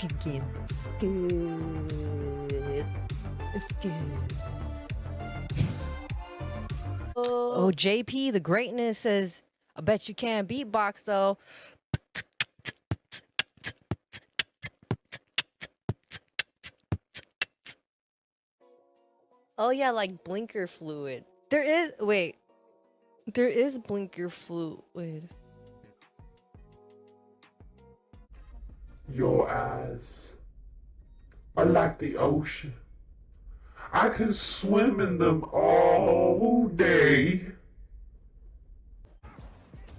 good game. Good. It's good. Oh, JP, the greatness says, I bet you can't beatbox though. Oh yeah, like blinker fluid. There is, wait. There is blinker fluid. Your eyes are like the ocean. I can swim in them all day.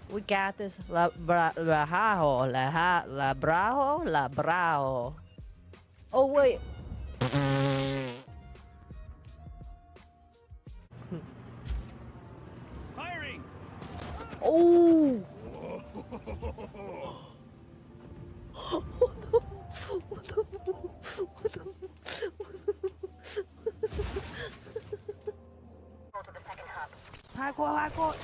We got this. La brajo, la brajo, la brajo. Oh wait. Firing! Oh. Hardcore.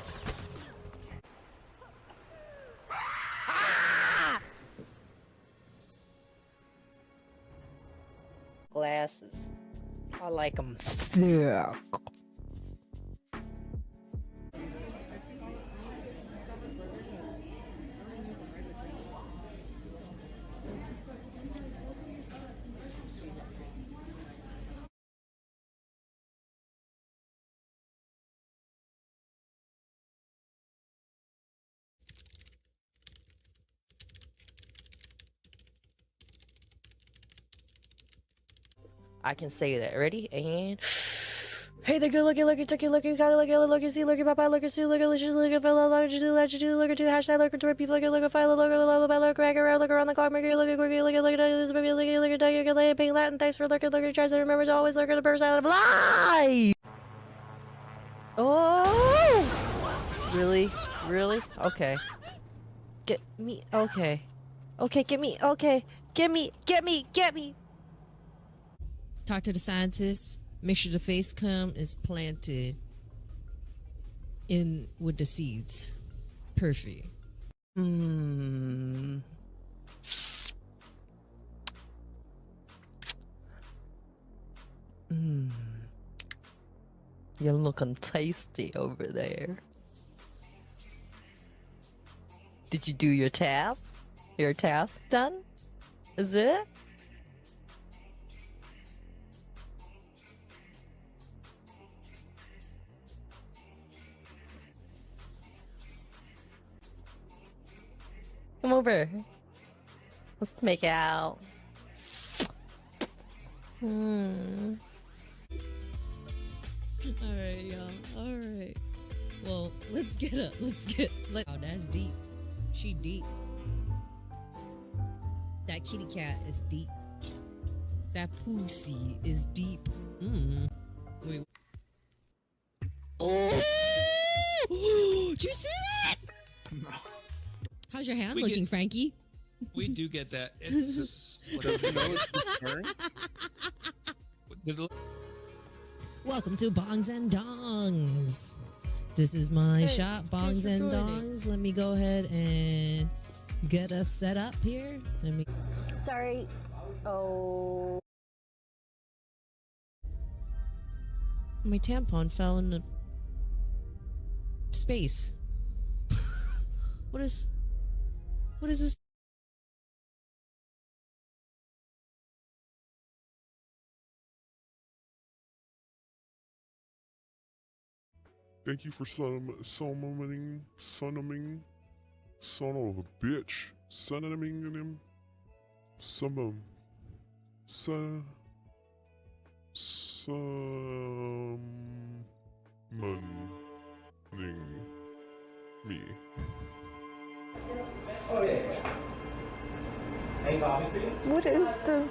Ah! Glasses. I like them thick. I can say that. Ready? And hey, they're good looking, gotta see, papa, see, do, hashtag, toward people, file, around the clock, this baby, paying Latin, thanks for tries to remember to always the burst out of life. Oh, really? Okay. Get me, okay, get me, okay, get me. Talk to the scientists. Make sure the face cam is planted in with the seeds. Perfect. You're looking tasty over there. Did you do your task? Your task done? Is it? Come over. Let's make out. Alright, y'all. Alright. Well, let's get up. Oh, that's deep. She deep. That kitty cat is deep. That pussy is deep. Wait. Oh! Did you see that? No. How's your hand looking, Frankie? We do get that. It's just whatever nose turn. Welcome to Bongs and Dongs. This is my shop, Bongs and Dongs. Let me go ahead and get us set up here. Sorry. Oh. My tampon fell in the space. What is this? Thank you for summoning, son of a bitch, summoning him, summon me. What is this?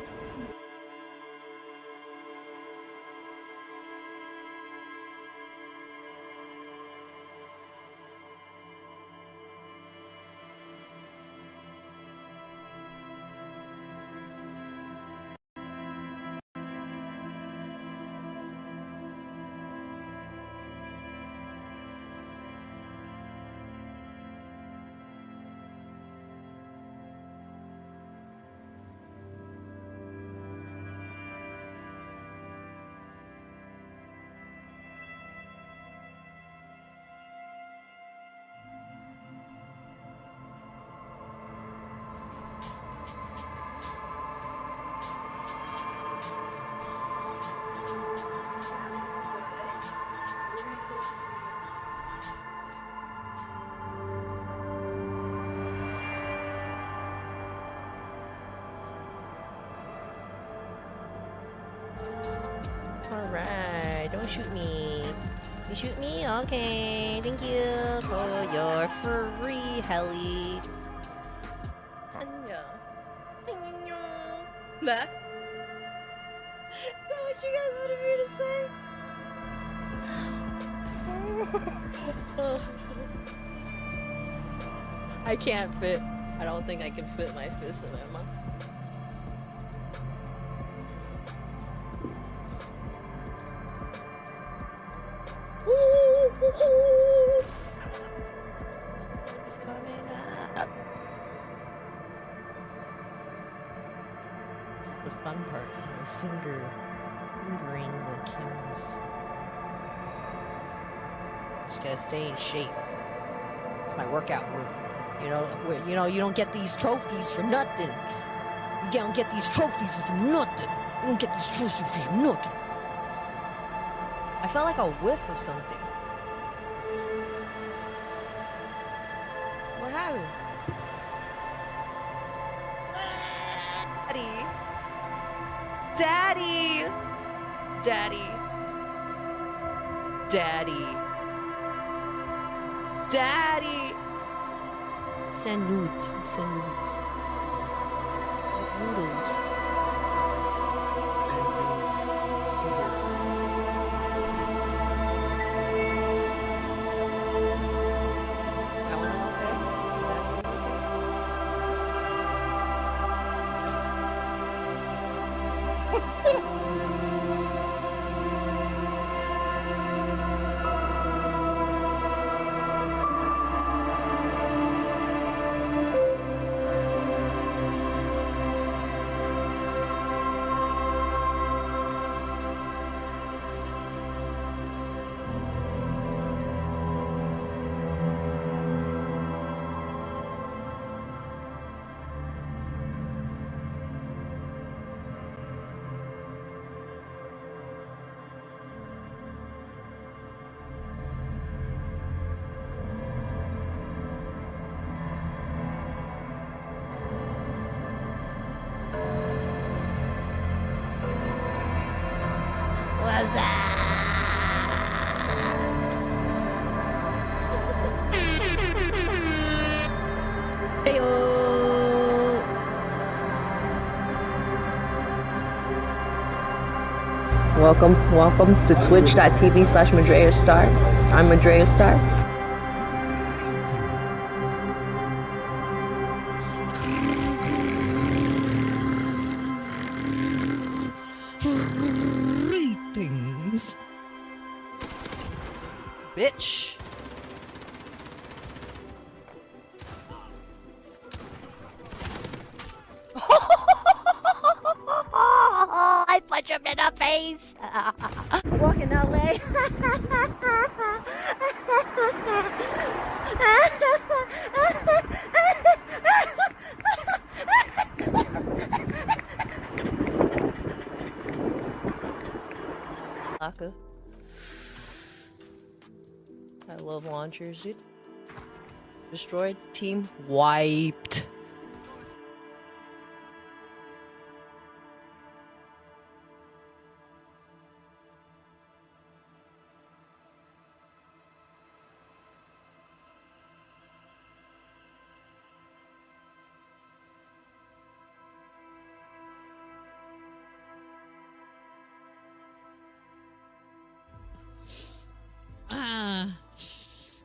shoot me. You shoot me? Okay. Thank you for your free heli. Anya. Anya. Nah. Is that what you guys wanted me to say? I can't fit. I don't think I can fit my fist in my mouth. It's coming up. This is the fun part. Fingering the cameras. Just gotta stay in shape. It's my workout room. You know, you don't get these trophies for nothing. You don't get these trophies for nothing. You don't get these trophies for nothing. I felt like a whiff of something. What happened? Daddy! Daddy! Daddy! Daddy! Send nudes. Send nudes. Noodles. Is it? That one okay? Is that okay? What's that? Heyo. Welcome to twitch.tv/𝑗𝒆𝒏. I'm 𝑗𝒆𝒏. Greetings. Bitch. I punch him in the face. Walk in LA. Aka. I love launchers, dude. Destroyed. Team wiped.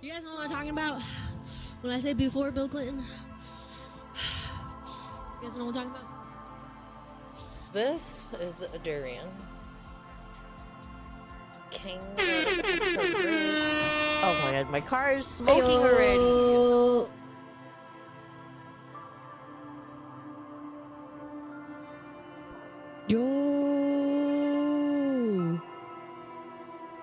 You guys know what I'm talking about? When I say before Bill Clinton? You guys know what I'm talking about? This is a durian. King. Oh my god, my car is smoking already. Yo!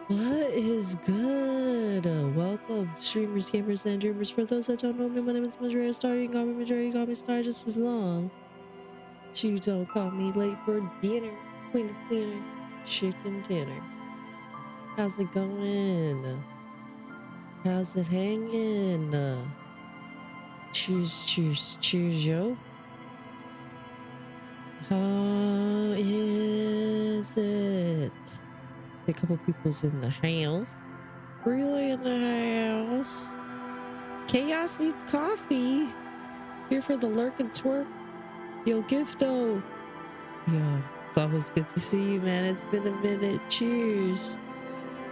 What is good? Welcome, streamers, gamers, and dreamers. For those that don't know me, my name is 𝑗𝒆𝒏. You can call me 𝑗𝒆𝒏, you call me Star just as long. You don't call me late for dinner. Queen of dinner. Chicken dinner. How's it going? How's it hanging? Cheers, cheers, cheers, yo. How is it? A couple people's in the house. Really in the house. Chaos needs coffee. Here for the lurk and twerk. Yo, Gifto. Yo, it's always good to see you, man. It's been a minute. Cheers.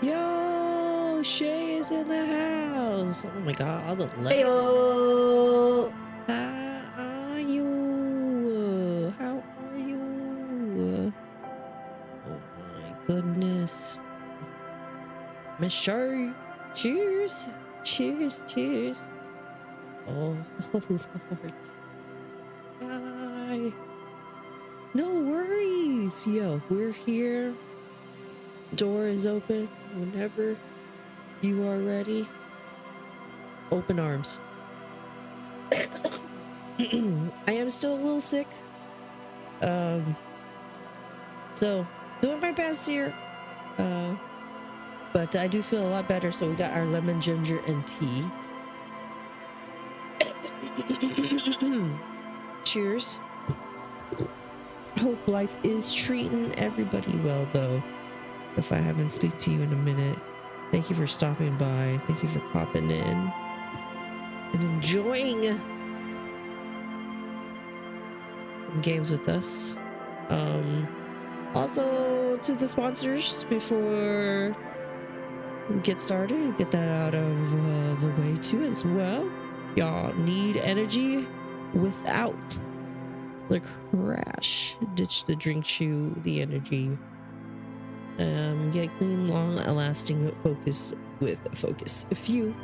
Yo, Shay is in the house. Oh my god, all the Heyo. How are you? How are you? Oh my goodness. Miss Shay. Cheers. Cheers, cheers. Oh, Lord. Bye. No worries. Yo, we're here. Door is open whenever you are ready. Open arms. I am still a little sick. So doing my best here. But I do feel a lot better. So we got our lemon ginger and tea. Cheers. Hope life is treating everybody well, though. If I haven't speak to you in a minute, thank you for stopping by. Thank you for popping in and enjoying some games with us. Also to the sponsors before we get started, get that out of the way too as well. Y'all need energy without the crash. Ditch the drink, chew the energy. Get clean, long-lasting focus with Focus. A few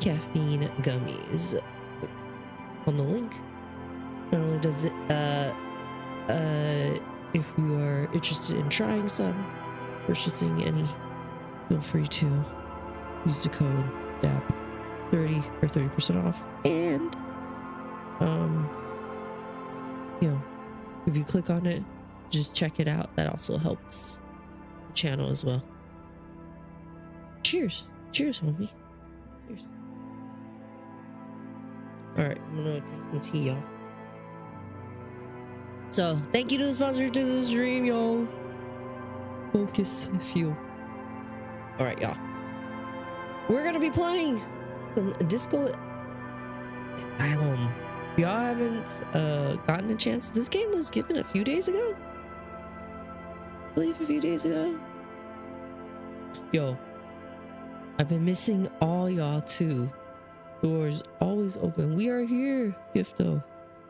caffeine gummies. Click on the link. Not only does it, if you are interested in trying some, purchasing any, feel free to use the code DAP30 for 30% off. And, you know, if you click on it, just check it out. That also helps the channel as well. Cheers. Cheers, homie. Cheers. Alright, I'm gonna drink some tea, y'all. So, thank you to the sponsor to the stream, y'all. Focus Fuel. Alright, y'all. We're gonna be playing some Disco Asylum. If y'all haven't gotten a chance, this game was given a few days ago. I believe a few days ago. Yo, I've been missing all y'all too. Doors always open. We are here, Gifto.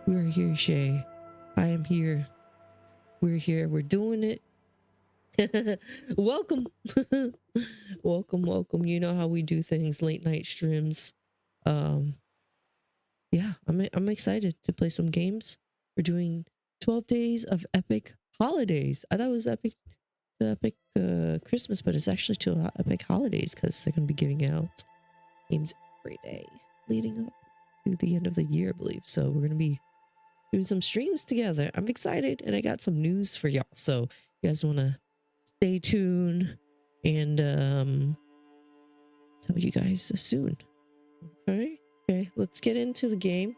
We are here, Shay. I am here. We're here. We're doing it. Welcome. Welcome, welcome. You know how we do things, late night streams. Yeah, I'm excited to play some games. We're doing 12 days of epic holidays. I thought it was epic Christmas, but it's actually to epic holidays because they're going to be giving out games every day leading up to the end of the year, I believe. So we're going to be doing some streams together. I'm excited, and I got some news for y'all. So you guys want to stay tuned and tell you guys soon. Okay, let's get into the game.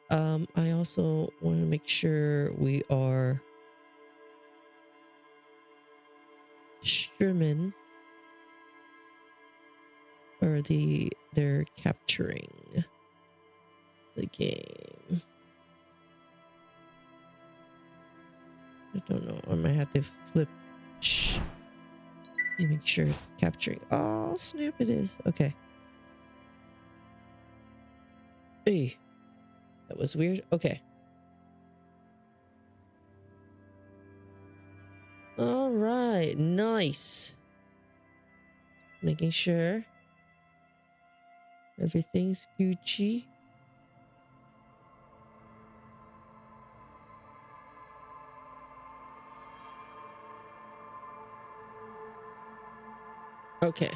I also want to make sure we are streaming, or they're capturing the game. I don't know. I might have to flip. Shh. To make sure it's capturing. Oh snap! It is. Okay. Hey, that was weird. Okay. All right, nice. Making sure everything's Gucci. Okay.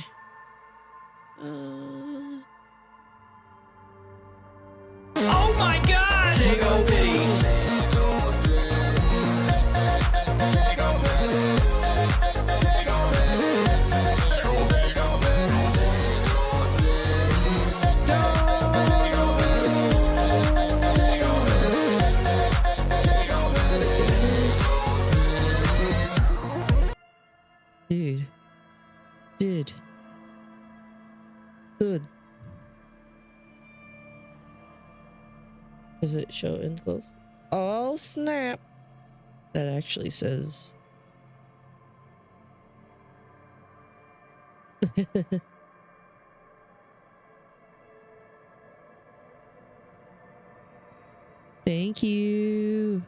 Oh my God! Big ol' bitties. Dude, Does it show in close? Oh snap! That actually says. Thank you.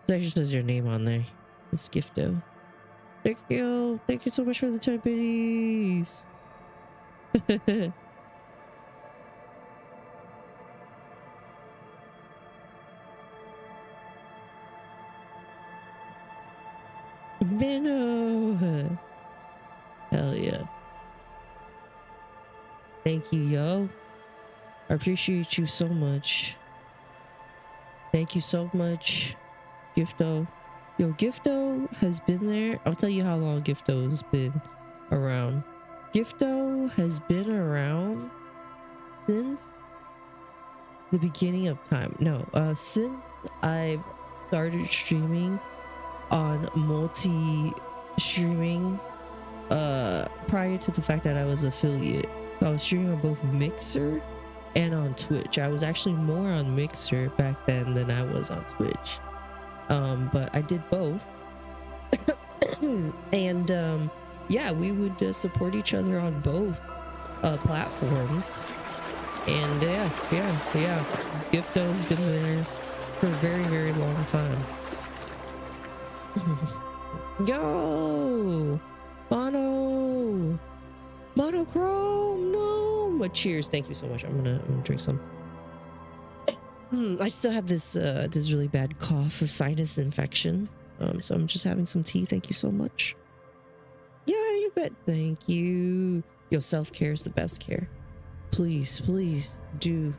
It actually says your name on there. It's Gifto. Thank you. Thank you so much for the 10 biddies. Minnow. Hell yeah. Thank you, yo. I appreciate you so much. Thank you so much, Gifto. Yo, Gifto has been there. I'll tell you how long Gifto has been around. Gifto has been around since the beginning of time. No, since I've started streaming on multi-streaming, prior to the fact that I was affiliate. I was streaming on both Mixer and on Twitch. I was actually more on Mixer back then than I was on Twitch. But I did both. And yeah, we would support each other on both platforms. And yeah. Gifto's been there for a very, very long time. Yo! Monochrome, no! But cheers, thank you so much. I'm gonna drink some. I still have this this really bad cough or sinus infection. So I'm just having some tea. Thank you so much. Yeah, you bet. Thank you. Yo, self-care is the best care. Please do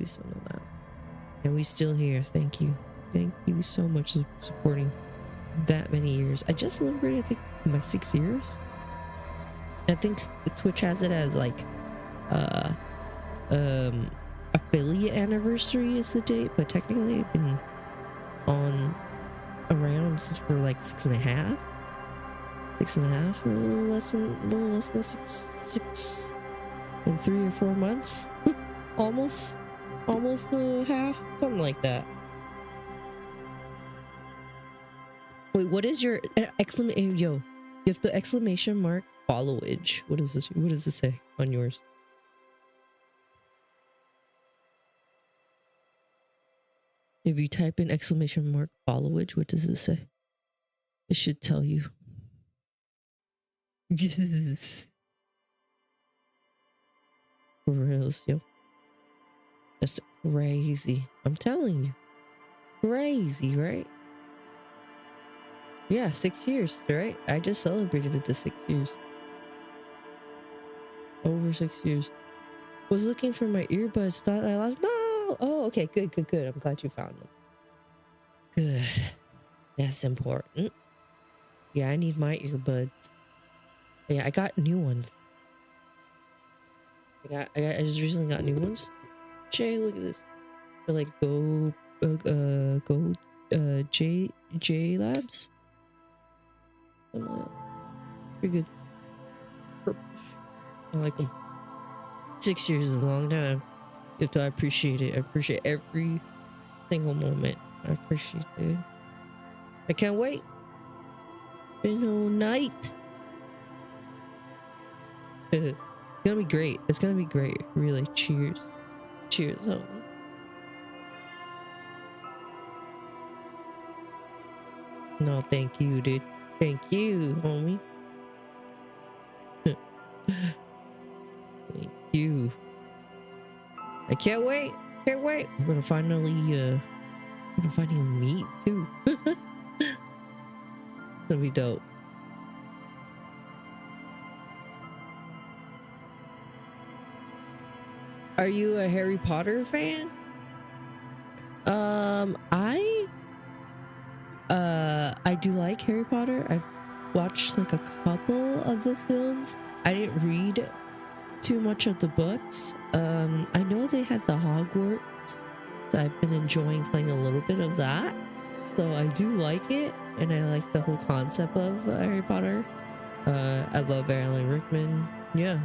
some of that. And we still here. Thank you so much for supporting that many years. I just celebrated, I think, my 6 years. I think Twitch has it as like affiliate anniversary is the date, but technically I've been on around for like 6.5 or a little less than six in 3 or 4 months. almost half, something like that. Wait, what is your exclamation? Yo, you have the exclamation mark followage. What is this? What does this say on yours? If you type in exclamation mark followage, what does it say? It should tell you. Jesus. For reals, yo. That's crazy. I'm telling you. Crazy, right? Yeah, 6 years, right? I just celebrated it the 6 years. Over 6 years. Was looking for my earbuds, thought I lost. No! Oh, okay, good. I'm glad you found them. Good. That's important. Yeah, I need my earbuds. Yeah, I got new ones. I just recently got new ones. Shay, look at this. They're like 𝑗_labs. Pretty good. Purplish. I like them. 6 years is a long time. I appreciate it. I appreciate every single moment. I appreciate it. I can't wait. Been all night. It's gonna be great. It's gonna be great. Really. Cheers. Cheers, homie. No, thank you, dude. Thank you, homie. Thank you. I can't wait. Can't wait. We're gonna finally meet too. That'll be dope. Are you a Harry Potter fan? I do like Harry Potter. I've watched like a couple of the films. I didn't read too much of the books. I know they had the Hogwarts, so I've been enjoying playing a little bit of that. So I do like it, and I like the whole concept of Harry Potter. I love Alan Rickman. Yeah.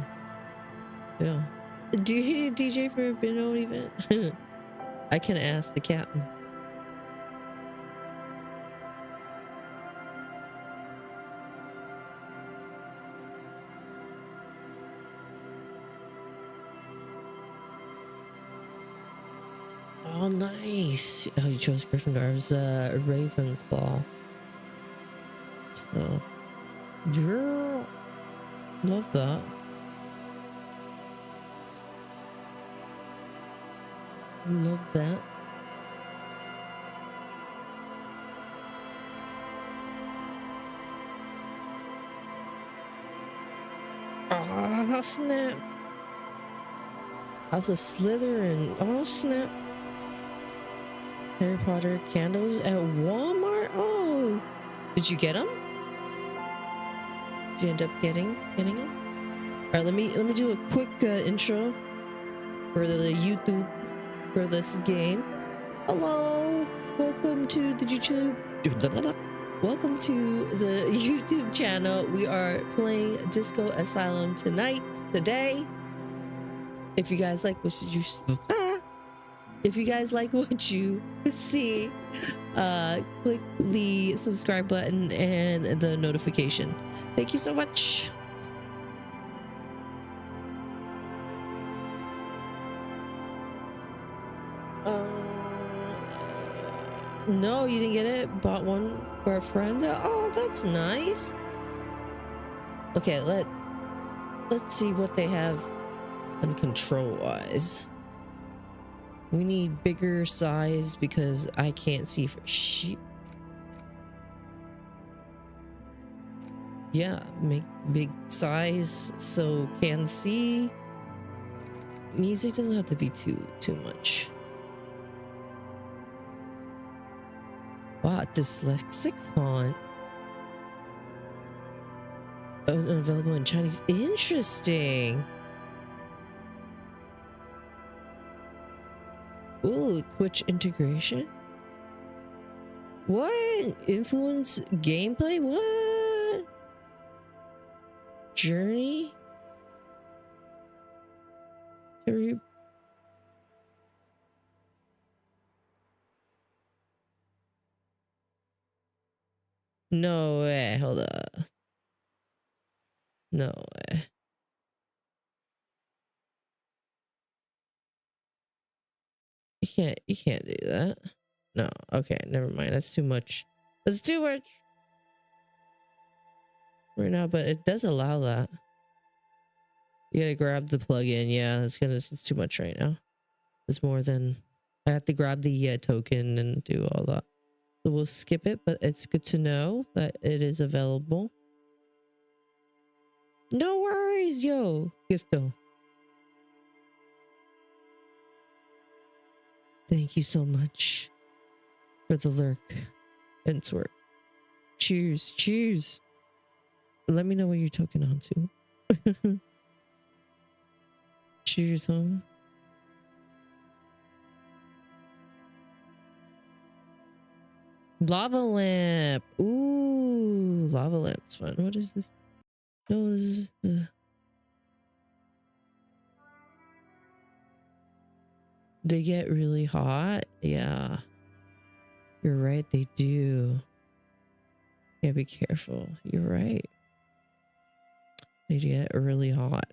Do you DJ for a Bino event? I can ask the captain. Oh, nice. Oh, you chose Gryffindor. I was Ravenclaw. So, yeah, love that. Love that. Oh, snap. House of Slytherin. Oh, snap. Harry Potter candles at Walmart. Oh, did you get them? Did you end up getting them? All right, let me do a quick intro for the YouTube for this game. Hello, welcome to the YouTube. Welcome to the YouTube channel. We are playing Disco Asylum today. If you guys like what you see, click the subscribe button and the notification. Thank you so much. No, you didn't get it. Bought one for a friend. Oh, that's nice. Okay, let's see what they have on control wise. We need bigger size because I can't see for shit. Yeah, make big size so can see. Music doesn't have to be too much. Wow, dyslexic font. Unavailable in Chinese. Interesting. Ooh, Twitch integration. What? Influence gameplay? What? Journey? No way. Hold up. No way. You can't do that. No. Okay, never mind. That's too much. That's too much right now, but it does allow that. You gotta grab the plugin. Yeah, it's too much right now. It's more than I have to grab the token and do all that. So we'll skip it, but it's good to know that it is available. No worries, yo, Gifto. Thank you so much for the lurk and twerk. Cheers, cheers. Let me know what you're talking on to. Cheers, home. Lava lamp. Ooh, lava lamp's fun. What is this? No, this is the... They get really hot. Yeah. You're right, they do. Yeah, be careful. You're right. They get really hot.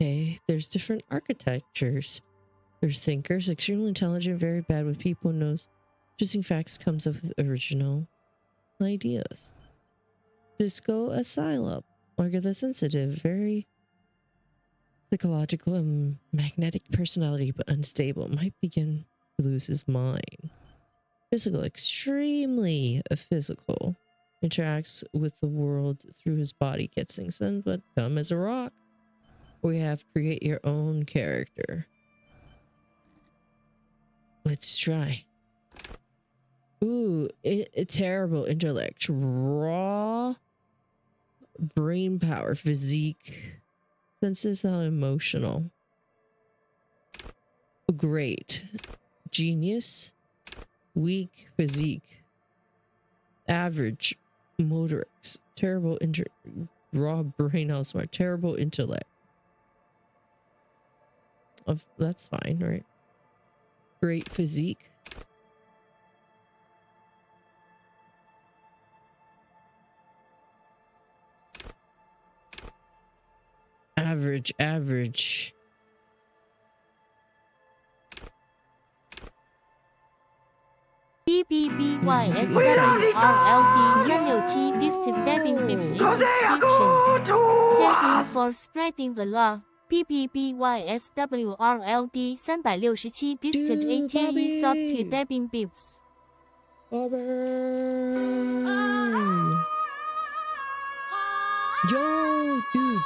Okay, there's different architectures. There's thinkers, extremely intelligent, very bad with people, knows interesting facts, comes up with original ideas. Disco Asylum, markedly sensitive, very psychological and magnetic personality, but unstable, might begin to lose his mind. Physical, extremely physical, interacts with the world through his body, gets things done, but dumb as a rock. We have create your own character. Let's try. Ooh, terrible intellect, raw brain power, physique, senses how emotional. Great, genius, weak physique, average, motorics, terrible raw brain, outsmart, terrible intellect. That's fine, right? Great physique. Average. 𝑏𝒊𝒈𝒆𝒚 Distant Dabbing Bips is subscription. Thank you for spreading the love. 𝑏𝒊𝒈𝒆𝒚 367 Distant ATE Soft Dabbing Bips. Yo, dude.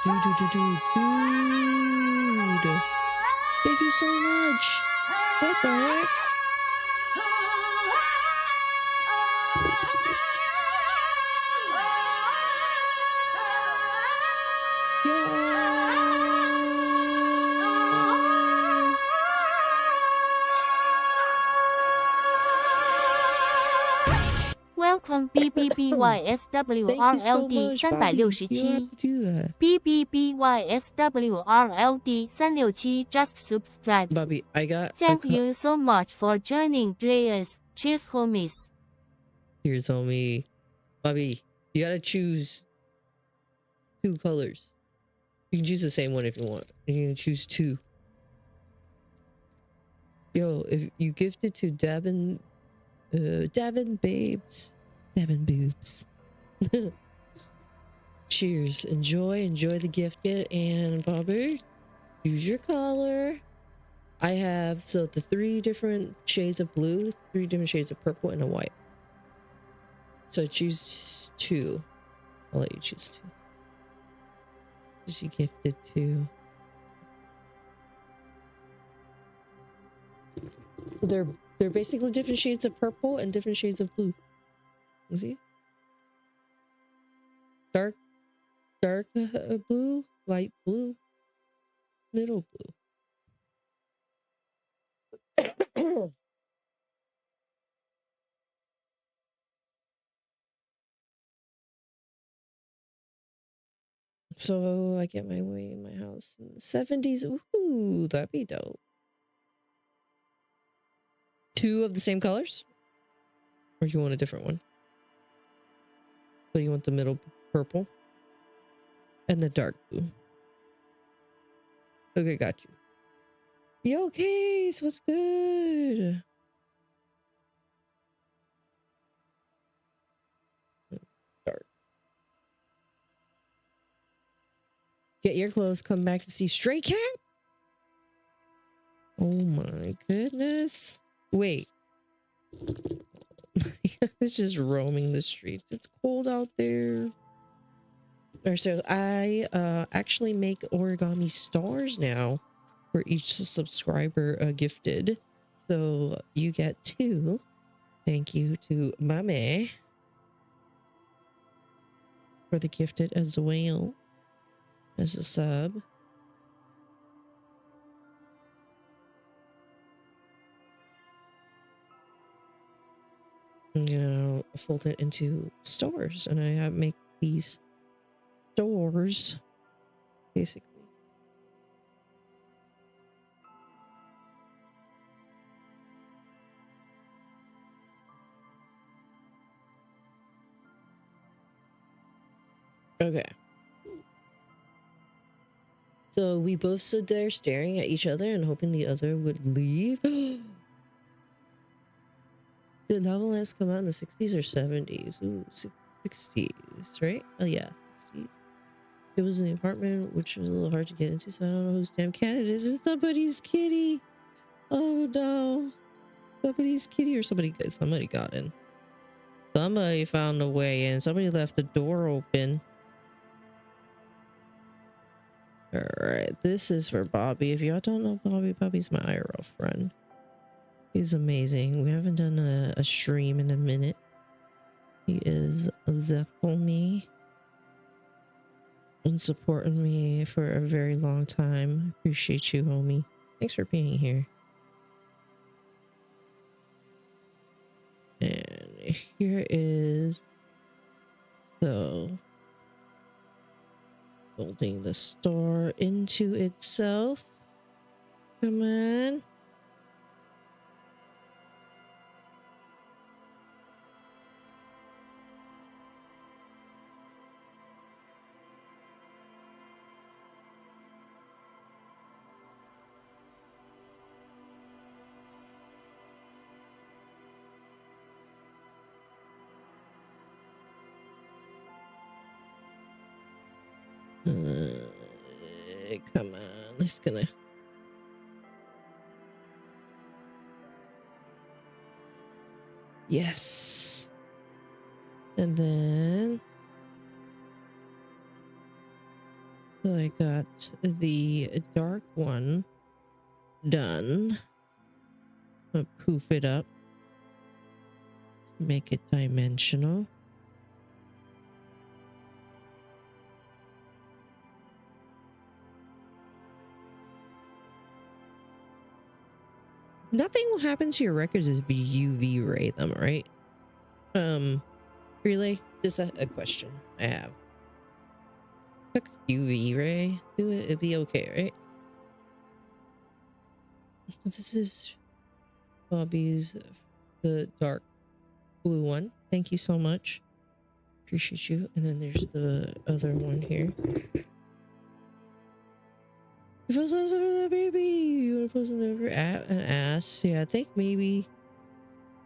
Thank you so much. What the heck? Welcome 𝑏𝒊𝒈𝒆𝒚 367 𝑏𝒊𝒈𝒆𝒚 367 just subscribe. Bobby, I got Thank you so much for joining Dreas. Cheers, homies. Here's homie. Bobby, you gotta choose 2 colors. You can choose the same one if you want. You can choose 2. Yo, if you gifted to Davin boobs. Cheers. Enjoy the gift kit. And Bobby, choose your color. I have the 3 different shades of blue, 3 different shades of purple, and a white. So choose 2. I'll let you choose 2. Because you gifted 2. They're basically different shades of purple and different shades of blue. You see? Dark blue, light blue, middle blue. So I get my way in my house in the 70s. Ooh, that'd be dope. 2 of the same colors? Or do you want a different one? So you want the middle purple and the dark blue. Okay, got you. Yo, Case, what's good? Dark. Get your clothes, come back to see Stray Cat? Oh my goodness. Wait. It's just roaming the streets. It's cold out there. Or so I actually make origami stars now for each subscriber gifted. So you get 2. Thank you to Mame for the gifted as well as a sub. I'm gonna fold it into stars, and I make these stars basically. Okay. So we both stood there staring at each other and hoping the other would leave. Did 𝑵𝒊𝒈𝒆𝒚 come out in the 60s or 70s? Ooh, 60s, right? Oh yeah, 60s. It was in the apartment, which was a little hard to get into, so I don't know whose damn cat it is. It's somebody's kitty. Oh no. Somebody's kitty, or somebody got in. Somebody found a way in. Somebody left the door open. Alright, this is for Bobby. If y'all don't know Bobby, Bobby's my IRL friend. He's amazing. We haven't done a stream in a minute. He is the homie and supporting me for a very long time. Appreciate you, homie. Thanks for being here. And here is So, folding the star into itself. Come on. Come on, it's gonna. Yes. And then. So I got the dark one done. I'll poof it up. Make it dimensional. Nothing will happen to your records if you UV ray them, right? Relay, just a question I have. Click UV ray, do it, it'd be okay, right? This is Bobby's, the dark blue one. Thank you so much. Appreciate you. And then there's the other one here. If it was over the baby, you would have over an ass. Yeah, I think maybe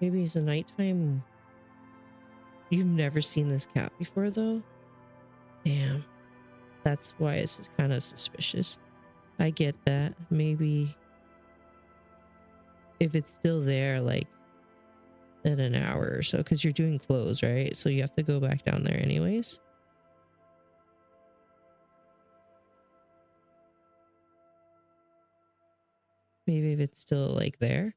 it's a nighttime. You've never seen this cat before, though. Damn, that's why it's kind of suspicious. I get that. Maybe if it's still there, like in an hour or so, because you're doing clothes, right? So you have to go back down there anyways. Maybe if it's still like there.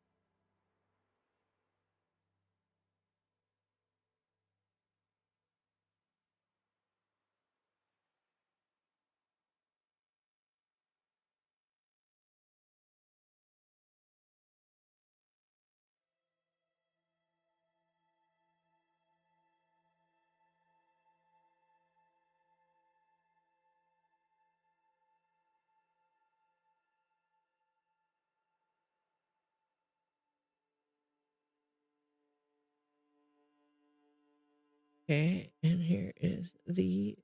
Okay, and here is the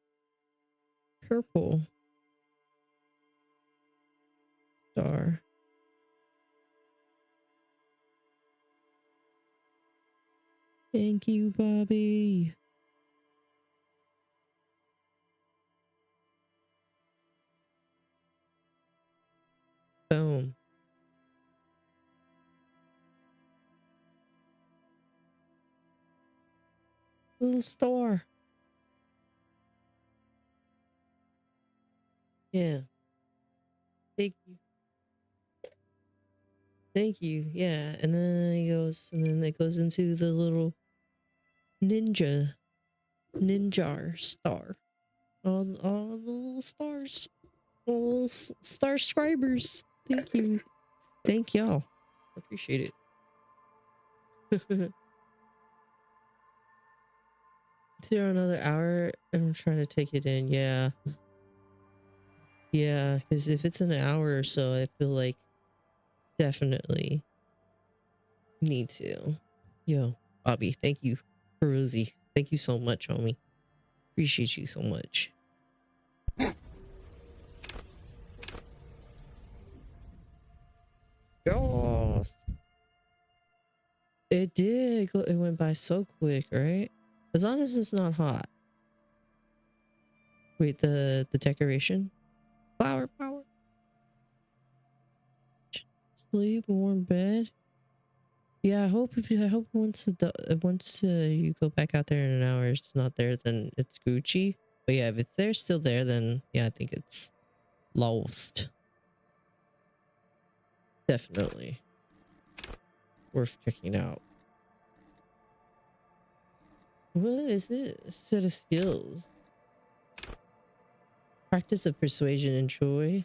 purple star. Thank you, Bobby. Boom. Little star. Yeah. Thank you. Thank you. Yeah. And then it goes into the little ninja star. All the little stars. All the star scribers. Thank you. Thank y'all. Appreciate it. There another hour. I'm trying to take it in. Yeah. Yeah, because if it's an hour or so, I feel like definitely need to. Yo, Bobby, thank you. Perusi, thank you so much, homie. Appreciate you so much. Yes. It did. It went by so quick, right? As long as it's not hot. Wait, the decoration? Flower power. Sleep, warm bed. Yeah, I hope once you go back out there in an hour, it's not there, then it's Gucci. But yeah, if it's there, still there, then yeah, I think it's lost. Definitely worth checking out. What is it? A set of skills. Practice of persuasion and joy.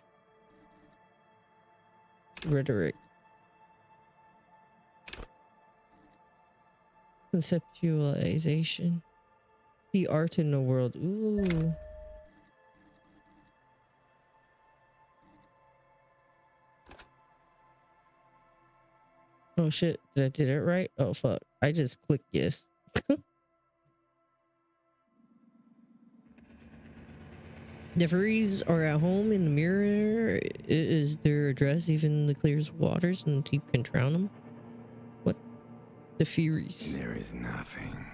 Rhetoric. Conceptualization. The art in the world. Ooh. Oh shit, did I did it right? Oh fuck. I just clicked yes. The fairies are at home in the mirror. Is their address even the clearest waters and deep can drown them? What? The fairies. There is nothing.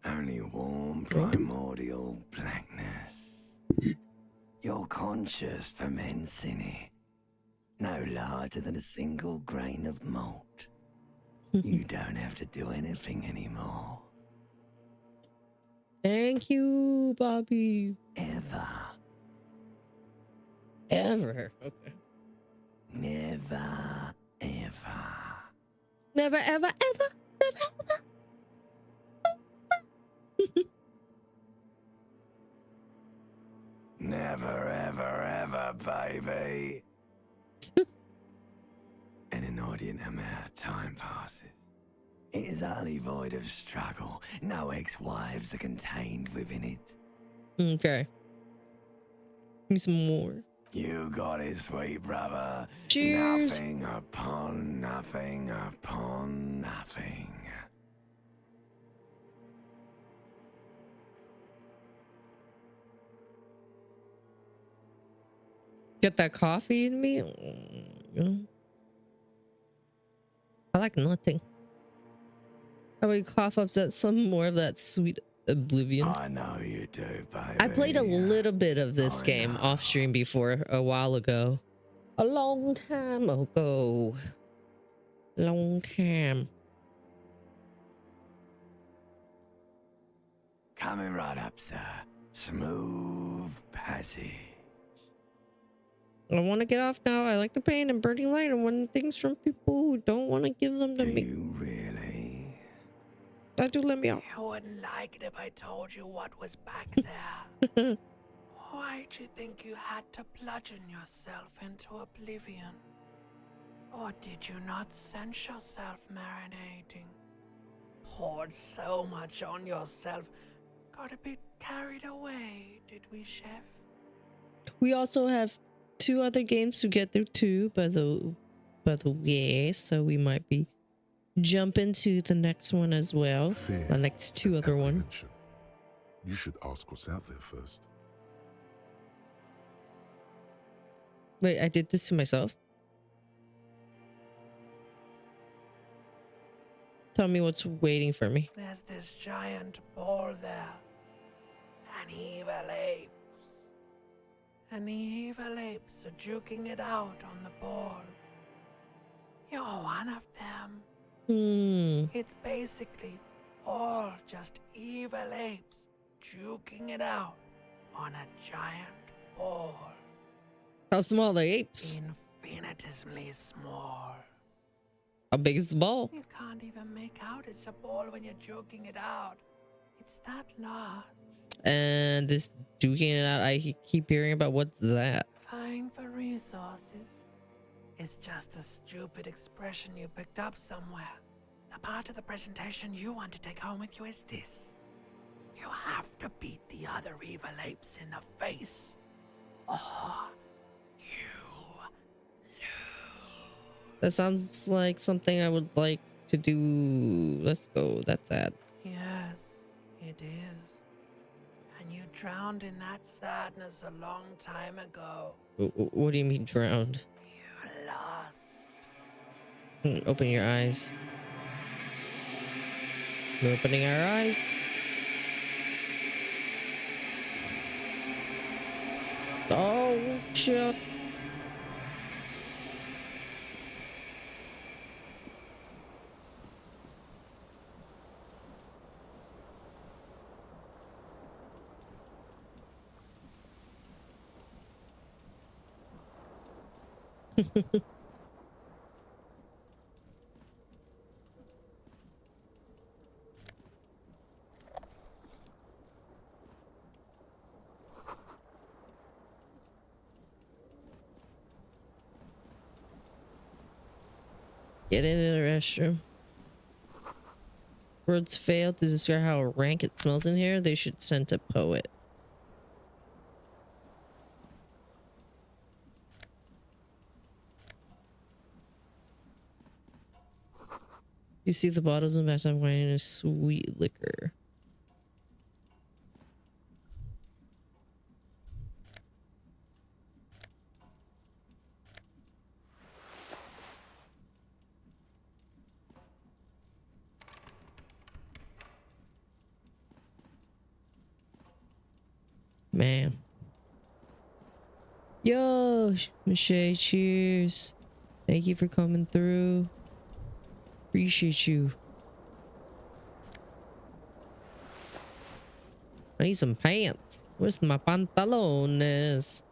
Only warm primordial blackness. Your conscious ferments in it. No larger than a single grain of malt. You don't have to do anything anymore. Thank you, Bobby. Ever. Ever. Okay. Never, ever. Never, ever, ever. Never, ever. Never, ever, ever, baby. An inordinate amount of time passes. It is utterly void of struggle. No ex-wives are contained within it. Okay. Give me some more. You got it, sweet brother. Cheers. Nothing upon nothing upon nothing. Get that coffee in me. I like nothing. How about you cough up some more of that sweet oblivion? I know you do, baby. I played a little bit of this game off stream before a while ago. A long time ago. Long time. Coming right up, sir. Smooth passage. I want to get off now. I like the pain and burning light and wanting things from people who don't want to give them to Do me. you really? That do let me off. You wouldn't like it if I told you what was back there. Why'd you think you had to bludgeon yourself into oblivion? Or did you not sense yourself marinating? Poured so much on yourself. Got a bit carried away, did we, Chef? We also have 2 other games to get through too, by the way, so we might be jumping to the next one as well. Fear The next 2 other one. apprehension. You should ask what's out there first. Wait, I did this to myself. Tell me what's waiting for me. There's this giant ball there. And evil apes. And the evil apes are juking it out on the ball. You're one of them. It's basically all just evil apes juking it out on a giant ball. How small are the apes? Infinitesimally small. How big is the ball? You can't even make out it's a ball when you're joking it out. It's that large. And this duking it out, I keep hearing about what's that? Vying for resources. It's just a stupid expression you picked up somewhere. The part of the presentation you want to take home with you is this. You have to beat the other evil apes in the face. Or you lose. That sounds like something I would like to do. Let's go. That's sad. Yes, it is. And you drowned in that sadness a long time ago. What do you mean drowned? You lost. Open your eyes. We're opening our eyes. Oh, shit. Get into the restroom. Words fail to describe how rank it smells in here. They should send a poet. You see the bottles in the bathtub wine and sweet liquor. Man. Yo, Michelle, cheers. Thank you for coming through. Appreciate you. I need some pants. Where's my pantalones?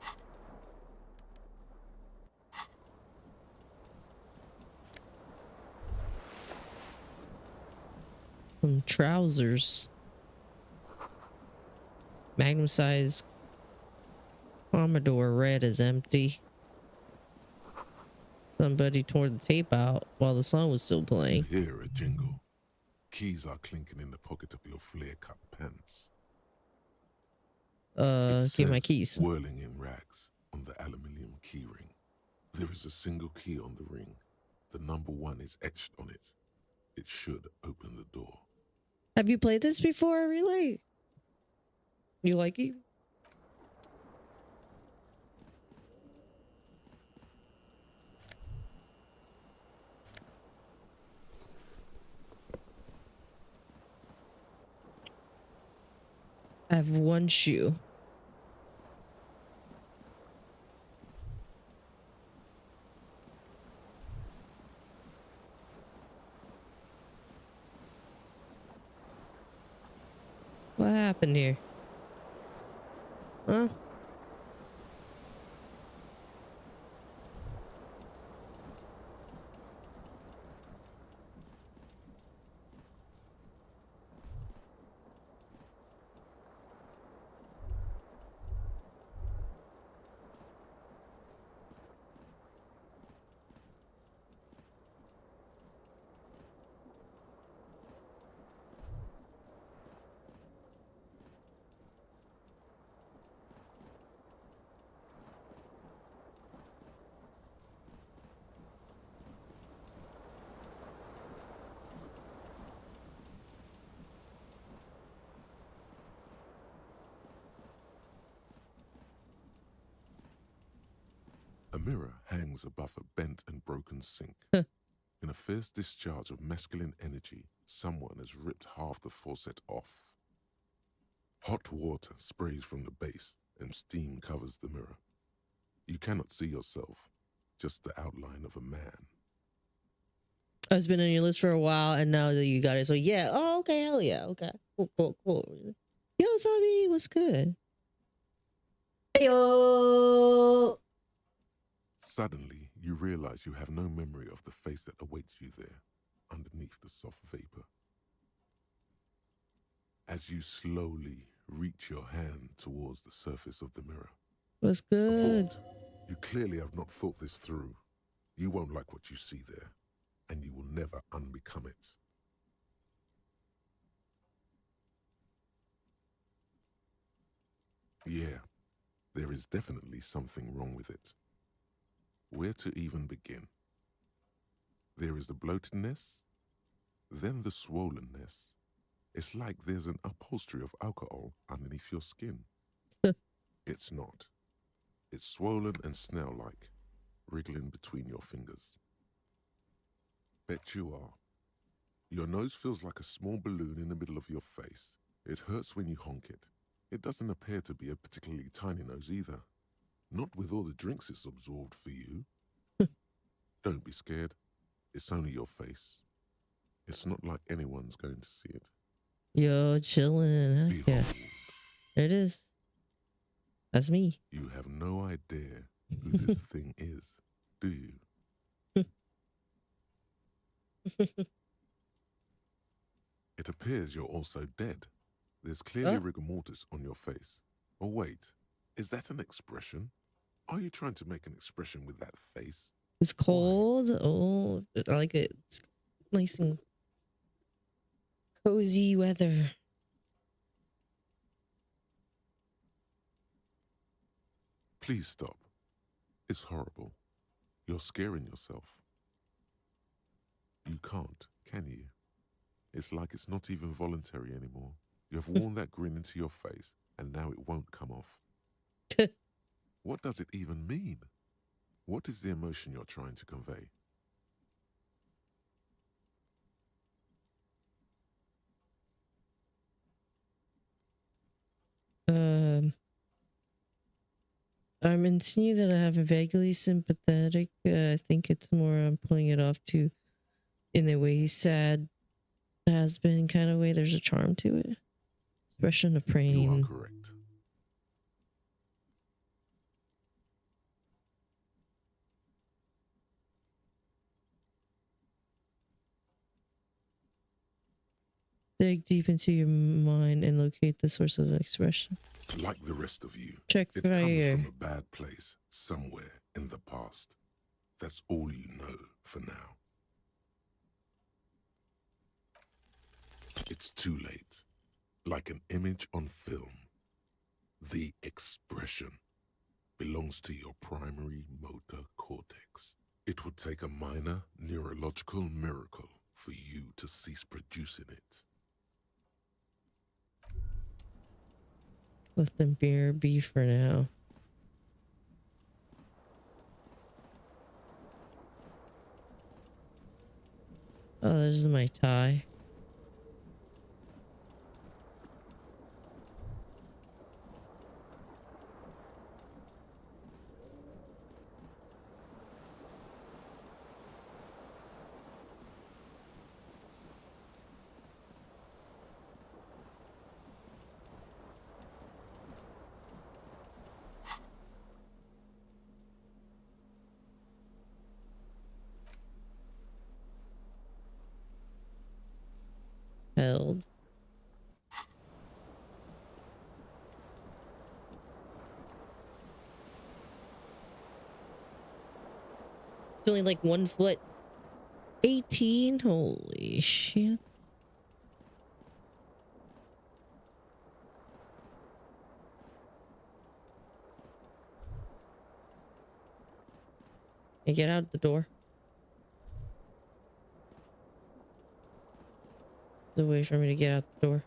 Some trousers. Magnum size Commodore red is empty. Somebody tore the tape out while the song was still playing. You hear a jingle. Keys are clinking in the pocket of your flare-cut pants. Give my keys. Whirling in rags on the aluminium key ring. There is a single key on the ring. The number 1 is etched on it. It should open the door. Have you played this before, really? You like it? I have one shoe. What happened here? Huh? A mirror hangs above a bent and broken sink. Huh. In a fierce discharge of masculine energy, someone has ripped half the faucet off. Hot water sprays from the base and steam covers the mirror. You cannot see yourself, just the outline of a man. It's been on your list for a while, and now that you got it, so yeah. Oh, okay, hell yeah. Okay, cool. Yo, Zombie, what's good? Yo. Suddenly, you realize you have no memory of the face that awaits you there, underneath the soft vapor. As you slowly reach your hand towards the surface of the mirror. What's good? Abort. You clearly have not thought this through. You won't like what you see there, and you will never unbecome it. Yeah, there is definitely something wrong with it. Where to even begin? There is the bloatedness, then the swollenness. It's like there's an upholstery of alcohol underneath your skin. It's not. It's swollen and snail-like, wriggling between your fingers. Bet you are. Your nose feels like a small balloon in the middle of your face. It hurts when you honk it. It doesn't appear to be a particularly tiny nose either. Not with all the drinks it's absorbed for you. Don't be scared. It's only your face. It's not like anyone's going to see it. Yo, chilling. Heck yeah. Behold, There it is. That's me. you have no idea who this thing is, do you? It appears you're also dead. There's clearly rigor mortis on your face. Oh wait, is that an expression? Are you trying to make an expression with that face? It's cold. Oh, I like it. It's nice and Cozy weather. Please stop. It's horrible. You're scaring yourself. You can't, can you? It's like it's not even voluntary anymore. You have worn that grin into your face, and now it won't come off. What does it even mean? What is the emotion you're trying to convey? I'm insinuating that I have a vaguely sympathetic. I think it's more I'm pulling it off to, in a way, sad has been kind of way. There's a charm to it. Expression of You are pain. correct. Dig deep into your mind and locate the source of the expression. Like the rest of you, Check it comes fire. from a bad place somewhere in the past. That's all you know for now. It's too late. Like an image on film, the expression belongs to your primary motor cortex. It would take a minor neurological miracle for you to cease producing it. Let them beer be for now. Oh, there's my tie. Held. It's only like 1 foot. 18? Holy shit. Hey, get out the door. There's a way for me to get out the door.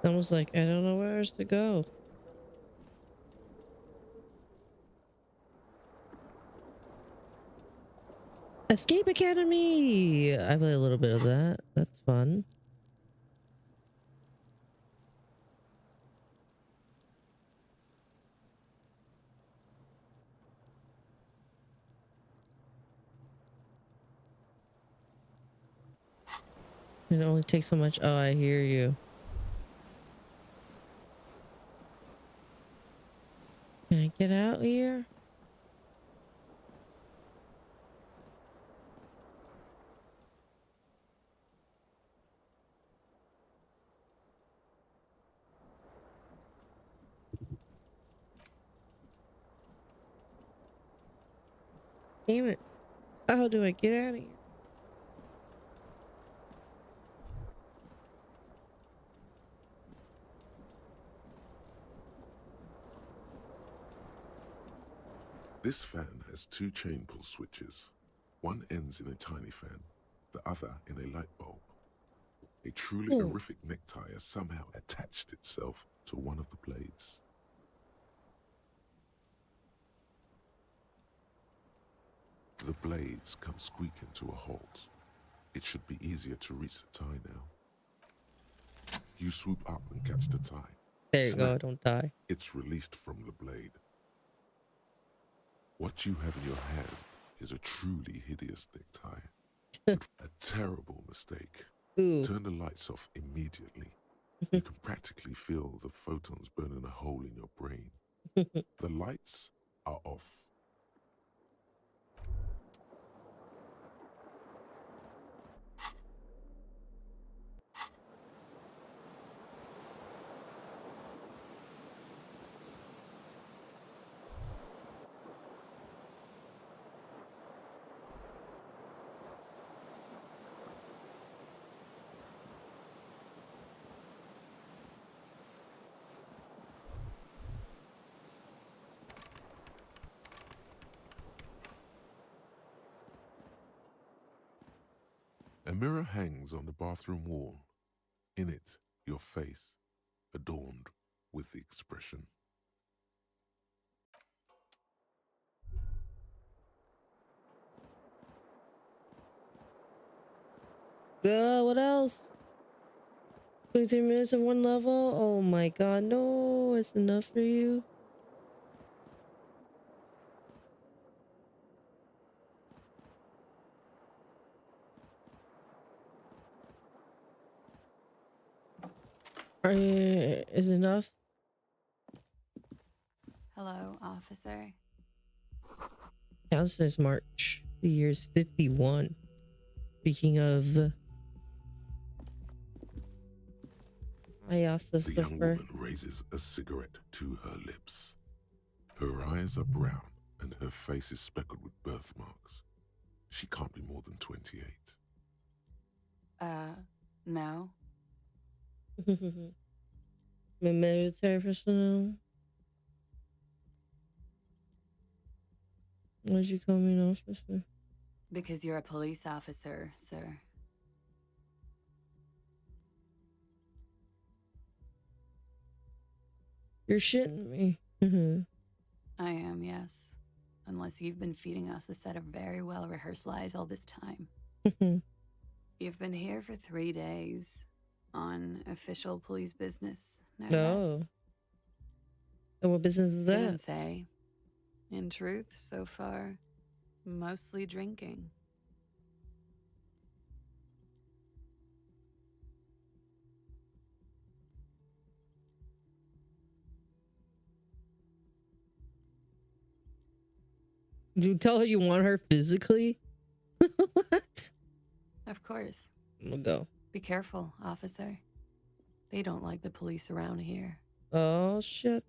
Almost like I don't know where else to go. Escape Academy! I play a little bit of that. That's fun. It only takes so much. Oh, I hear you. Can I get out here? Damn it. How do I get out of here? This fan has 2 chain pull switches. One ends in a tiny fan, the other in a light bulb. A truly horrific necktie has somehow attached itself to one of the blades. The blades come squeaking to a halt. It should be easier to reach the tie now. You swoop up and catch the tie. There you go, Snap. don't die. It's released from the blade. What you have in your hand is a truly hideous necktie. A terrible mistake. Ooh. Turn the lights off immediately. You can practically feel the photons burning a hole in your brain. The lights are off. A mirror hangs on the bathroom wall. In it, your face, adorned with the expression. What else? 23 minutes of one level? Oh my god, no, it's enough for you. Is it enough? Hello, officer. Yeah, this is March. The year's 51. Speaking of... I asked this The young woman raises a cigarette to her lips. Her eyes are brown and her face is speckled with birthmarks. She can't be more than 28. No. My military personnel. Why'd you call me an officer? Because you're a police officer, sir. You're shitting me. I am, yes. Unless you've been feeding us a set of very well rehearsed lies all this time. You've been here for 3 days on official police business, no less. And what business is that? Didn't say. In truth, so far, mostly drinking. You tell her you want her physically? What? Of course. I'm gonna go. Be careful, officer. They don't like the police around here. Oh, shit.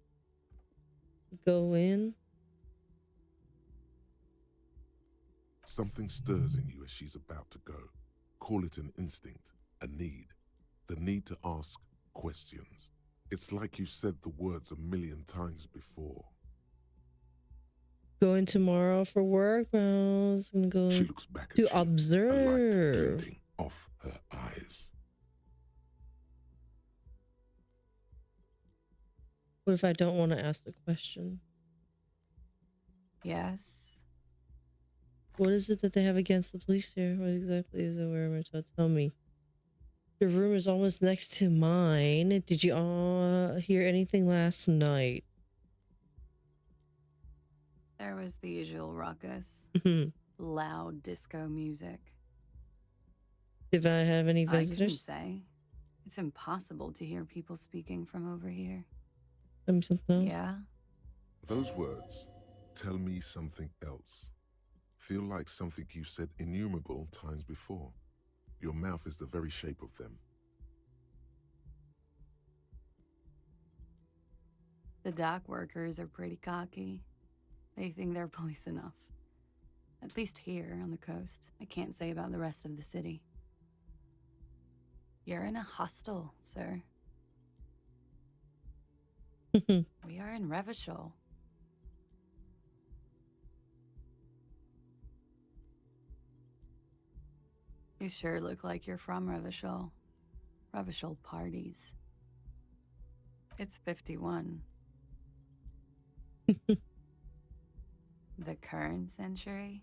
Go in. Something stirs in you as she's about to go. Call it an instinct, a need. The need to ask questions. It's like you said the words 1,000,000 times before. Going tomorrow for work. I was gonna go She looks back at to you, a light observe. glinting off her eyes. What if I don't want to ask the question? Yes. What is it that they have against the police here? What exactly is it? Where am I to tell me? Your room is almost next to mine. Did you hear anything last night? There was the usual ruckus. Loud disco music. If I have any I couldn't visitors? say. It's impossible to hear people speaking from over here. Something else? Yeah? Those words, tell me something else, feel like something you said innumerable times before. Your mouth is the very shape of them. The dock workers are pretty cocky. They think they're police enough. At least here on the coast. I can't say about the rest of the city. You're in a hostel, sir. We are in 𝑉𝒊𝒈𝒈𝒄. You sure look like you're from 𝑉𝒊𝒈𝒈𝒄. 𝑉𝒊𝒈𝒈 parties. It's 51. The current century?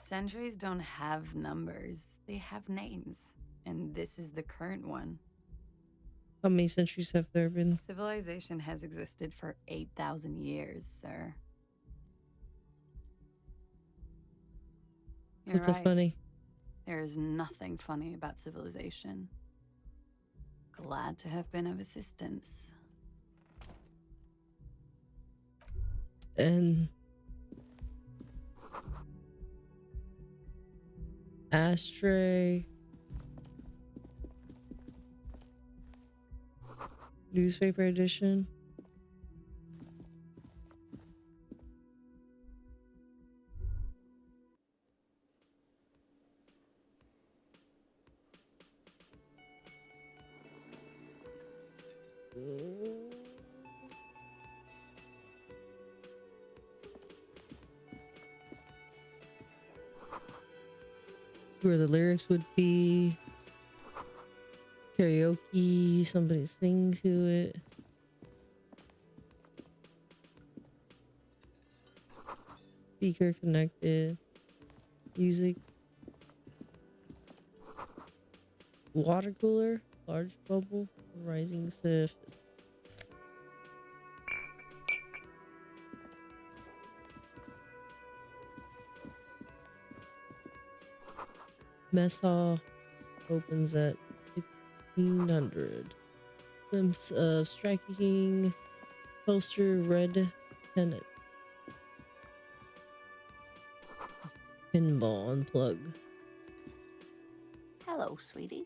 Centuries don't have numbers. They have names. And this is the current one. How many centuries have there been? Civilization has existed for 8,000 years, sir. You're What's so right. funny? There is nothing funny about civilization. Glad to have been of assistance. And ashtray, newspaper edition. Where the lyrics would be. Karaoke, somebody sing to it. Speaker connected. Music. Water cooler. Large bubble. Rising surface. Mess hall opens at 1600. Glimpse of striking poster red pennant. Pinball unplug. Hello, sweetie.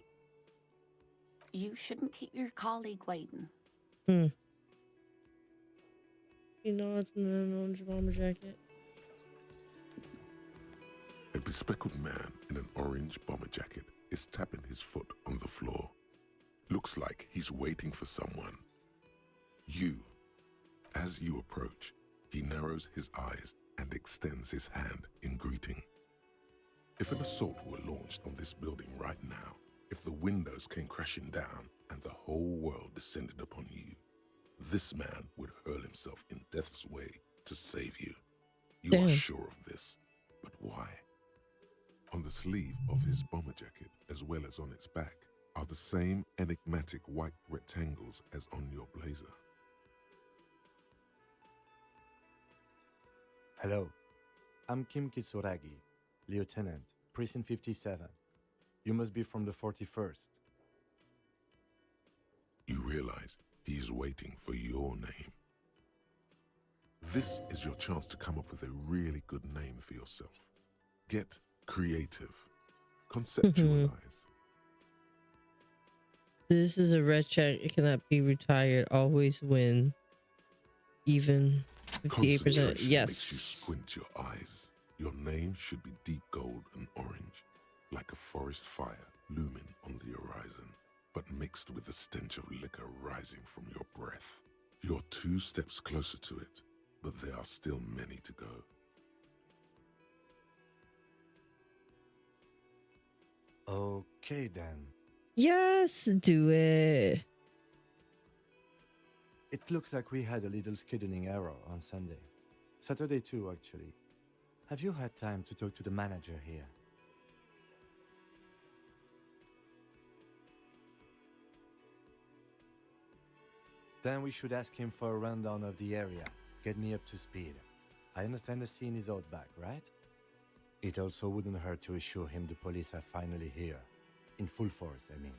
You shouldn't keep your colleague waiting. You know it's an orange bomber jacket. A bespeckled man in an orange bomber jacket is tapping his foot on the floor. Looks like he's waiting for someone. As you approach, he narrows his eyes and extends his hand in greeting. If an assault were launched on this building right now, if the windows came crashing down and the whole world descended upon you, this man would hurl himself in death's way to save you. You are sure of this, but why? On the sleeve of his bomber jacket, as well as on its back, are the same enigmatic white rectangles as on your blazer. Hello, I'm Kim Kitsuragi, Lieutenant, Precinct 57. You must be from the 41st. You realize he's waiting for your name. This is your chance to come up with a really good name for yourself. Get creative. Conceptualize. This is a red check. It cannot be retired. Always win. Even 58%. Concentration Yes. makes you squint your eyes. Your name should be deep gold and orange, like a forest fire looming on the horizon, but mixed with the stench of liquor rising from your breath. You're 2 steps closer to it, but there are still many to go. Okay then. Yes, do it. It looks like we had a little scheduling error on Sunday. Saturday too, actually. Have you had time to talk to the manager here? Then we should ask him for a rundown of the area. Get me up to speed. I understand the scene is out back, right? It also wouldn't hurt to assure him the police are finally here. In full force, I mean.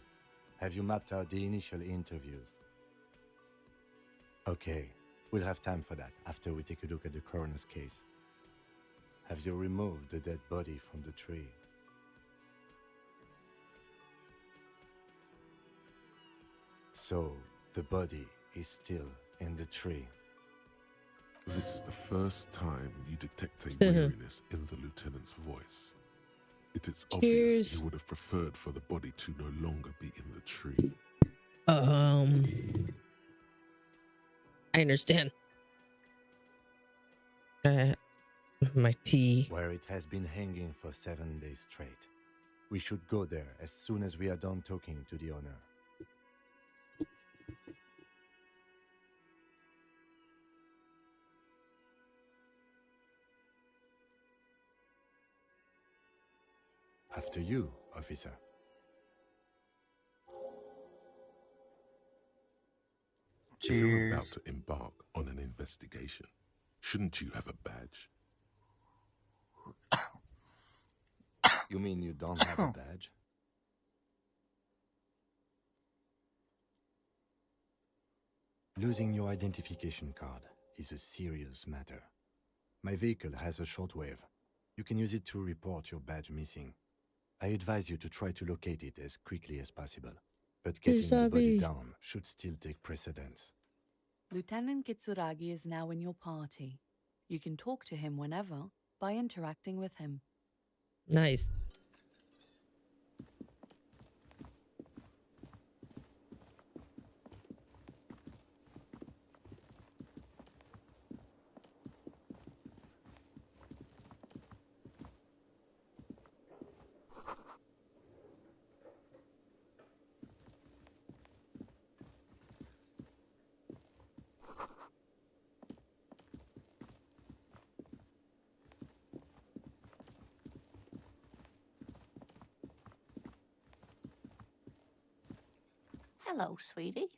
Have you mapped out the initial interviews? Okay, we'll have time for that after we take a look at the coroner's case. Have you removed the dead body from the tree? So, the body is still in the tree. This is the first time you detect a weariness in the lieutenant's voice. It is obvious he would have preferred for the body to no longer be in the tree. I understand. My tea. Where it has been hanging for 7 days straight. We should go there as soon as we are done talking to the owner. After you, officer. If you're about to embark on an investigation, shouldn't you have a badge? You mean you don't have a badge? Losing your identification card is a serious matter. My vehicle has a shortwave. You can use it to report your badge missing. I advise you to try to locate it as quickly as possible. But getting the body down should still take precedence. Lieutenant Kitsuragi is now in your party. You can talk to him whenever by interacting with him. Nice. Hello, sweetie.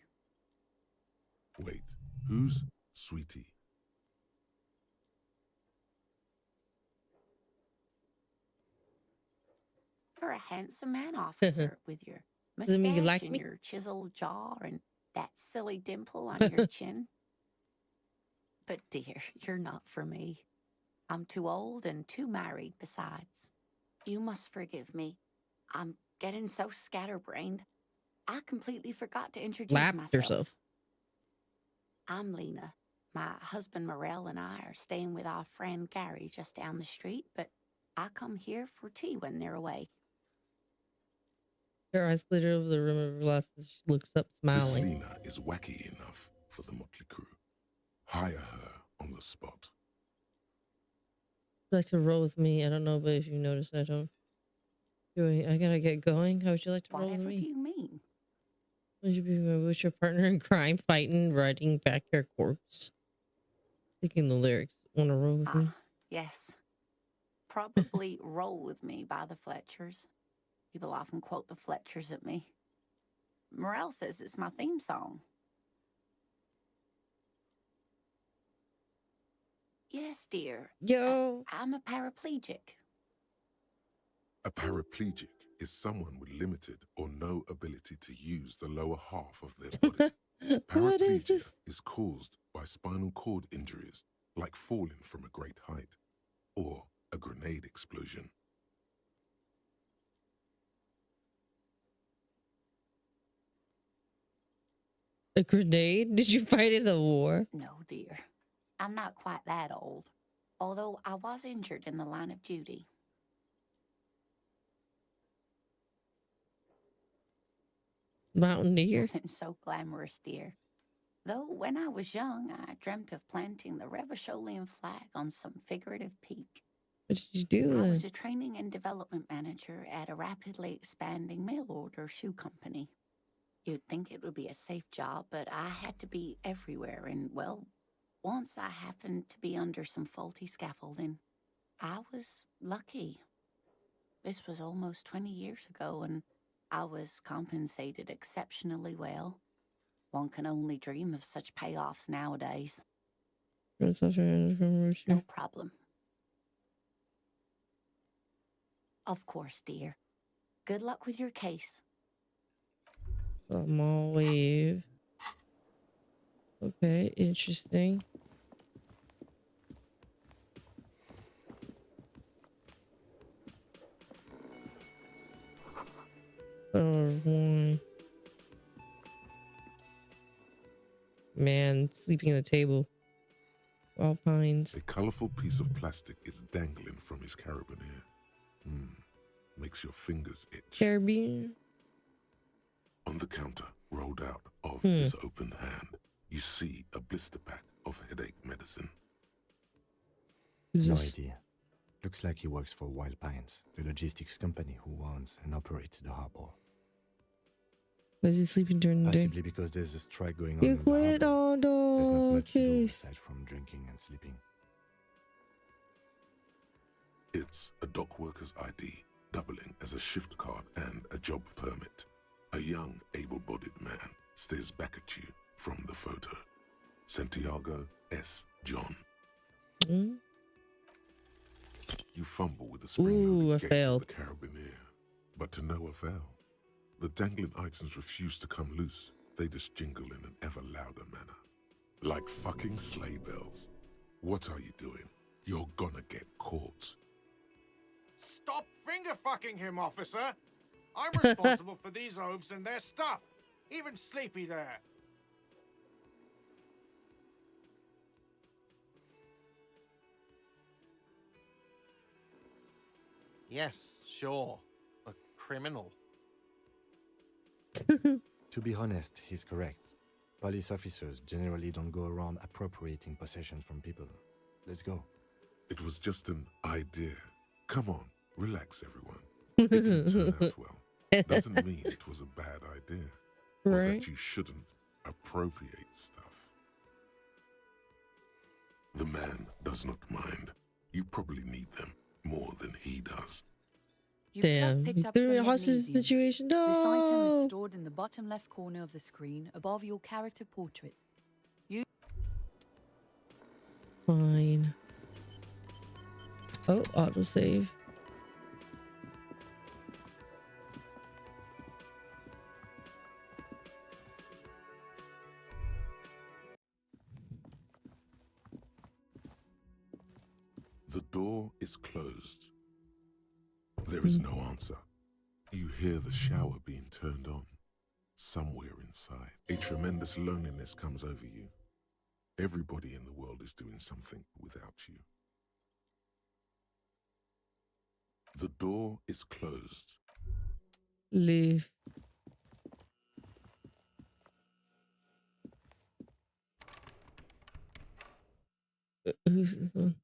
Wait, who's Sweetie? You're a handsome man, officer, with your Does it mean you mustache like and me? your chiseled jaw and that silly dimple on your chin. But dear, you're not for me. I'm too old and too married besides. You must forgive me. I'm getting so scatterbrained. I completely forgot to introduce Lap myself. yourself. I'm Lena. My husband Morel and I are staying with our friend Gary just down the street, but I come here for tea when they're away. Her eyes glitter over the rim of her glasses. She looks up, This smiling. Lena is wacky enough for the motley crew. Hire her on the spot. Would you like to roll with me? I don't know, but if you notice, I don't. I gotta get going. How would you like to roll with Whatever me? do you mean? Would you be my your partner in crime, fighting, riding back your corpse? Thinking the lyrics. Want to roll with me? Yes. Probably Roll With Me by the Fletchers. People often quote the Fletchers at me. Morel says it's my theme song. Yes, dear. Yo. I'm a paraplegic. A paraplegic is someone with limited or no ability to use the lower half of their body. What is Paraplegia this? is caused by spinal cord injuries, like falling from a great height or a grenade explosion. A grenade? Did you fight in the war? No, dear. I'm not quite that old, although I was injured in the line of duty. Mountaineer? So glamorous, dear. Though when I was young, I dreamt of planting the 𝑣𝒊𝒈𝒈 flag on some figurative peak. What did you do I then? was a training and development manager at a rapidly expanding mail-order shoe company. You'd think it would be a safe job, but I had to be everywhere, and, well, once I happened to be under some faulty scaffolding. I was lucky. This was almost 20 years ago, and I was compensated exceptionally well. One can only dream of such payoffs nowadays. No problem. Of course, dear. Good luck with your case. Small wave. Okay, interesting. Man, sleeping at the table. All pines. A colorful piece of plastic is dangling from his carabiner. Makes your fingers itch. Carabiner? On the counter, rolled out of his open hand, you see a blister pack of headache medicine. No idea. Looks like he works for Wild Pines, the logistics company who owns and operates the harbor. Why is he sleeping during the day? Possibly because there's a strike going on You in the quit harbor. on There's not the much to do case. aside from drinking and sleeping. It's a dock worker's ID, doubling as a shift card and a job permit. A young, able-bodied man stares back at you from the photo. Santiago S. John. You fumble with the spring-loaded gate of the carabiner, but to no avail. The dangling items refuse to come loose. They just jingle in an ever louder manner. Like fucking sleigh bells. What are you doing? You're gonna get caught. Stop finger-fucking him, officer! I'm responsible for these oafs and their stuff. Even Sleepy there. Yes, sure. A criminal. To be honest, he's correct. Police officers generally don't go around appropriating possessions from people. Let's go. It was just an idea. Come on, relax, everyone. It didn't turn out well. Doesn't mean it was a bad idea. Or that you shouldn't appropriate stuff. The man does not mind. You probably need them more than he does. You've just picked up some hostage magnesium. situation. This item is No. stored in the bottom left corner of the screen above your character portrait. You Fine. Oh, autosave. The door is closed. There is no answer. You hear the shower being turned on. Somewhere inside, a tremendous loneliness comes over you. Everybody in the world is doing something without you. The door is closed. Leave. Who's this one?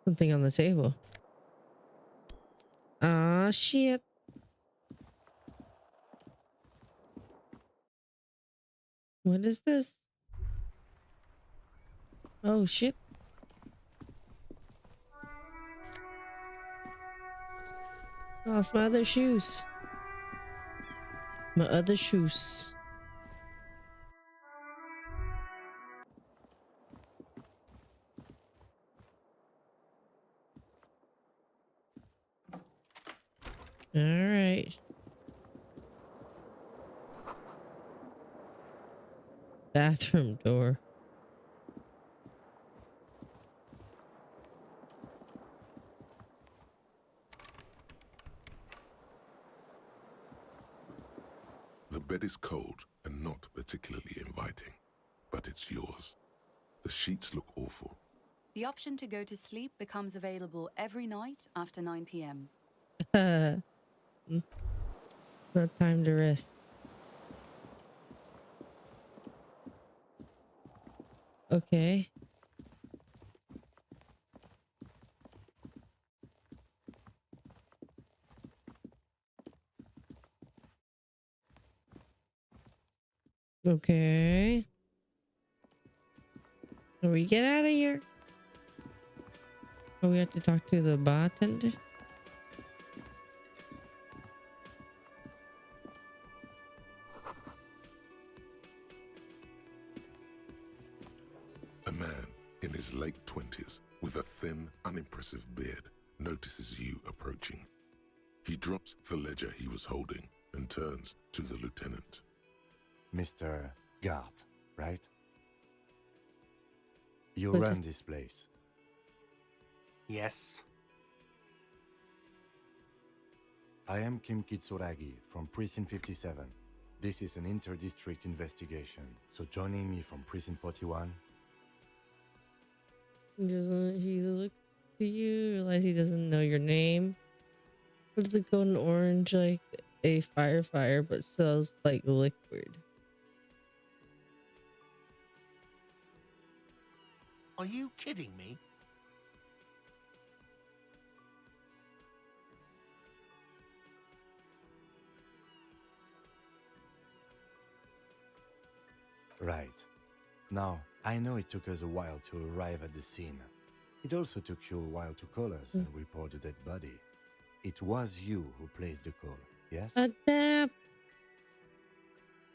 Something on the table. Ah, shit. What is this? Oh, shit. Lost my other shoes. My other shoes. All right. Bathroom door. The bed is cold and not particularly inviting, but it's yours. The sheets look awful. The option to go to sleep becomes available every night after 9 p.m. Not time to rest. Okay. Okay. Can we get out of here? Oh, we have to talk to the bartender. A man in his late 20s with a thin, unimpressive beard notices you approaching. He drops the ledger he was holding and turns to the lieutenant. Mr. Guard, right? You run this place. Yes. I am 𝒊𝒒𝒒 from Precinct 57. This is an inter-district investigation, so joining me from Precinct 41. Doesn't he look to you? Realize he doesn't know your name? What does it go in orange like a firefighter but sells like liquid? Are you kidding me? Right. Now, I know it took us a while to arrive at the scene. It also took you a while to call us and report the dead body. It was you who placed the call, yes? Adapt.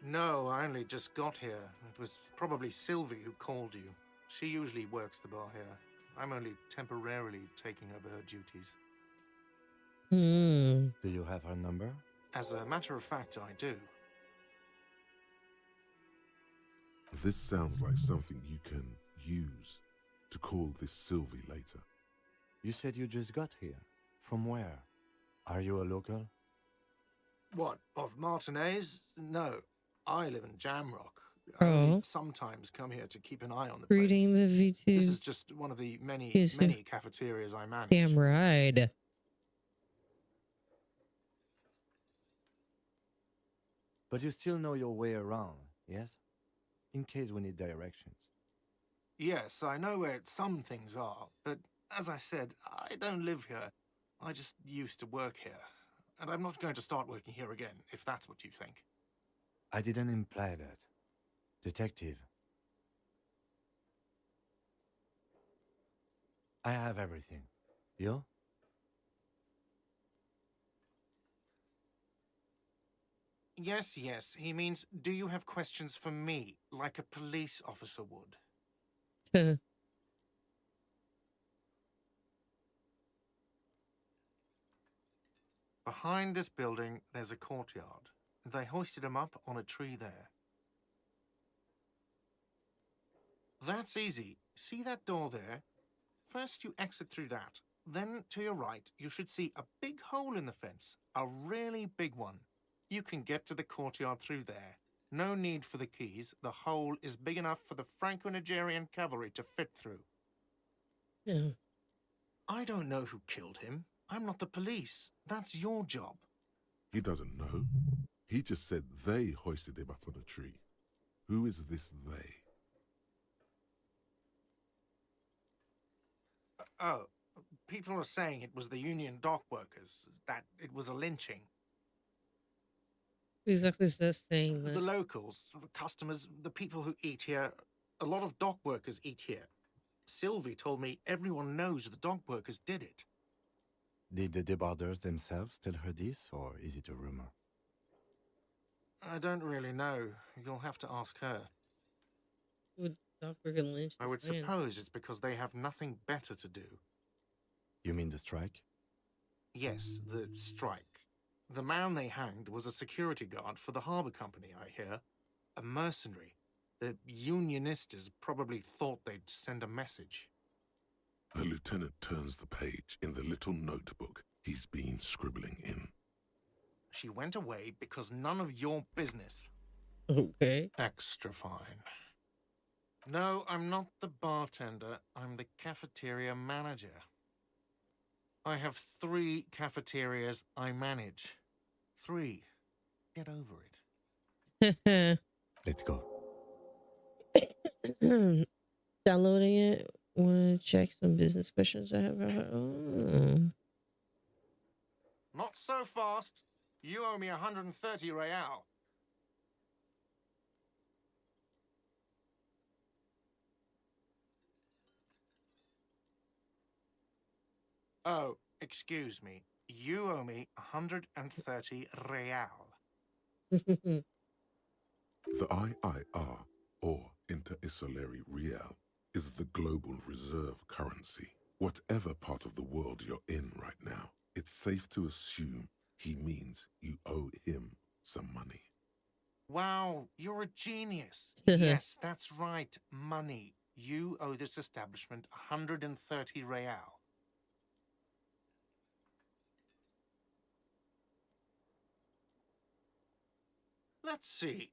No, I only just got here. It was probably Sylvie who called you. She usually works the bar here. I'm only temporarily taking over her duties. Do you have her number? As a matter of fact, I do. This sounds like something you can use to call this Sylvie later. You said you just got here. From where? Are you a local? What, of Martinez? No, I live in Jamrock. I only sometimes come here to keep an eye on the place. Reading the V2. This is just one of the many cafeterias I manage. Damn right. But you still know your way around, yes? In case we need directions. Yes, I know where some things are, but as I said, I don't live here. I just used to work here. And I'm not going to start working here again, if that's what you think. I didn't imply that. Detective. I have everything. You? Yes, yes. He means, do you have questions for me, like a police officer would? Behind this building, there's a courtyard. They hoisted him up on a tree there. That's easy. See that door there? First you exit through that. Then, to your right, you should see a big hole in the fence. A really big one. You can get to the courtyard through there. No need for the keys. The hole is big enough for the Franco-Nigerian cavalry to fit through. Yeah. I don't know who killed him. I'm not the police. That's your job. He doesn't know. He just said they hoisted him up on a tree. Who is this they? Oh, people are saying it was the union dock workers, that it was a lynching. Exactly says saying that. The locals, the customers, the people who eat here, a lot of dock workers eat here. Sylvie told me everyone knows the dock workers did it. Did the debarders themselves tell her this, or is it a rumor? I don't really know. You'll have to ask her. Would Dockwork and Lynch I would suppose it's because they have nothing better to do. You mean the strike? Yes, the strike. The man they hanged was a security guard for the harbour company, I hear. A mercenary. The unionistas probably thought they'd send a message. The lieutenant turns the page in the little notebook he's been scribbling in. She went away because none of your business. Okay. Extra fine. No, I'm not the bartender. I'm the cafeteria manager. I have 3 cafeterias I manage. 3. Get over it. Let's go. Downloading it. Want to check some business questions I have? Not so fast. You owe me 130 real. Oh, excuse me. You owe me 130 real. The IIR, or Inter-Isolary Real, is the global reserve currency. Whatever part of the world you're in right now, it's safe to assume he means you owe him some money. Wow, you're a genius. Yes, that's right. Money. You owe this establishment 130 real. Let's see.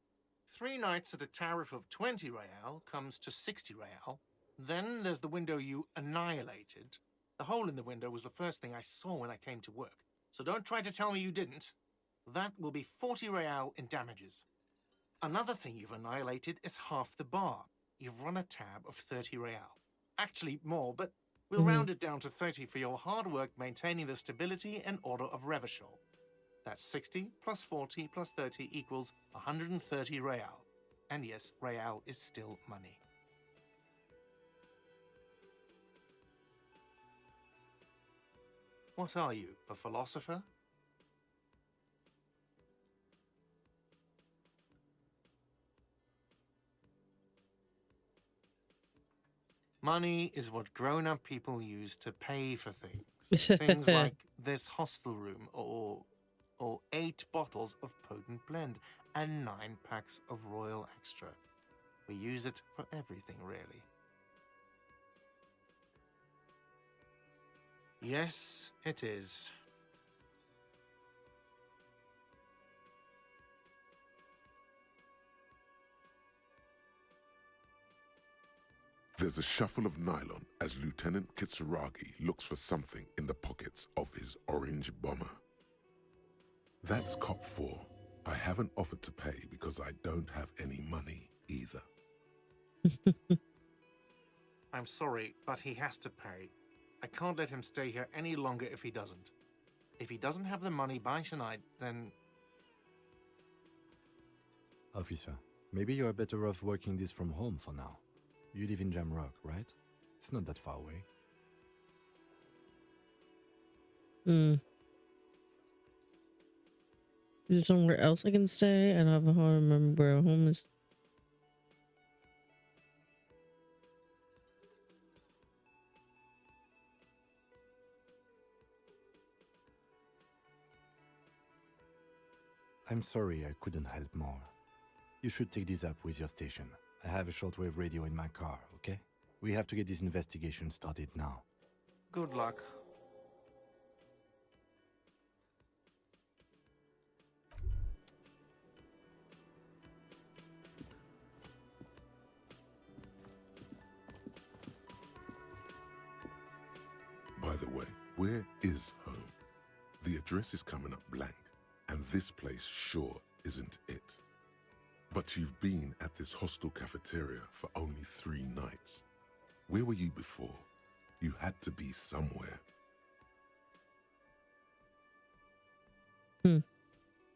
3 nights at a tariff of 20 real comes to 60 real. Then there's the window you annihilated. The hole in the window was the first thing I saw when I came to work. So don't try to tell me you didn't. That will be 40 real in damages. Another thing you've annihilated is half the bar. You've run a tab of 30 real. Actually more, but we'll round it down to 30 for your hard work maintaining the stability and order of Revachol. That's 60 plus 40 plus 30 equals 130 real. And yes, real is still money. What are you, a philosopher? Money is what grown-up people use to pay for things. Things like this hostel room, or 8 bottles of potent blend, and 9 packs of Royal Extra. We use it for everything, really. Yes, it is. There's a shuffle of nylon as Lieutenant Kitsuragi looks for something in the pockets of his orange bomber. That's cop 4. I haven't offered to pay because I don't have any money either. I'm sorry, but he has to pay. I can't let him stay here any longer if he doesn't. If he doesn't have the money by tonight, then... Officer, maybe you're better off working this from home for now. You live in Jamrock, right? It's not that far away. Is there somewhere else I can stay? I don't have a hard to remember where home is. I'm sorry I couldn't help more. You should take this up with your station. I have a shortwave radio in my car, okay? We have to get this investigation started now. Good luck. By the way, where is home? The address is coming up blank, and this place sure isn't it. But you've been at this hostel cafeteria for only 3 nights. Where were you before? You had to be somewhere.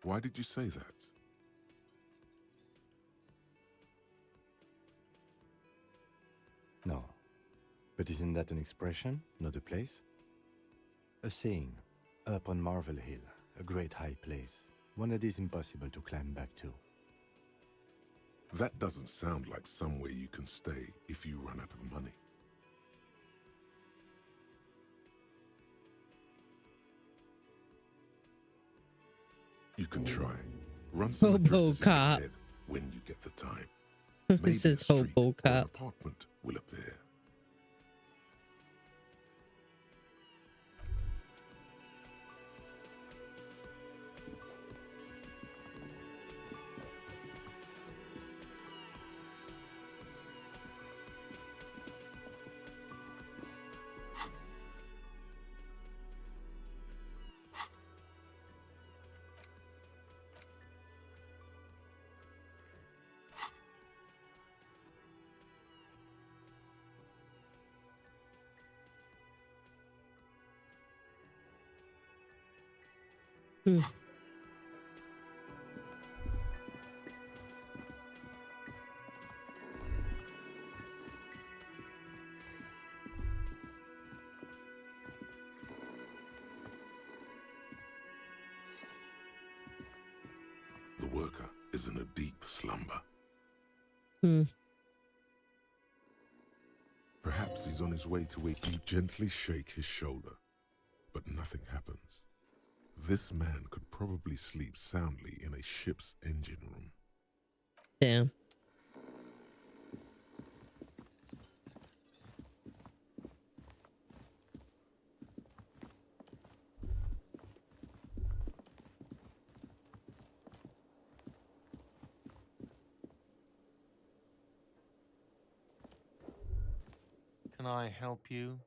Why did you say that? No. But isn't that an expression, not a place? A saying, up on Marvel Hill, a great high place, one that is impossible to climb back to. That doesn't sound like somewhere you can stay if you run out of money. You can try. Run some addresses in your head when you get the time. Maybe a street or an apartment will appear. The worker is in a deep slumber. Perhaps he's on his way to wake you. Gently shake his shoulder, but nothing happens. This man could probably sleep soundly in a ship's engine room. Damn. Can I help you?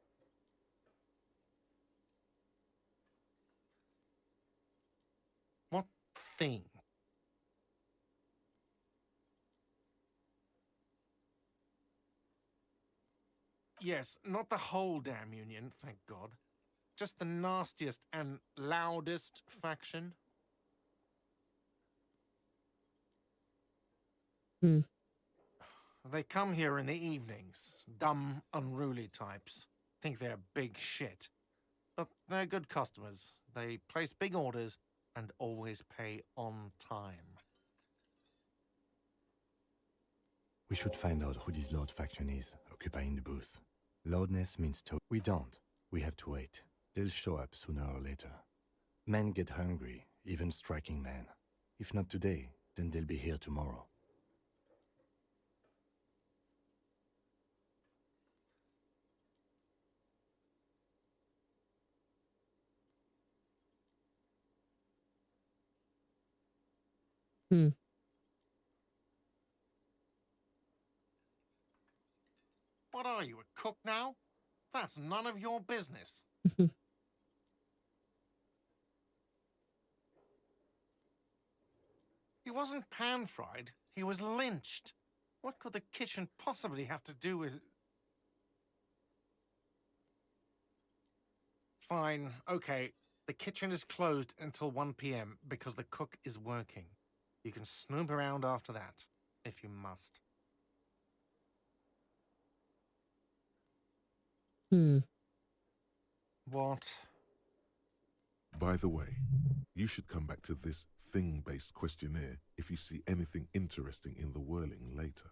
What thing? Yes, not the whole damn union, thank God. Just the nastiest and loudest faction. They come here in the evenings. Dumb, unruly types. Think they're big shit. But they're good customers. They place big orders and always pay on time. We should find out who this Lord faction is, occupying the booth. Loudness means to. We don't. We have to wait. They'll show up sooner or later. Men get hungry, even striking men. If not today, then they'll be here tomorrow. What are you, a cook now? That's none of your business. He wasn't pan-fried, he was lynched. What could the kitchen possibly have to do with... Fine, okay. The kitchen is closed until 1 p.m. because the cook is working. You can snoop around after that, if you must. What? By the way, you should come back to this thing-based questionnaire if you see anything interesting in the whirling later.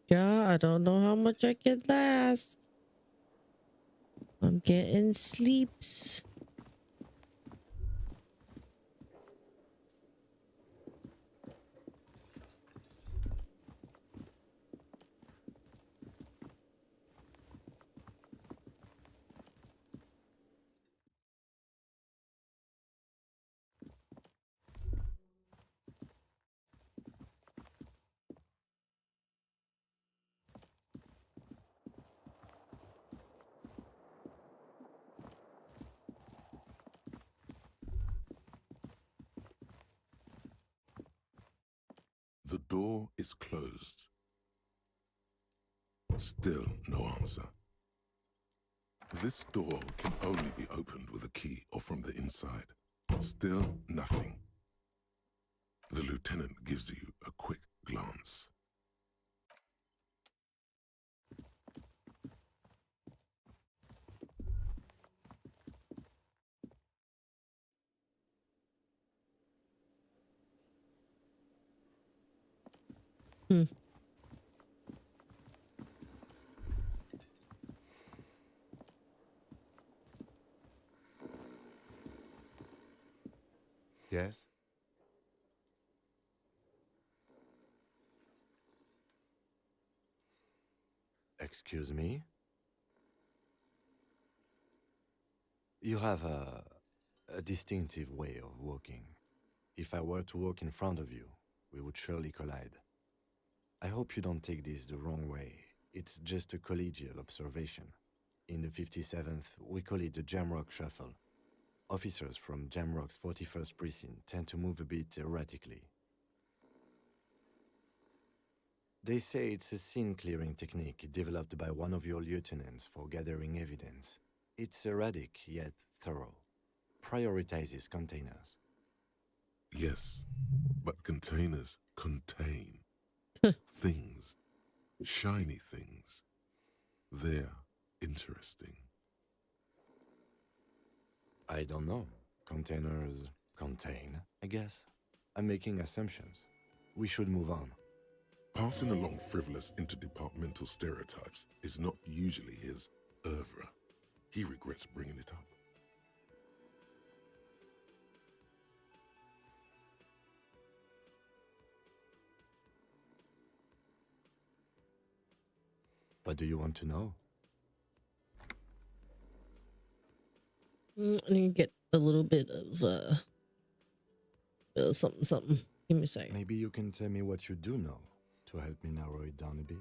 Yeah, I don't know how much I can last. I'm getting sleeps. The door is closed. Still no answer. This door can only be opened with a key or from the inside. Still nothing. The lieutenant gives you a quick glance. Yes? Excuse me? You have a distinctive way of walking. If I were to walk in front of you, we would surely collide. I hope you don't take this the wrong way. It's just a collegial observation. In the 57th, we call it the Jamrock Shuffle. Officers from Jamrock's 41st Precinct tend to move a bit erratically. They say it's a scene-clearing technique developed by one of your lieutenants for gathering evidence. It's erratic, yet thorough. Prioritizes containers. Yes, but containers contain things, shiny things. They're interesting. I don't know. Containers contain, I guess. I'm making assumptions. We should move on. Passing along frivolous interdepartmental stereotypes is not usually his oeuvre. He regrets bringing it up. What do you want to know? I need to get a little bit of something. Give me a second. Maybe you can tell me what you do know to help me narrow it down a bit.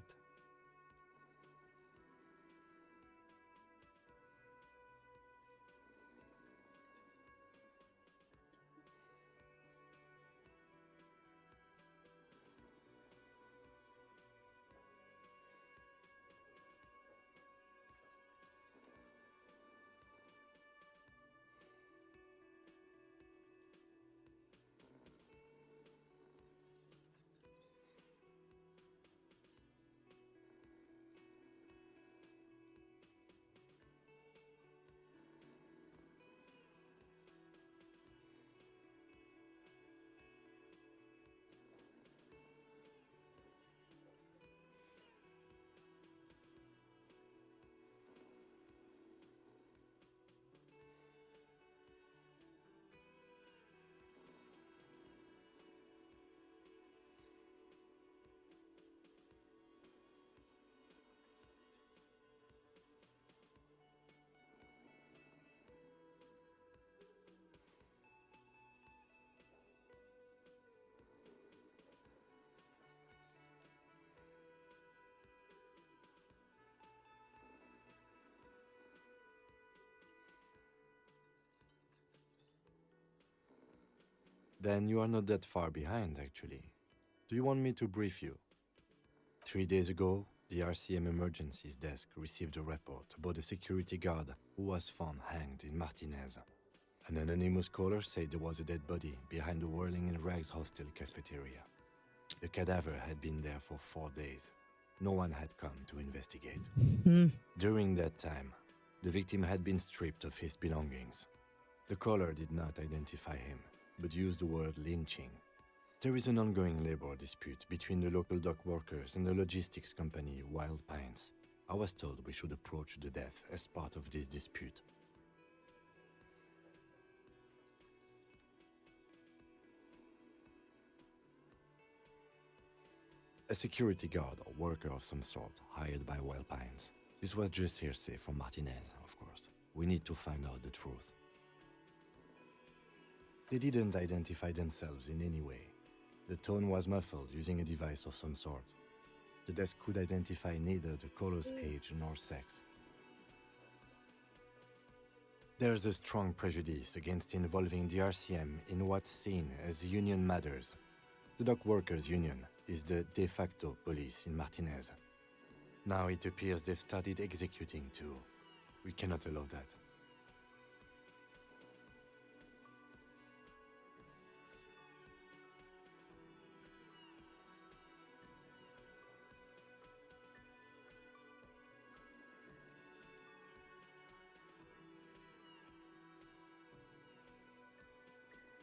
Then you are not that far behind, actually. Do you want me to brief you? 3 days ago, the RCM emergencies desk received a report about a security guard who was found hanged in Martinez. An anonymous caller said there was a dead body behind the Whirling in Rags hostel cafeteria. The cadaver had been there for 4 days. No one had come to investigate. During that time, the victim had been stripped of his belongings. The caller did not identify him, but used the word lynching. There is an ongoing labor dispute between the local dock workers and the logistics company Wild Pines. I was told we should approach the death as part of this dispute. A security guard or worker of some sort hired by Wild Pines. This was just hearsay from Martinez, of course. We need to find out the truth. They didn't identify themselves in any way. The tone was muffled using a device of some sort. The desk could identify neither the caller's age nor sex. There's a strong prejudice against involving the RCM in what's seen as union matters. The dock workers' union is the de facto police in Martinez. Now it appears they've started executing too. We cannot allow that.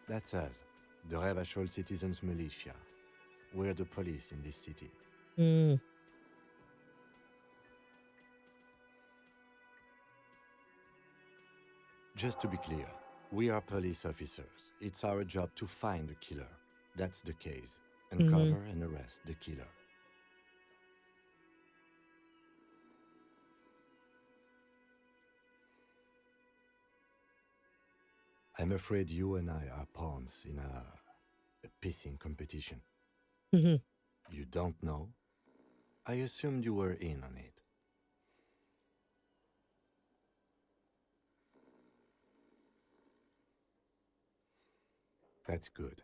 That's us, the 𝑣𝒊𝒈𝒉𝒕 Citizens Militia. We're the police in this city. Just to be clear, we are police officers. It's our job to find the killer. That's the case. Uncover and arrest the killer. I'm afraid you and I are pawns in a pissing competition. You don't know? I assumed you were in on it. That's good.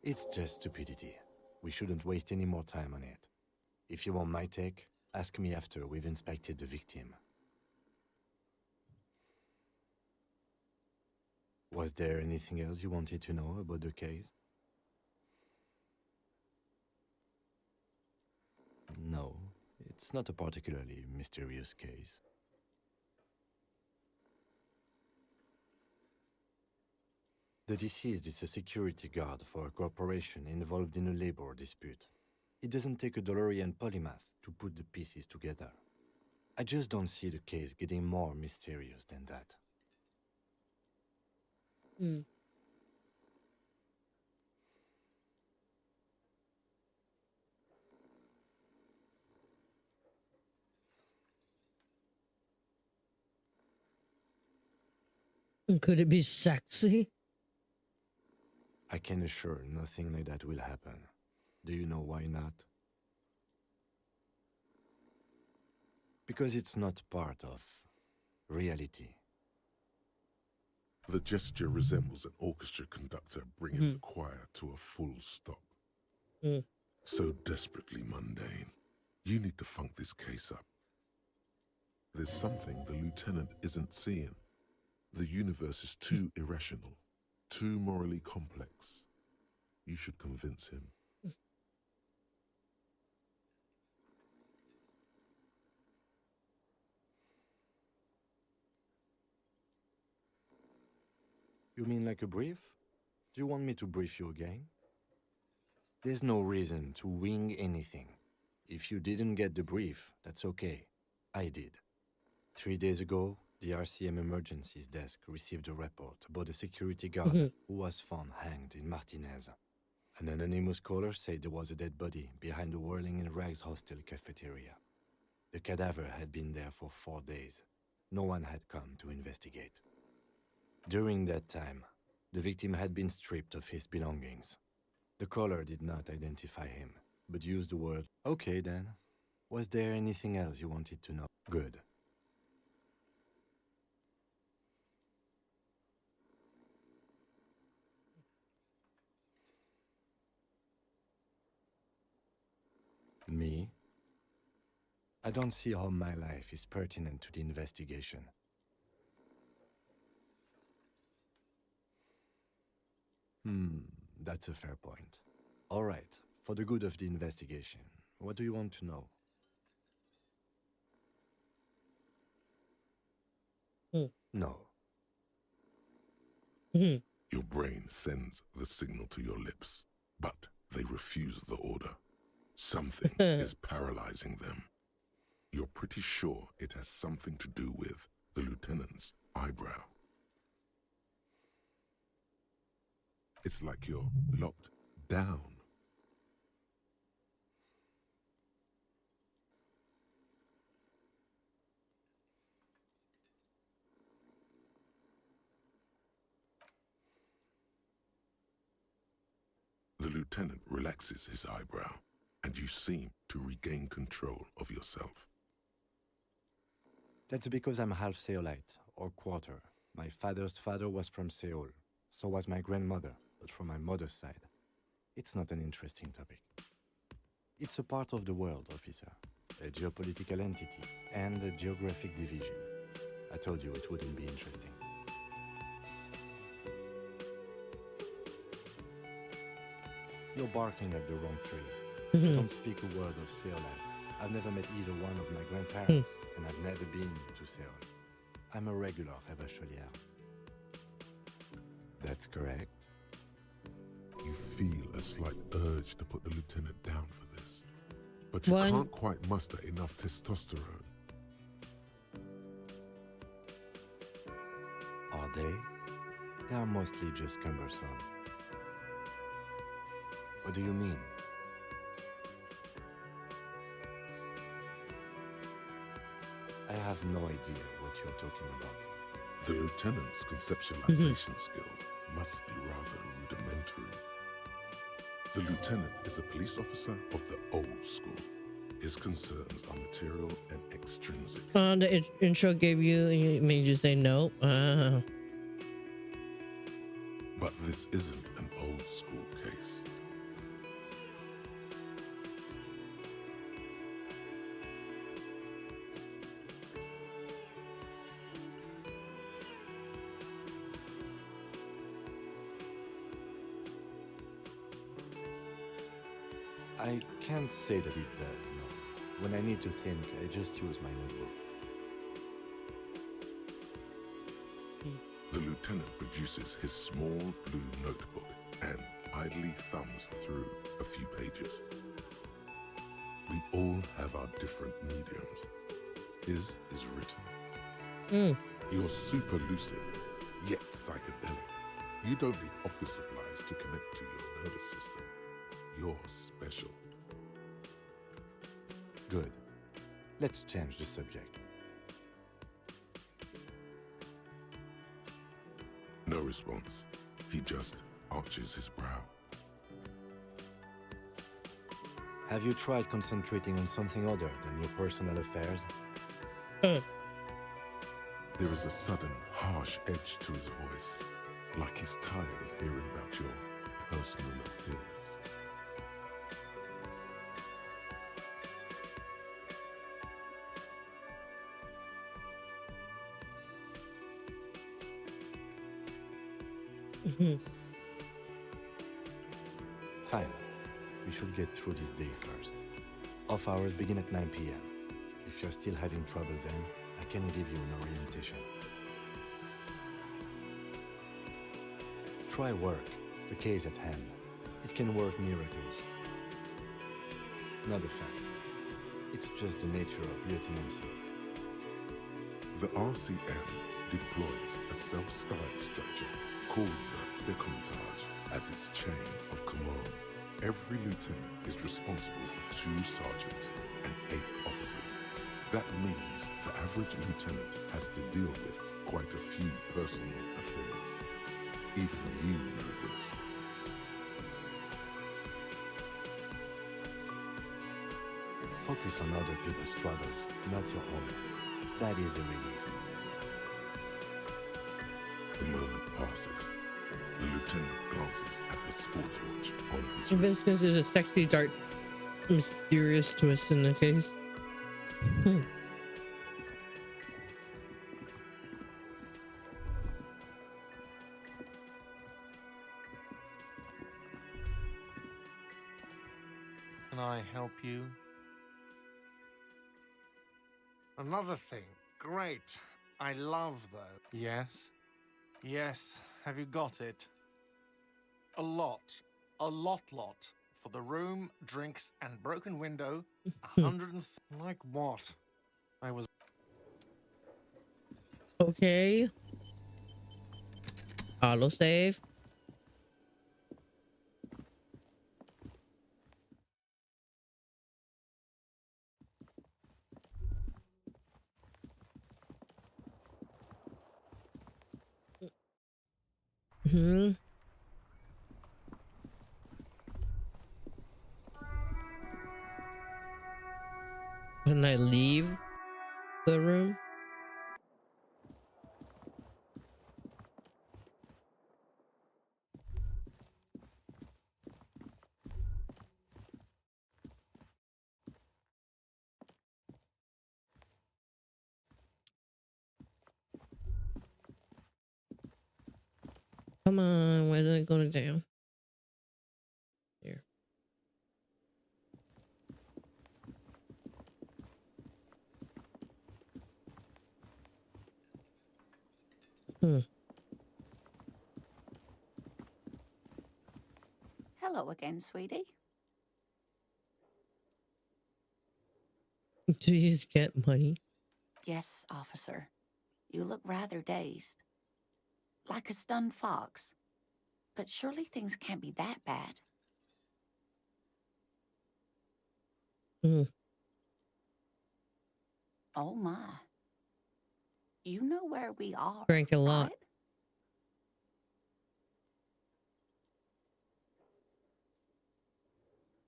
It's just stupidity. We shouldn't waste any more time on it. If you want my take, ask me after we've inspected the victim. Was there anything else you wanted to know about the case? No, it's not a particularly mysterious case. The deceased is a security guard for a corporation involved in a labor dispute. It doesn't take a DeLorean polymath to put the pieces together. I just don't see the case getting more mysterious than that. Could it be sexy? I can assure nothing like that will happen. Do you know why not? Because it's not part of reality. The gesture resembles an orchestra conductor bringing the choir to a full stop. So desperately mundane. You need to funk this case up. There's something the lieutenant isn't seeing. The universe is too irrational, too morally complex. You should convince him. You mean like a brief? Do you want me to brief you again? There's no reason to wing anything. If you didn't get the brief, that's okay. I did. 3 days ago, the RCM emergencies desk received a report about a security guard who was found hanged in Martinez. An anonymous caller said there was a dead body behind the Whirling in Rags hostel cafeteria. The cadaver had been there for 4 days. No one had come to investigate. During that time, the victim had been stripped of his belongings. The caller did not identify him, but used the word, "Okay then. Was there anything else you wanted to know?" Good. I don't see how my life is pertinent to the investigation. That's a fair point. All right, for the good of the investigation, what do you want to know? No. Your brain sends the signal to your lips, but they refuse the order. Something is paralyzing them. You're pretty sure it has something to do with the lieutenant's eyebrow. It's like you're locked down. The lieutenant relaxes his eyebrow, and you seem to regain control of yourself. That's because I'm half Seolite, or quarter. My father's father was from Seoul. So was my grandmother, but from my mother's side. It's not an interesting topic. It's a part of the world, officer. A geopolitical entity and a geographic division. I told you it wouldn't be interesting. You're barking at the wrong tree. Don't speak a word of Seolite. I've never met either one of my grandparents, and I've never been to Seoul. I'm a regular 𝑗𝒆𝒐𝒏. That's correct. You feel a slight urge to put the lieutenant down for this, but you can't quite muster enough testosterone. Are they? They are mostly just cumbersome. What do you mean? I have no idea what you're talking about. The lieutenant's conceptualization skills must be rather rudimentary. The lieutenant is a police officer of the old school. His concerns are material and extrinsic. The intro gave you, and it made you say no. But this isn't an old school case. I can't say that it does, no. When I need to think, I just use my notebook. The lieutenant produces his small blue notebook and idly thumbs through a few pages. We all have our different mediums. His is written. You're super lucid, yet psychedelic. You don't need office supplies to connect to your nervous system. You're special. Good. Let's change the subject. No response. He just arches his brow. Have you tried concentrating on something other than your personal affairs? There is a sudden, harsh edge to his voice, like he's tired of hearing about your personal affairs. Fine. We should get through this day first. Off hours begin at 9 p.m. If you're still having trouble then, I can give you an orientation. Try work, the case at hand. It can work miracles. Not a fact. It's just the nature of lieutenancy. The RCM deploys a self-styled structure called the 𝑣𝒐𝒏 as its chain of command. Every lieutenant is responsible for 2 sergeants and 8 officers. That means the average lieutenant has to deal with quite a few personal affairs. Even you know this. Focus on other people's struggles, not your own. That is a relief. The moment passes. The lieutenant glances at the sports watch on his Vince wrist. considers a sexy, dark, mysterious twist in the case. Can I help you? Another thing. Great. I love though. Yes? Yes. Have you got it? A lot. A lot. For the room, drinks, and broken window. 100 and... Like what? I was... Okay. Auto save. Can I leave the room? Come on, why isn't it going down? Here. Hello again, sweetie. Do you just get money? Yes, officer. You look rather dazed. Like a stunned fox. But surely things can't be that bad. Oh my. You know where we are. Drank a lot. Right?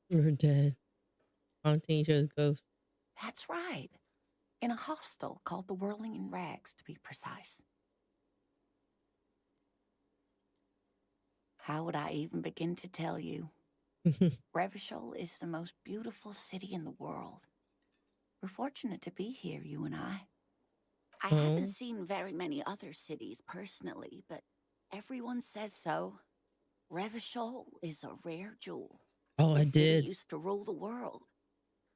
We're dead. Haunting each other's ghosts. That's right. In a hostel called the Whirling in Rags, to be precise. How would I even begin to tell you? 𝑣𝒊𝒈𝒆𝒚 is the most beautiful city in the world. We're fortunate to be here, you and I. I haven't seen very many other cities personally, but everyone says so. 𝑣𝒊𝒈𝒆𝒚 is a rare jewel. Oh, I The city did. used to rule the world.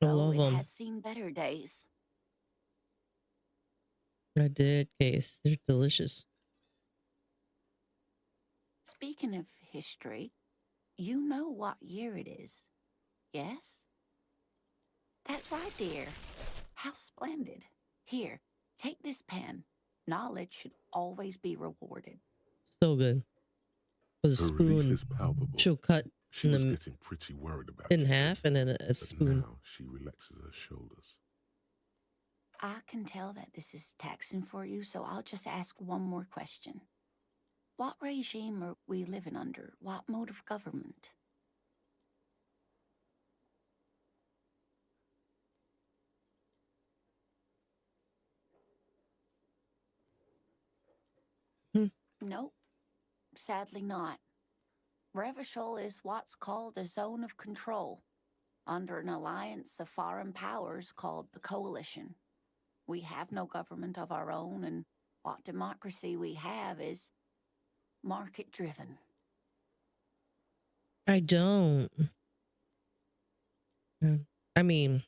I Though love it them. has seen better days. I did, Case. They're delicious. Speaking of history, you know what year it is, yes? That's right, dear. How splendid. Here, take this pen. Knowledge should always be rewarded. So good. With a Her relief spoon, is palpable. she'll cut She in, was getting pretty worried about in you, half and then a but spoon. now she relaxes her shoulders. I can tell that this is taxing for you, so I'll just ask one more question. What regime are we living under? What mode of government? Nope, sadly not. 𝑣𝒊𝒈𝒆𝒚 is what's called a zone of control, under an alliance of foreign powers called the Coalition. We have no government of our own, and what democracy we have is market-driven. I don't. I mean,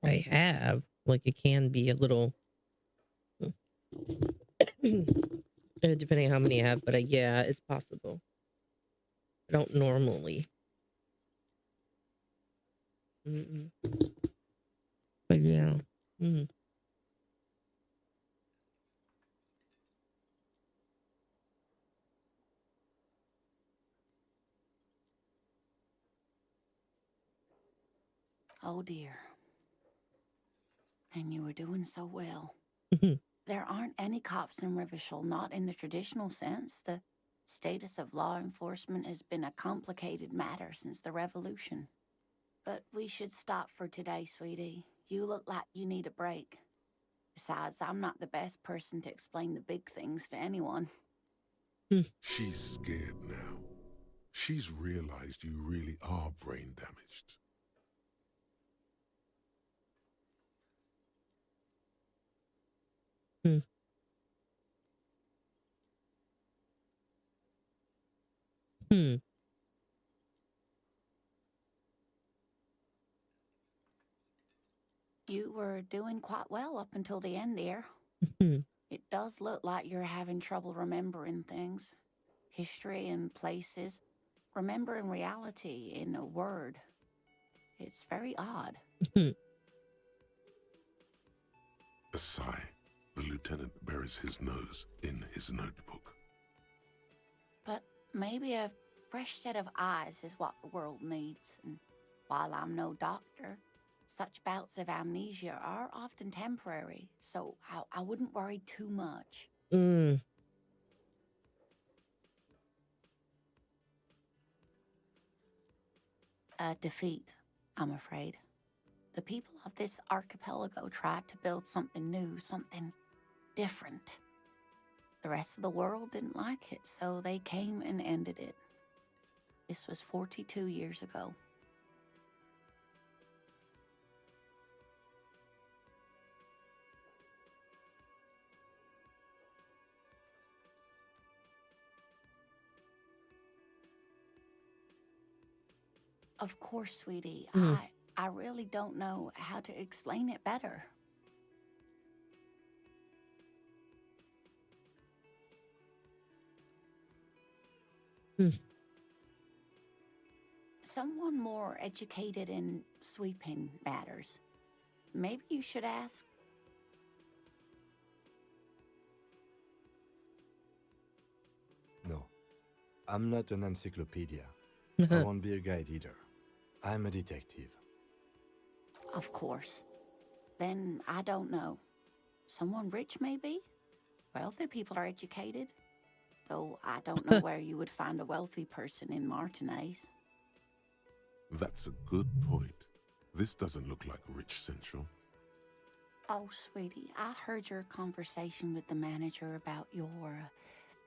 I have. Like, it can be a little... depending on how many I have, but yeah, it's possible. I don't normally. But yeah. Oh dear. And you were doing so well. There aren't any cops in 𝑣𝒊𝒈𝒆𝒚, not in the traditional sense. The status of law enforcement has been a complicated matter since the revolution. But we should stop for today, sweetie. You look like you need a break. Besides, I'm not the best person to explain the big things to anyone. She's scared now. She's realized you really are brain damaged. You were doing quite well up until the end there. It does look like you're having trouble remembering things. History and places. Remembering reality in a word. It's very odd. A sigh. The lieutenant buries his nose in his notebook. But maybe a fresh set of eyes is what the world needs. And while I'm no doctor, such bouts of amnesia are often temporary, so I wouldn't worry too much. A defeat, I'm afraid. The people of this archipelago tried to build something new, something different. The rest of the world didn't like it, so they came and ended it. This was 42 years ago. Of course, sweetie. I really don't know how to explain it better. Someone more educated in sweeping matters. Maybe you should ask. No, I'm not an encyclopedia. I won't be a guide either. I'm a detective. Of course. Then I don't know. Someone rich, maybe? Wealthy people are educated. Though I don't know where you would find a wealthy person in Martinez. That's a good point. This doesn't look like Rich Central. Oh, sweetie, I heard your conversation with the manager about your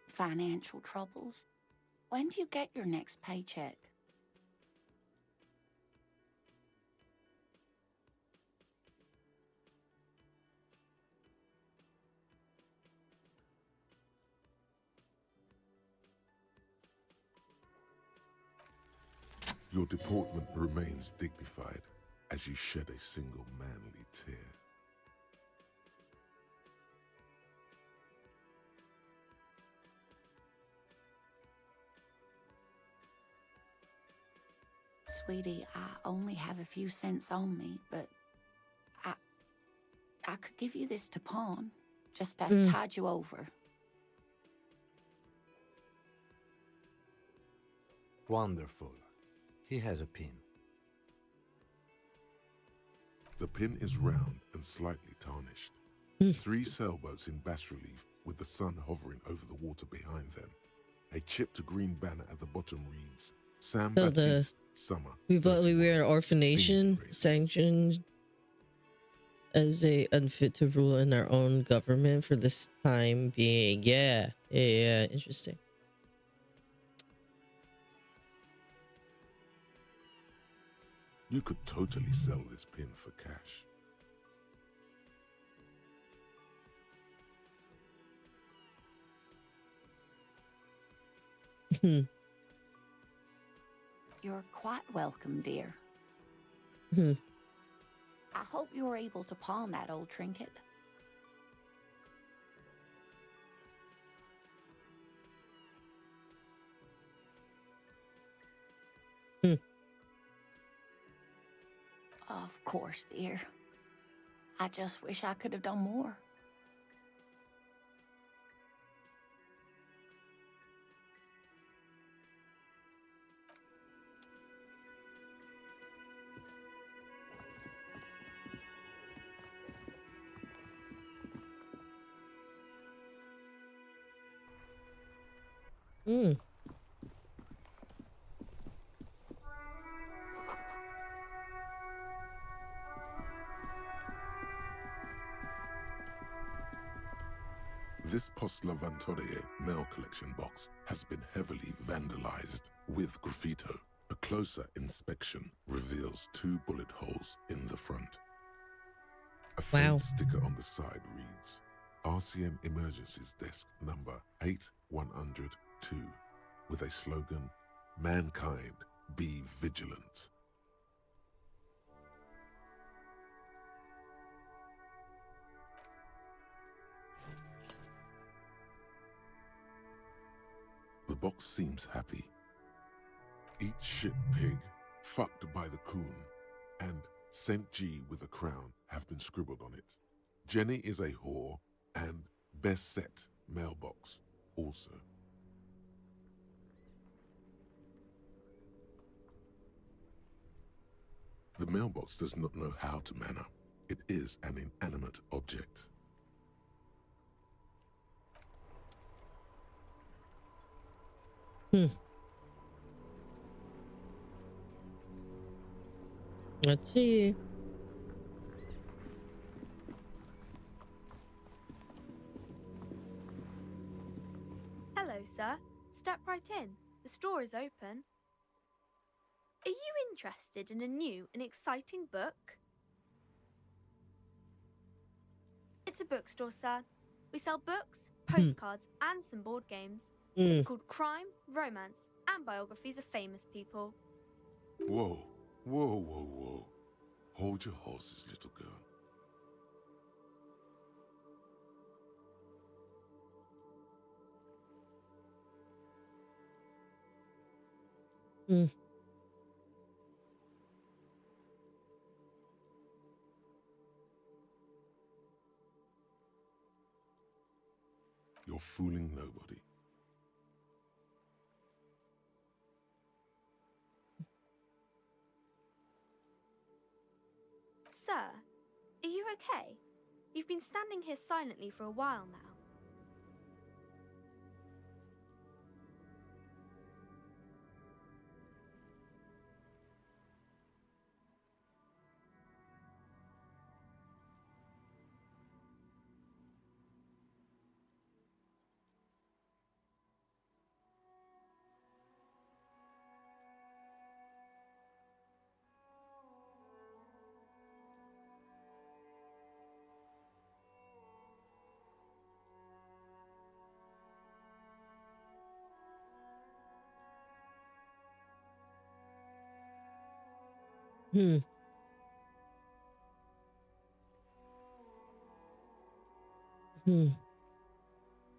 financial troubles. When do you get your next paycheck? Your deportment remains dignified as you shed a single manly tear. Sweetie, I only have a few cents on me, but I could give you this to pawn, just to tide you over. Wonderful. He has a pin. The pin is round and slightly tarnished. 3 sailboats in bas relief with the sun hovering over the water behind them. A chipped green banner at the bottom reads, Sam So Baptiste, Summer. we were an orphanation sanctioned as a unfit to rule in our own government for this time being. Yeah, interesting. You could totally sell this pin for cash. You're quite welcome, dear. I hope you were able to pawn that old trinket. Of course, dear. I just wish I could have done more. This 𝑣𝒐𝒏 mail collection box has been heavily vandalized with graffito. A closer inspection reveals 2 bullet holes in the front. A faint sticker on the side reads, RCM Emergencies Desk number 8102, with a slogan, Mankind, be vigilant. The box seems happy. Eat shit pig, fucked by the coon, and St. G with a crown have been scribbled on it. Jenny is a whore, and best set mailbox also. The mailbox does not know how to man up. It is an inanimate object. Let's see. Hello, sir. Step right in. The store is open. Are you interested in a new and exciting book? It's a bookstore, sir. We sell books, postcards, and some board games. It's called Crime, Romance, and Biographies of Famous People. Whoa, whoa, whoa, whoa. Hold your horses, little girl. You're fooling nobody. Sir, are you okay? You've been standing here silently for a while now.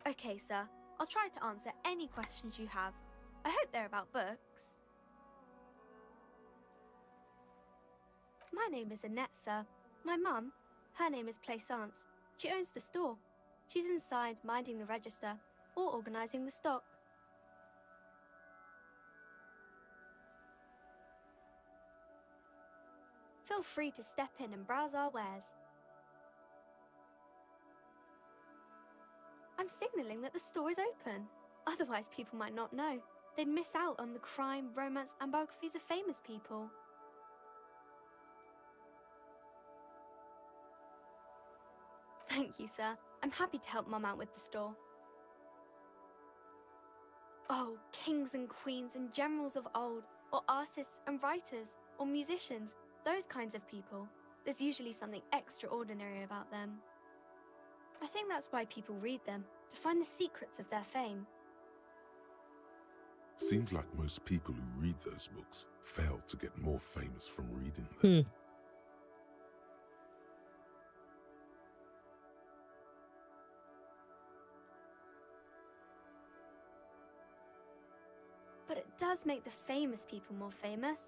Okay, sir. I'll try to answer any questions you have. I hope they're about books. My name is Annette, sir. My mum, her name is 𝑣𝒐𝒏. She owns the store. She's inside minding the register or organising the stock. Feel free to step in and browse our wares. I'm signalling that the store is open. Otherwise, people might not know. They'd miss out on the crime, romance, and biographies of famous people. Thank you, sir. I'm happy to help Mum out with the store. Oh, kings and queens and generals of old, or artists and writers, or musicians, those kinds of people. There's usually something extraordinary about them. I think that's why people read them, to find the secrets of their fame. Seems like most people who read those books fail to get more famous from reading them. But it does make the famous people more famous.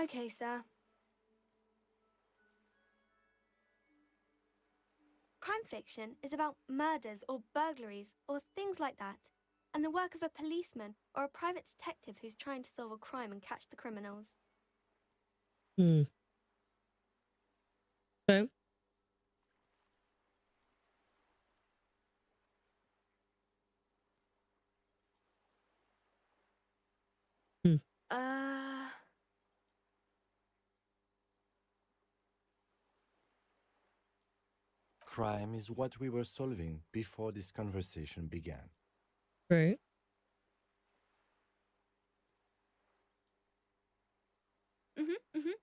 Okay, sir. Crime fiction is about murders or burglaries or things like that, and the work of a policeman or a private detective who's trying to solve a crime and catch the criminals. Okay. Crime is what we were solving before this conversation began. Right.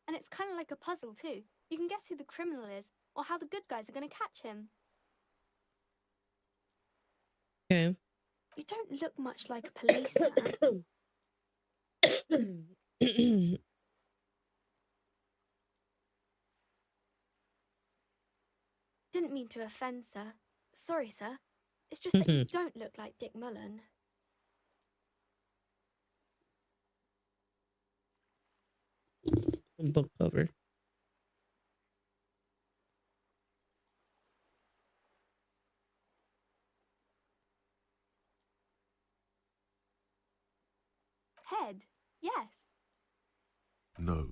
And it's kind of like a puzzle too. You can guess who the criminal is, or how the good guys are going to catch him. Okay. You don't look much like a policeman. Didn't mean to offend, sir. Sorry, sir. It's just that you don't look like Dick Mullen. Book cover. Head? Yes. No,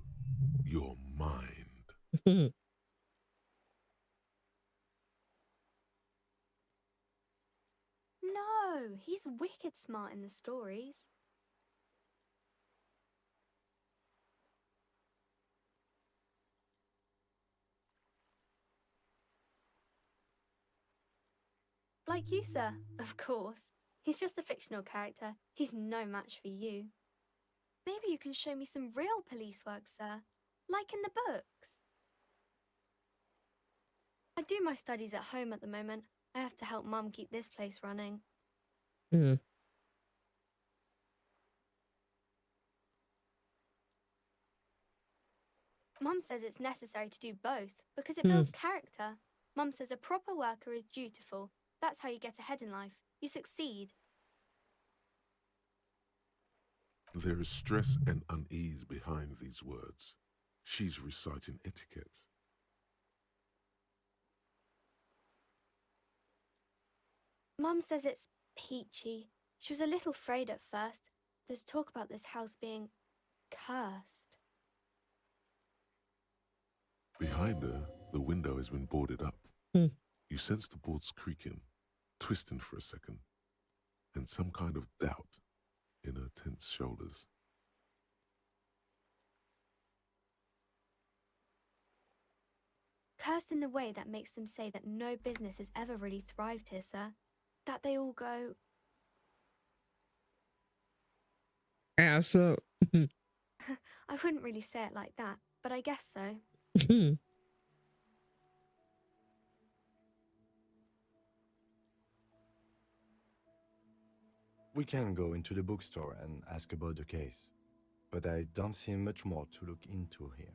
your mind. No, he's wicked smart in the stories. Like you, sir, of course. He's just a fictional character. He's no match for you. Maybe you can show me some real police work, sir, like in the books. I do my studies at home at the moment. I have to help Mum keep this place running. Mum says it's necessary to do both because it builds character. Mum says a proper worker is dutiful. That's how you get ahead in life. You succeed. There is stress and unease behind these words. She's reciting etiquette. Mum says it's peachy. She was a little afraid at first. There's talk about this house being cursed. Behind her, the window has been boarded up. You sense the boards creaking, twisting for a second, and some kind of doubt in her tense shoulders. Cursed in the way that makes them say that no business has ever really thrived here, sir. That they all go... Ass up. I wouldn't really say it like that, but I guess so. We can go into the bookstore and ask about the case, but I don't see much more to look into here.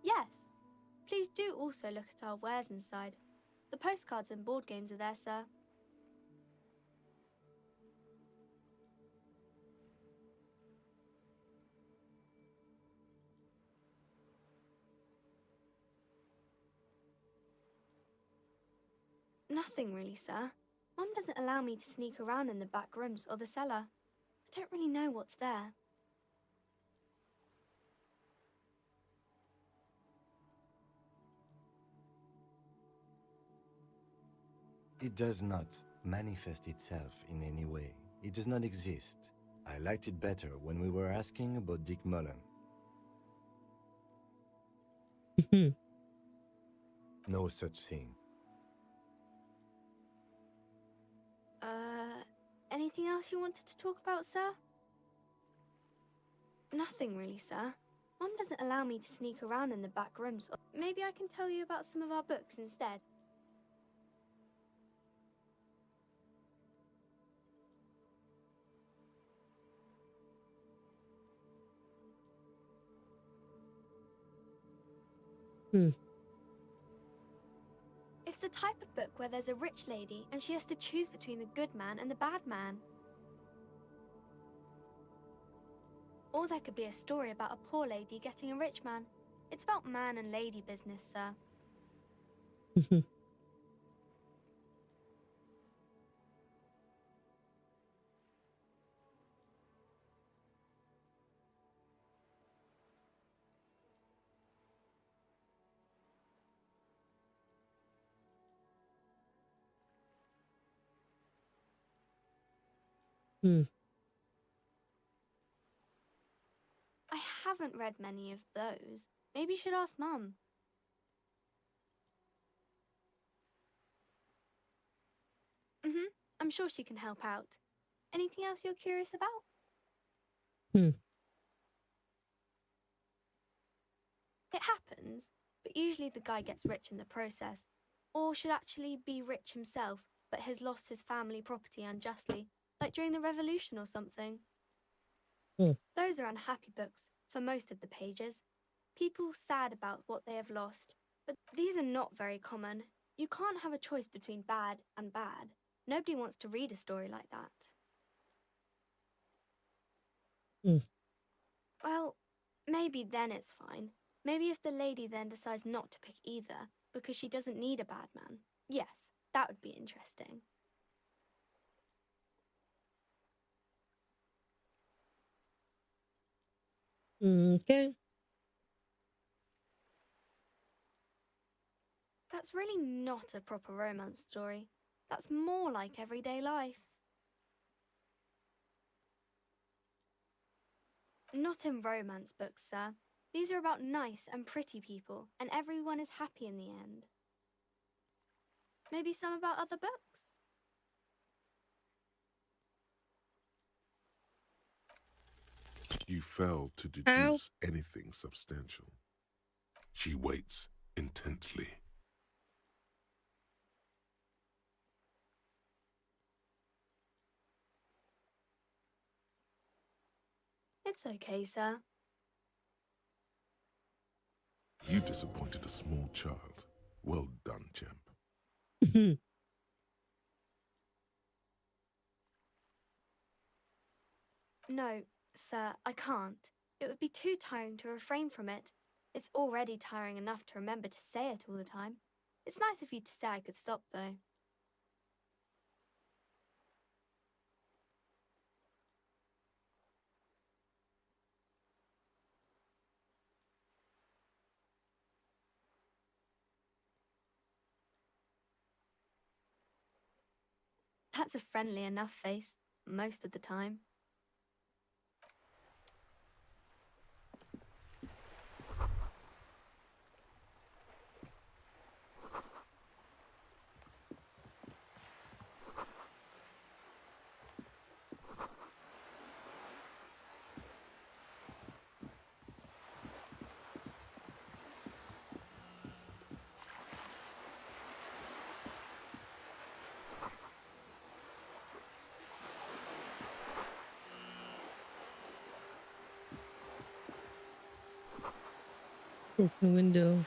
Yes. Please do also look at our wares inside. The postcards and board games are there, sir. Nothing really, sir. Mum doesn't allow me to sneak around in the back rooms or the cellar. I don't really know what's there. It does not manifest itself in any way. It does not exist. I liked it better when we were asking about Dick Mullen. No such thing. Anything else you wanted to talk about, sir? Nothing really, sir. Mum doesn't allow me to sneak around in the back rooms. Maybe I can tell you about some of our books instead. It's the type of book where there's a rich lady and she has to choose between the good man and the bad man. Or there could be a story about a poor lady getting a rich man. It's about man and lady business, sir. Hmm. I haven't read many of those. Maybe you should ask Mum. I'm sure she can help out. Anything else you're curious about? Hmm. It happens, but usually the guy gets rich in the process. Or should actually be rich himself, but has lost his family property unjustly, like during the revolution or something. Those are unhappy books, for most of the pages. People sad about what they have lost. But these are not very common. You can't have a choice between bad and bad. Nobody wants to read a story like that. Well, maybe then it's fine. Maybe if the lady then decides not to pick either, because she doesn't need a bad man. Yes, that would be interesting. Okay. That's really not a proper romance story. That's more like everyday life. Not in romance books, sir. These are about nice and pretty people, and everyone is happy in the end. Maybe some about other books? You fail to deduce anything substantial. She waits intently. It's okay, sir. You disappointed a small child. Well done, champ. No, sir, I can't. It would be too tiring to refrain from it. It's already tiring enough to remember to say it all the time. It's nice of you to say I could stop, though. That's a friendly enough face, most of the time. Open the window.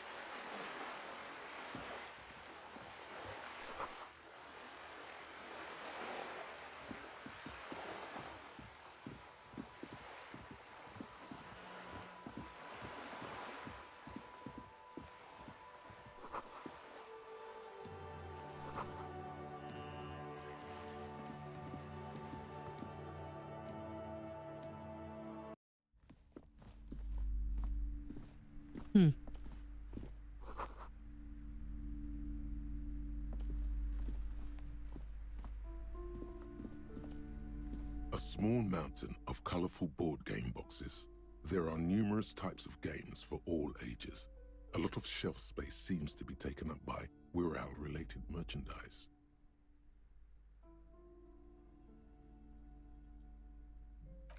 A small mountain of colorful board game boxes. There are numerous types of games for all ages. A lot of shelf space seems to be taken up by 𝑣𝒊𝒈-related merchandise.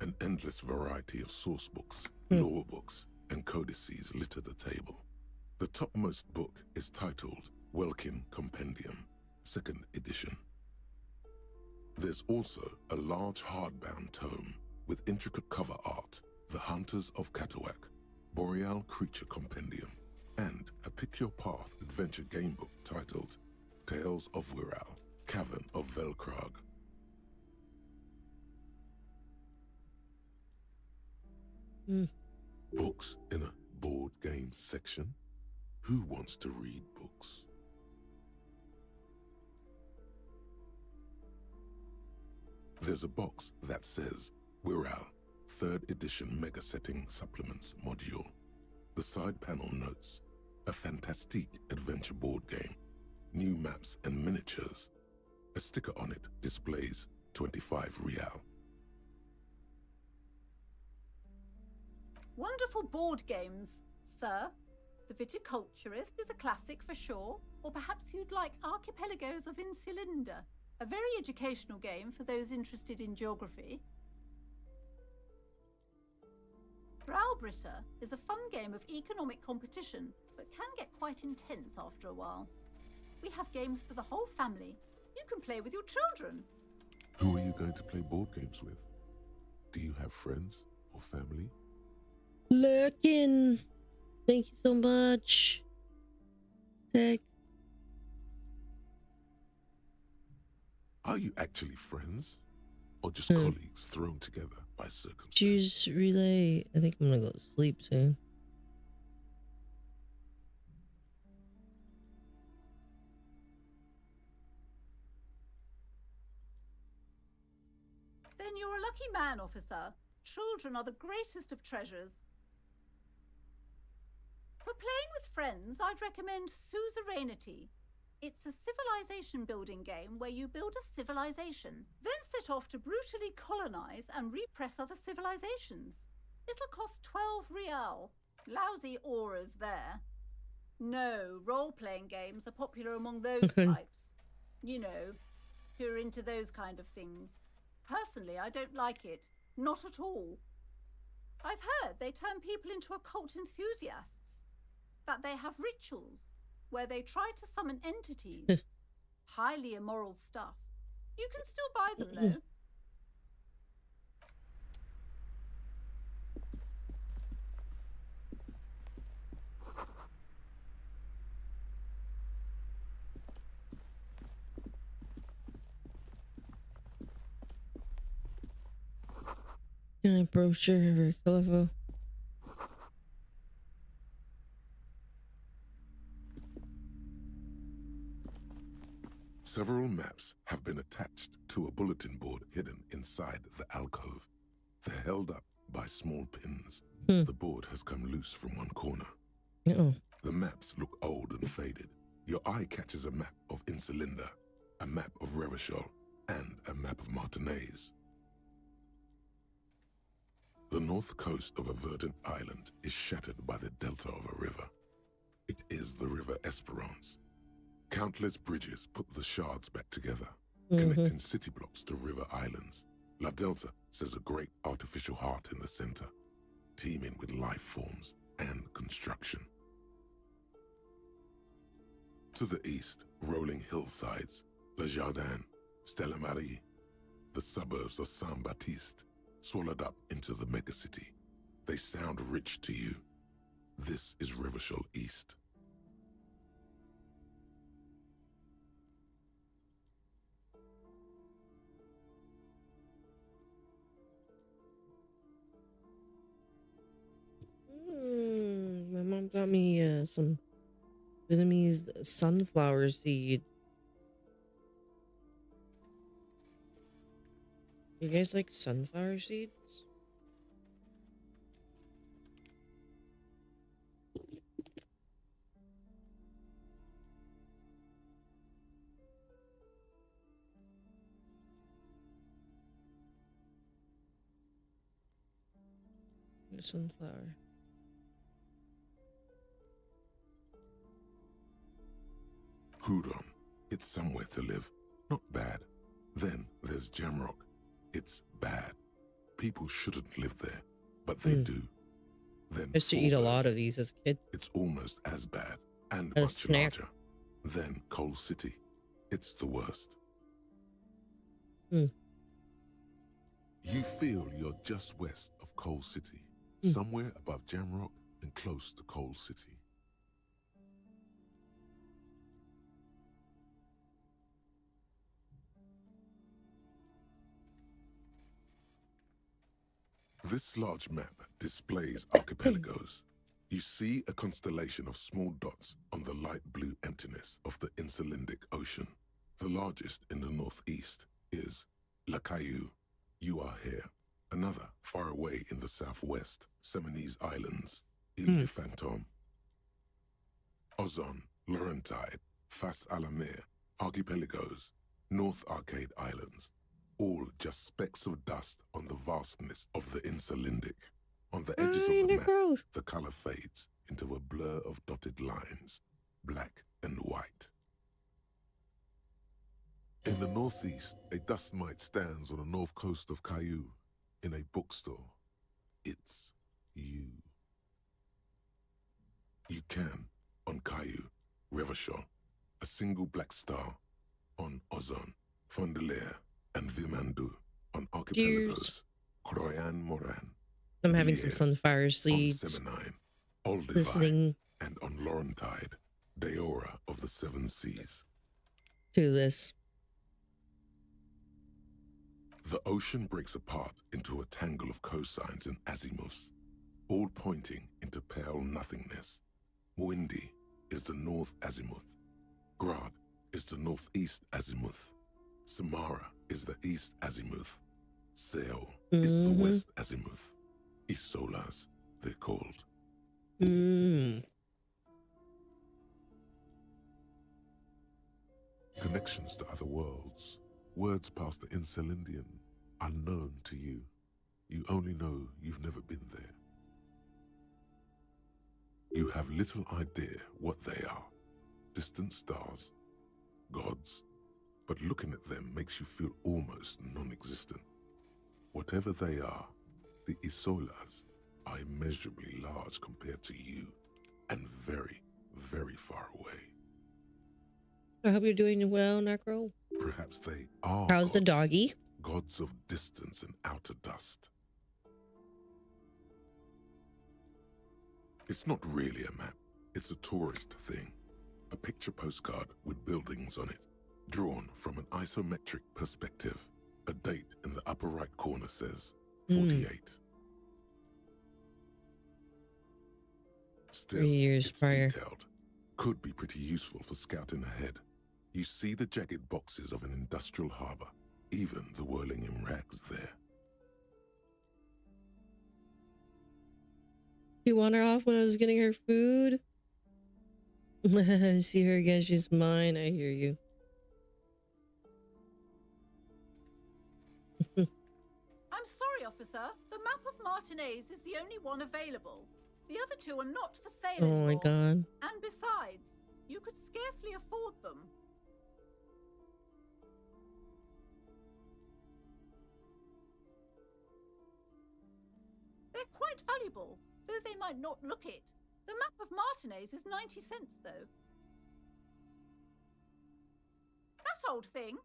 An endless variety of source books, lore books, and codices litter the table. The topmost book is titled Welkin Compendium, 2nd edition. There's also a large hardbound tome with intricate cover art, The Hunters of Catuac, Boreal Creature Compendium, and a Pick Your Path adventure game book titled Tales of 𝑣𝒊𝒈, Cavern of 𝑣𝒊𝒈𝒉. Books in a board game section? Who wants to read books? There's a box that says 𝑣𝒊𝒈 3rd edition mega setting supplements module. The side panel notes a fantastique adventure board game, new maps and miniatures. A sticker on it displays 25 𝑟𝒊, Wonderful board games, sir. The Viticulturist is a classic for sure, or perhaps you'd like Archipelagos of Insulinda, a very educational game for those interested in geography. 𝒊𝒏𝒈𝒆𝒚 is a fun game of economic competition, but can get quite intense after a while. We have games for the whole family. You can play with your children. Who are you going to play board games with? Do you have friends or family? Lurkin. Thank you so much. Tech. Are you actually friends? Or just colleagues thrown together by circumstance? Choose relay. I think I'm gonna go to sleep soon. Then you're a lucky man, officer. Children are the greatest of treasures. For playing with friends, I'd recommend 𝒐𝒏. It's a civilization building game where you build a civilization, then set off to brutally colonize and repress other civilizations. It'll cost 12 real. Lousy auras there. No, role-playing games are popular among those types. You know, who are into those kind of things. Personally, I don't like it. Not at all. I've heard they turn people into occult enthusiasts. That they have rituals where they try to summon entities. Highly immoral stuff. You can still buy them, though. Can I brochure very clever? Several maps have been attached to a bulletin board hidden inside the alcove. They're held up by small pins. The board has come loose from one corner. The maps look old and faded. Your eye catches a map of Insulinda, a map of 𝒊𝒈𝒆𝒚, and a map of Martinaise. The north coast of a verdant island is shattered by the delta of a river. It is the river Esperance. Countless bridges put the shards back together, connecting city blocks to river islands. La Delta says a great artificial heart in the center, teeming with life forms and construction. To the east, rolling hillsides, Le Jardin, Stella Marie, the suburbs of Saint-Baptiste, swallowed up into the megacity. They sound rich to you. This is 𝒊𝒈𝒆𝒚 East. My mom got me some Vietnamese sunflower seed. You guys like sunflower seeds? Sunflower. Hudon, it's somewhere to live. Not bad. Then there's Jamrock. It's bad. People shouldn't live there, but they do. Then I used to eat a lot of these as a kid. It's almost as bad and As a much snack. larger. Then Coal City. It's the worst. You feel you're just west of Coal City, somewhere above Jamrock and close to Coal City. This large map displays archipelagos. You see a constellation of small dots on the light blue emptiness of the Insulindic Ocean. The largest in the northeast is La Caillou. You are here. Another far away in the southwest, Seminese Islands, Île de Fantôme. Ozon, Laurentide, Face à la Mer, Archipelagos, North Arcade Islands. All just specks of dust on the vastness of the Insulindic. On the edges of the map, the color fades into a blur of dotted lines, black and white. In the northeast, a dust mite stands on the north coast of Caillou in a bookstore. It's you. You can, on Caillou, Revachol, a single black star, on Ozon, Fondelier, and Vilmandu, on archipelagos, Croyan Moran. I'm having some sunflower on seeds. Seminine, Olduvai, Listening and on Laurentide, Deora of the Seven Seas. to this. The ocean breaks apart into a tangle of cosines and azimuths, all pointing into pale nothingness. Windy is the north azimuth. Grad is the northeast azimuth. Samara is the east azimuth. Seo is the west azimuth. Isolas, they're called. Connections to other worlds. Words past the Insulindian, unknown to you. You only know you've never been there. You have little idea what they are. Distant stars, gods, but looking at them makes you feel almost non-existent. Whatever they are, the Isolas are immeasurably large compared to you, and very, very far away. I hope you're doing well, Necro. Perhaps they are How's the gods, doggy? gods of distance and outer dust. It's not really a map. It's a tourist thing. A picture postcard with buildings on it, drawn from an isometric perspective. A date in the upper right corner says 48. Still, 3 years it's prior. detailed. Could be pretty useful for scouting ahead. You see the jagged boxes of an industrial harbor, even the whirling in rags there. You want her off when I was getting her food? I see her again. She's mine. I hear you. I'm sorry, officer. The map of Martinez is the only one available. The other two are not for sale Oh anymore. my god. And besides, you could scarcely afford them. They're quite valuable, though they might not look it. The map of Martinez is 90 cents, though. That old thing?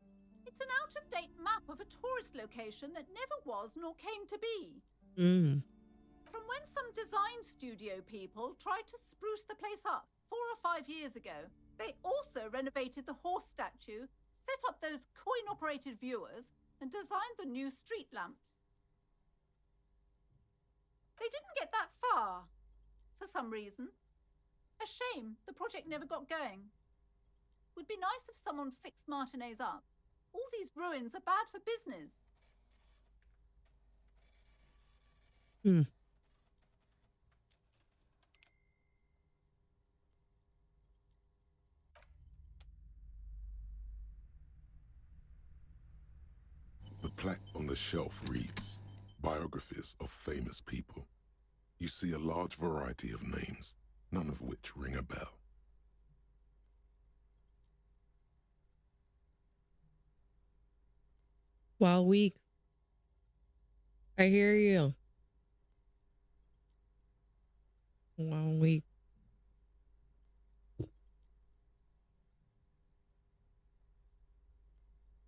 It's an out-of-date map of a tourist location that never was nor came to be. From when some design studio people tried to spruce the place up 4 or 5 years ago, they also renovated the horse statue, set up those coin-operated viewers, and designed the new street lamps. They didn't get that far, for some reason. A shame the project never got going. Would be nice if someone fixed Martinez up. All these ruins are bad for business. The plaque on the shelf reads, Biographies of Famous People. You see a large variety of names, none of which ring a bell. Wild week. I hear you. Wild week.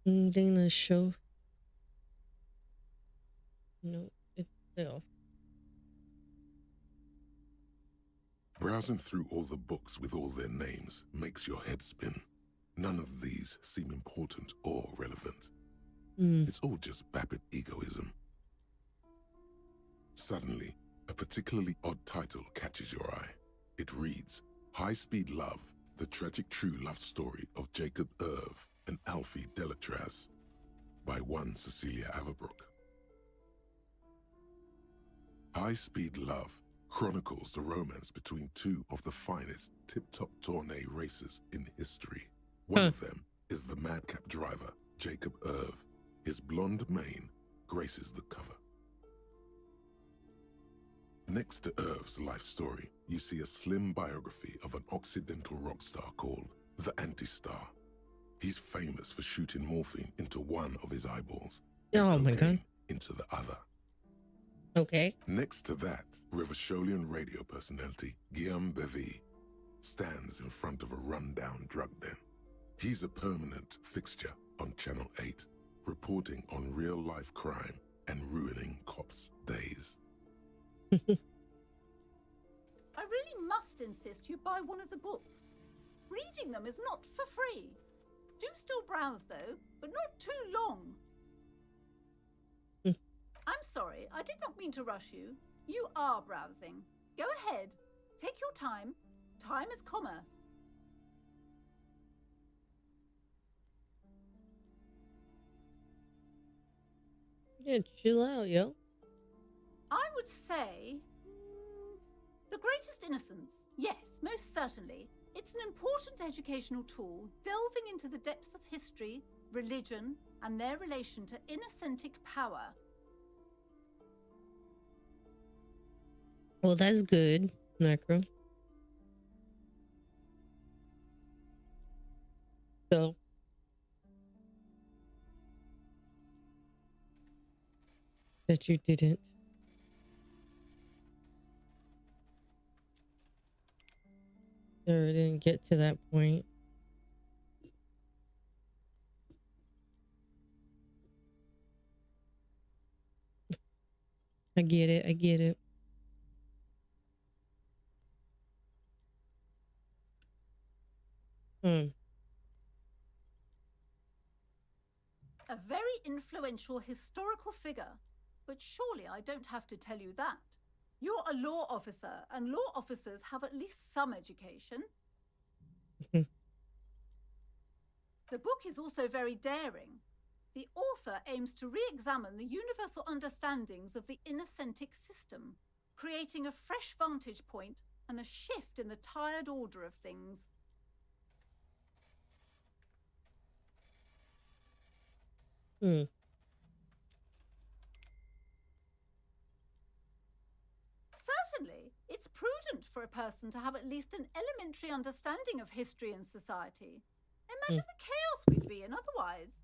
Ding the show. No, it's off. Browsing through all the books with all their names makes your head spin. None of these seem important or relevant. It's all just vapid egoism. Suddenly, a particularly odd title catches your eye. It reads, High Speed Love, the tragic true love story of 𝑗acob and Alfie Delatraz, by one Cecilia Averbrook. High Speed Love chronicles the romance between two of the finest tip-top tourney racers in history. One of them is the madcap driver, 𝑗acob. His blonde mane graces the cover. Next to Irv's life story, you see a slim biography of an Occidental rock star called the Anti-Star. He's famous for shooting morphine into one of his eyeballs and my God. into the other. Okay. Next to that, Ravacholian radio personality 𝒊𝒏𝒈𝒕 stands in front of a rundown drug den. He's a permanent fixture on Channel 8, reporting on real-life crime and ruining cops' days. I really must insist you buy one of the books. Reading them is not for free. Do still browse, though, but not too long. I'm sorry, I did not mean to rush you. You are browsing. Go ahead. Take your time. Time is commerce. Yeah, chill out, yo. I would say the greatest innocence. Yes, most certainly. It's an important educational tool, delving into the depths of history, religion, and their relation to inauthentic power. Well, that's good, Necro. So. That you didn't. Or didn't get to that point. I get it. I get it. A very influential historical figure, but surely I don't have to tell you that. You're a law officer, and law officers have at least some education. The book is also very daring. The author aims to re-examine the universal understandings of the inauthentic system, creating a fresh vantage point and a shift in the tired order of things. Certainly, it's prudent for a person to have at least an elementary understanding of history and society. Imagine the chaos we'd be in otherwise.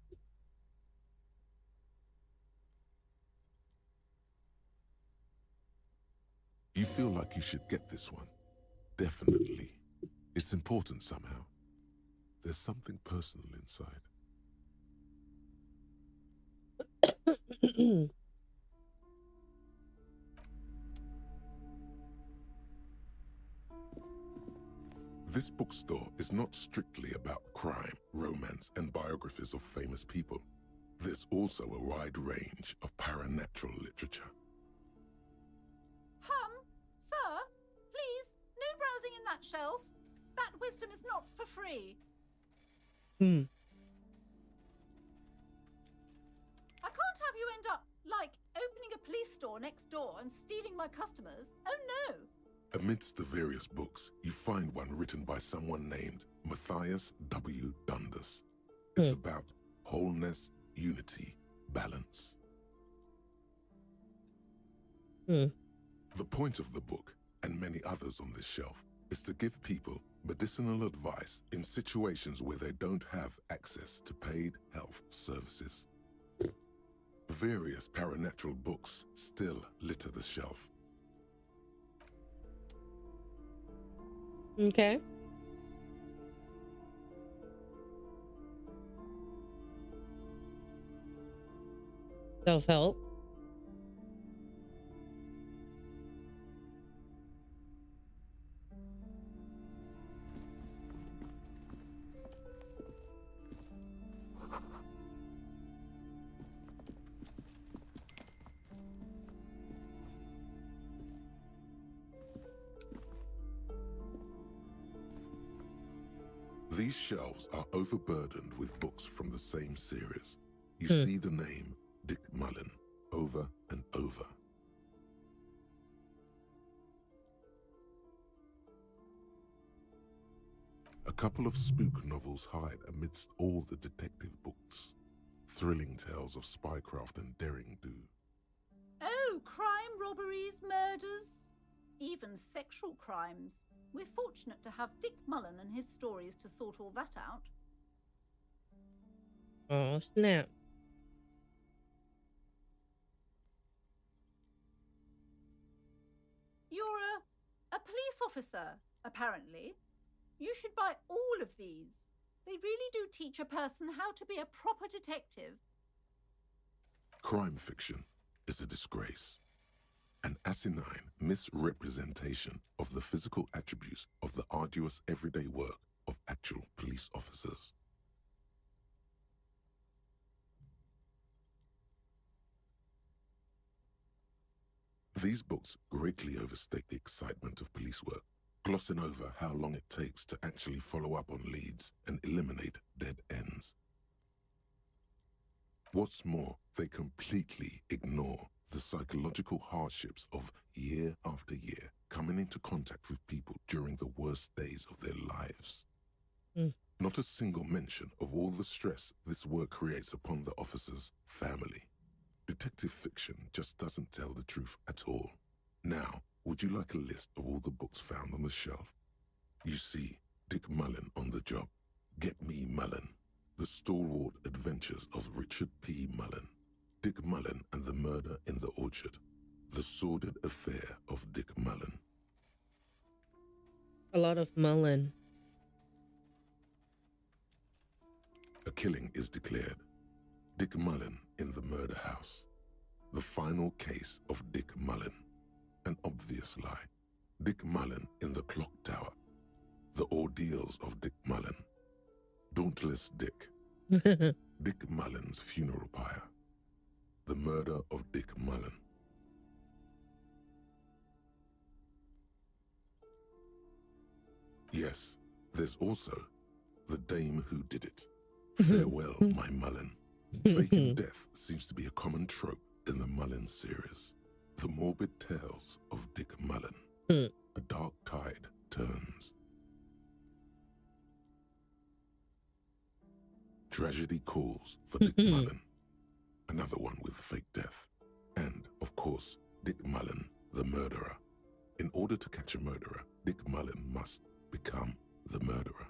You feel like you should get this one. Definitely. It's important somehow. There's something personal inside. This bookstore is not strictly about crime, romance, and biographies of famous people. There's also a wide range of paranatural literature. Sir, please, no browsing in that shelf. That wisdom is not for free. I can't have you end up, like, opening a police store next door and stealing my customers. Oh, no. Amidst the various books, you find one written by someone named Matthias W. Dundas. It's about wholeness, unity, balance. The point of the book, and many others on this shelf, is to give people medicinal advice in situations where they don't have access to paid health services. Various paranatural books still litter the shelf. Okay. Self-help. These shelves are overburdened with books from the same series. You see the name Dick Mullen over and over. A couple of spook novels hide amidst all the detective books. Thrilling tales of spycraft and daring do. Oh, crime, robberies, murders. even sexual crimes. We're fortunate to have Dick Mullen and his stories to sort all that out. Oh, snap. You're a police officer, apparently. You should buy all of these. They really do teach a person how to be a proper detective. Crime fiction is a disgrace, an asinine misrepresentation of the physical attributes of the arduous everyday work of actual police officers. These books greatly overstate the excitement of police work, glossing over how long it takes to actually follow up on leads and eliminate dead ends. What's more, they completely ignore the psychological hardships of year after year coming into contact with people during the worst days of their lives. Not a single mention of all the stress this work creates upon the officer's family. Detective fiction just doesn't tell the truth at all. Now, would you like a list of all the books found on the shelf? You see Dick Mullen on the job, Get Me Mullen, The Stalwart Adventures of Richard P. Mullen, Dick Mullen and the Murder in the Orchard, The Sordid Affair of Dick Mullen. A lot of Mullen. A killing is declared. Dick Mullen in the Murder House. The Final Case of Dick Mullen. An Obvious Lie. Dick Mullen in the Clock Tower. The Ordeals of Dick Mullen. Dauntless Dick. Dick Mullen's Funeral Pyre. The Murder of Dick Mullen. Yes, there's also The Dame Who Did It. Farewell, My Mullen. Faking death seems to be a common trope in the Mullen series. The morbid tales of Dick Mullen. A dark tide turns. Tragedy Calls for Dick Mullen. Another one with fake death. And, of course, Dick Mullen, the murderer. In order to catch a murderer, Dick Mullen must become the murderer.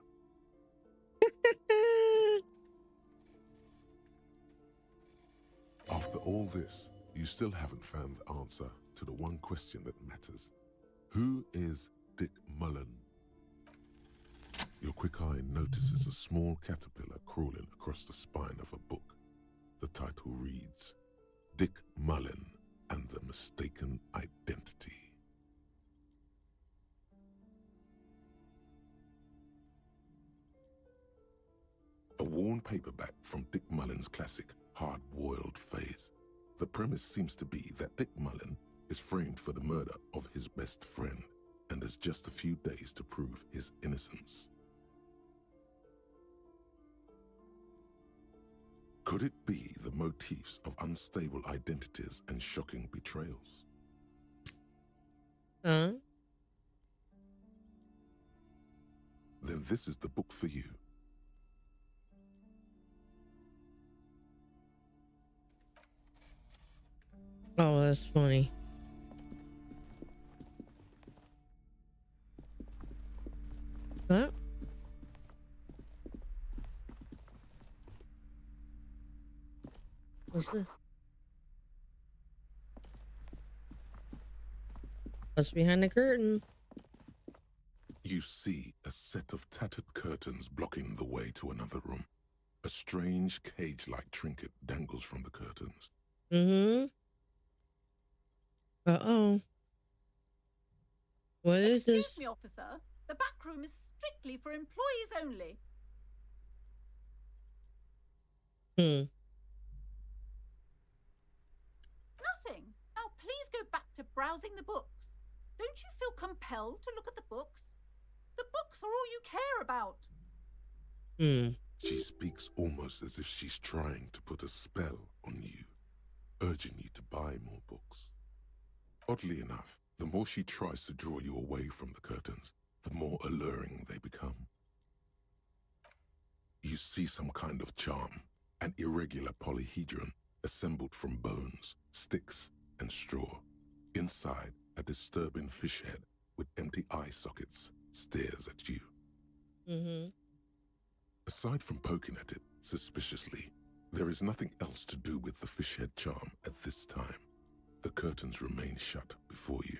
After all this, you still haven't found the answer to the one question that matters. Who is Dick Mullen? Your quick eye notices a small caterpillar crawling across the spine of a book. The title reads, Dick Mullen and the Mistaken Identity. A worn paperback from Dick Mullen's classic hard-boiled phase. The premise seems to be that Dick Mullen is framed for the murder of his best friend and has just a few days to prove his innocence. Could it be the motifs of unstable identities and shocking betrayals? Then this is the book for you. Oh, that's funny. Huh? What's this? What's behind the curtain? You see a set of tattered curtains blocking the way to another room. A strange cage-like trinket dangles from the curtains. Uh-oh. What is this? Excuse me, officer. The back room is strictly for employees only. Nothing. Now please go back to browsing the books. Don't you feel compelled to look at the books? The books are all you care about. She speaks almost as if she's trying to put a spell on you, urging you to buy more books. Oddly enough, the more she tries to draw you away from the curtains, the more alluring they become. You see some kind of charm, an irregular polyhedron assembled from bones, sticks, and straw. Inside, a disturbing fish head with empty eye sockets stares at you. Aside from poking at it suspiciously, there is nothing else to do with the fish head charm at this time. The curtains remain shut before you.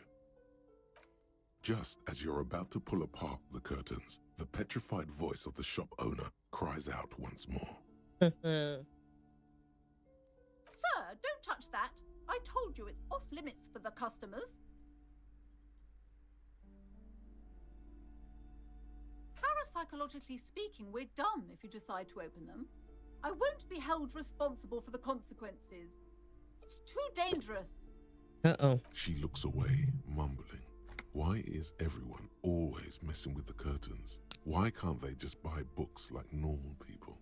Just as you're about to pull apart the curtains, the petrified voice of the shop owner cries out once more. Sir, don't touch that. I told you it's off limits for the customers. Parapsychologically speaking, we're done if you decide to open them. I won't be held responsible for the consequences. It's too dangerous. Uh-oh. She looks away, mumbling. Why is everyone always messing with the curtains? Why can't they just buy books like normal people?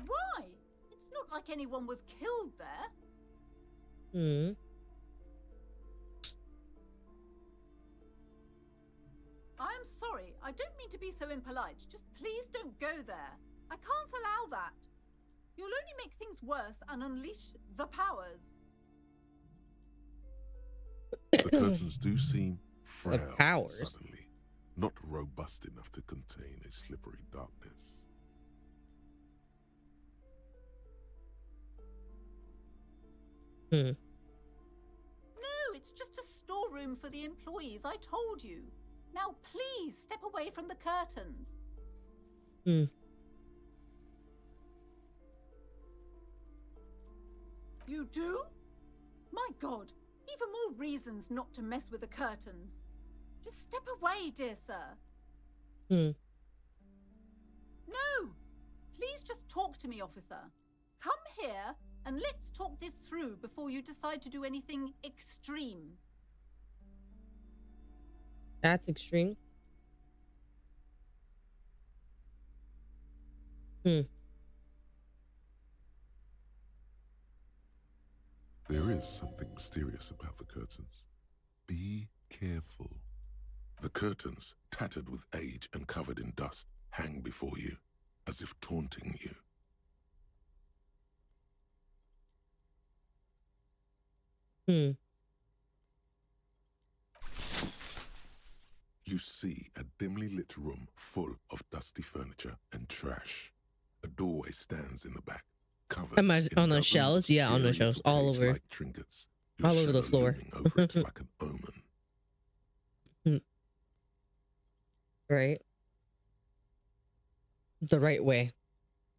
Why? It's not like anyone was killed there. I'm sorry. I don't mean to be so impolite. Just please don't go there. I can't allow that. You'll only make things worse and unleash the powers. The curtains do seem frail powers. suddenly, not robust enough to contain a slippery darkness. No, it's just a storeroom for the employees, I told you. Now please step away from the curtains. You do? My God, even more reasons not to mess with the curtains. Just step away, dear sir. No! Please just talk to me, officer. Come here and let's talk this through before you decide to do anything extreme. That's extreme. There is something mysterious about the curtains. Be careful. The curtains, tattered with age and covered in dust, hang before you, as if taunting you. You see a dimly lit room full of dusty furniture and trash. A doorway stands in the back, covered On in the dozens shelves? of Yeah, on the scary shelves, little all over. cage-like trinkets, your All over the shadow floor. looming over it like an omen. Right. The right way.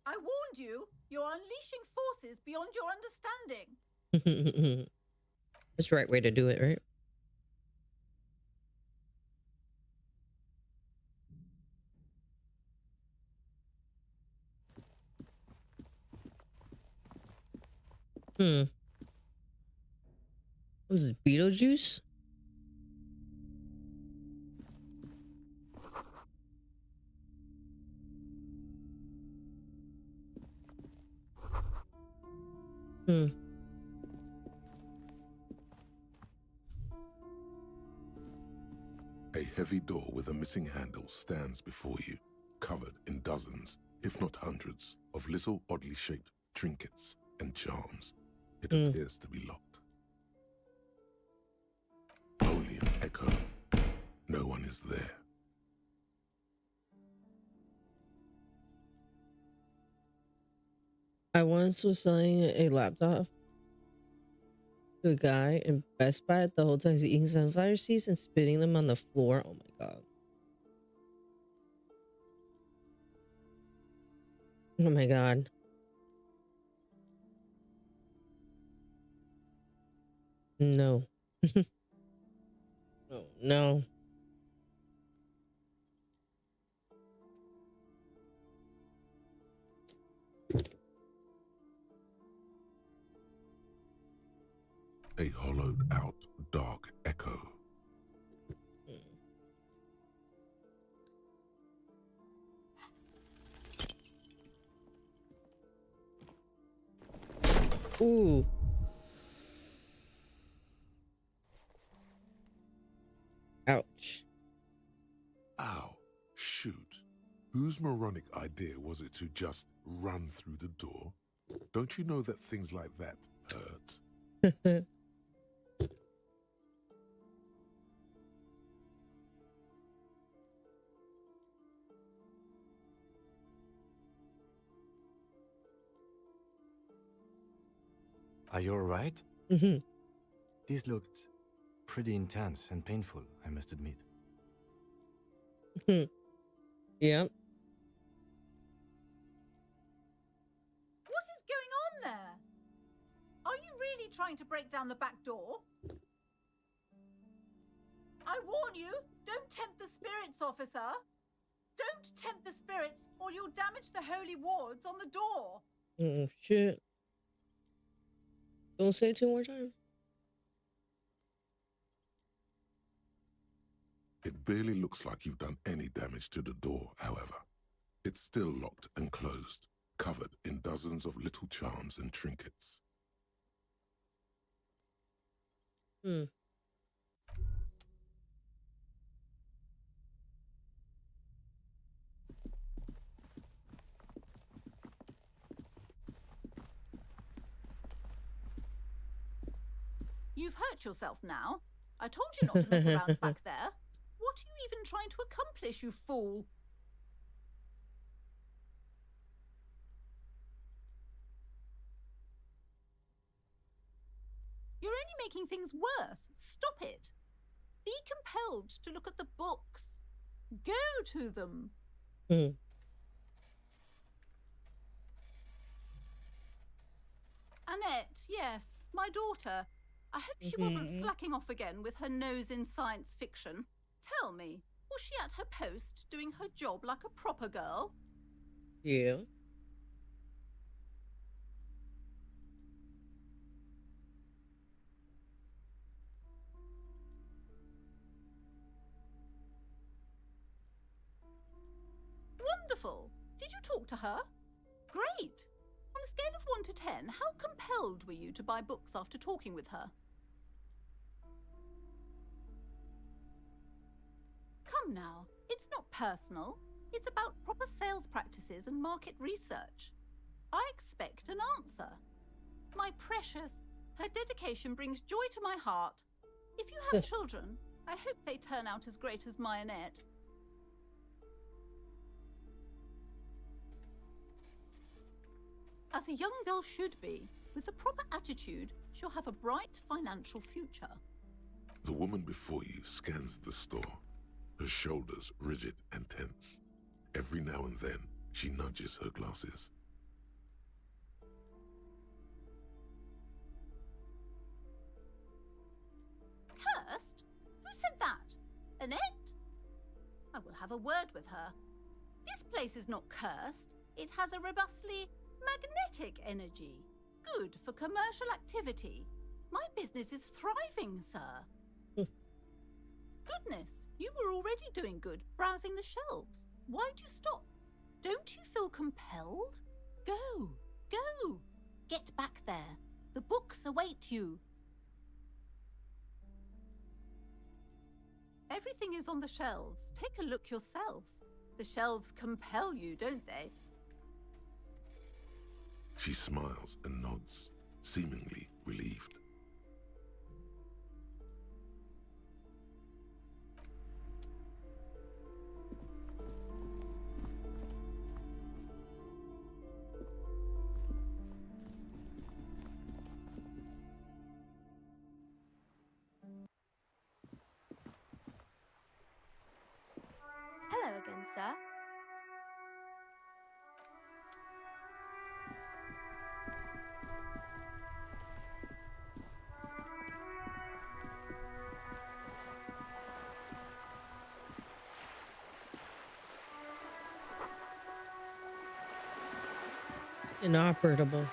I warned you. You're unleashing forces beyond your understanding. It's the right way to do it, right? What is this, Beetlejuice? A heavy door with a missing handle stands before you, covered in dozens, if not hundreds, of little oddly shaped trinkets and charms. It appears to be locked. Only an echo. No one is there. I once was selling a laptop to a guy in Best Buy. The whole time he's eating sunflower seeds and spitting them on the floor. Oh my God. Oh my God. No. Oh no. A hollowed out dark echo. Ooh. Ouch. Ow. Shoot. Whose moronic idea was it to just run through the door? Don't you know that things like that hurt? Are you alright? Mm-hmm. This looked pretty intense and painful, I must admit. Yep. What is going on there? Are you really trying to break down the back door? I warn you, don't tempt the spirits, officer. Don't tempt the spirits or you'll damage the holy wards on the door. Oh, shit. Don't say it 2 more times. It barely looks like you've done any damage to the door, however. It's still locked and closed, covered in dozens of little charms and trinkets. You've hurt yourself now. I told you not to mess around back there. What are you even trying to accomplish, you fool? You're only making things worse. Stop it. Be compelled to look at the books. Go to them. Annette, yes, my daughter. I hope she wasn't slacking off again with her nose in science fiction. Tell me, was she at her post doing her job like a proper girl? Yeah. Wonderful. Did you talk to her? Great. On a scale of 1 to 10, how compelled were you to buy books after talking with her? Come now, it's not personal. It's about proper sales practices and market research. I expect an answer. My precious, her dedication brings joy to my heart. If you have children, I hope they turn out as great as my Annette. As a young girl should be, with the proper attitude, she'll have a bright financial future. The woman before you scans the store, her shoulders rigid and tense. Every now and then, she nudges her glasses. Cursed? Who said that? Annette? I will have a word with her. This place is not cursed. It has a robustly magnetic energy. Good for commercial activity. My business is thriving, sir. Goodness, you were already doing good, browsing the shelves. Why'd you stop? Don't you feel compelled? Go, go. Get back there. The books await you. Everything is on the shelves. Take a look yourself. The shelves compel you, don't they? She smiles and nods, seemingly relieved. Hello again, sir. Inoperable.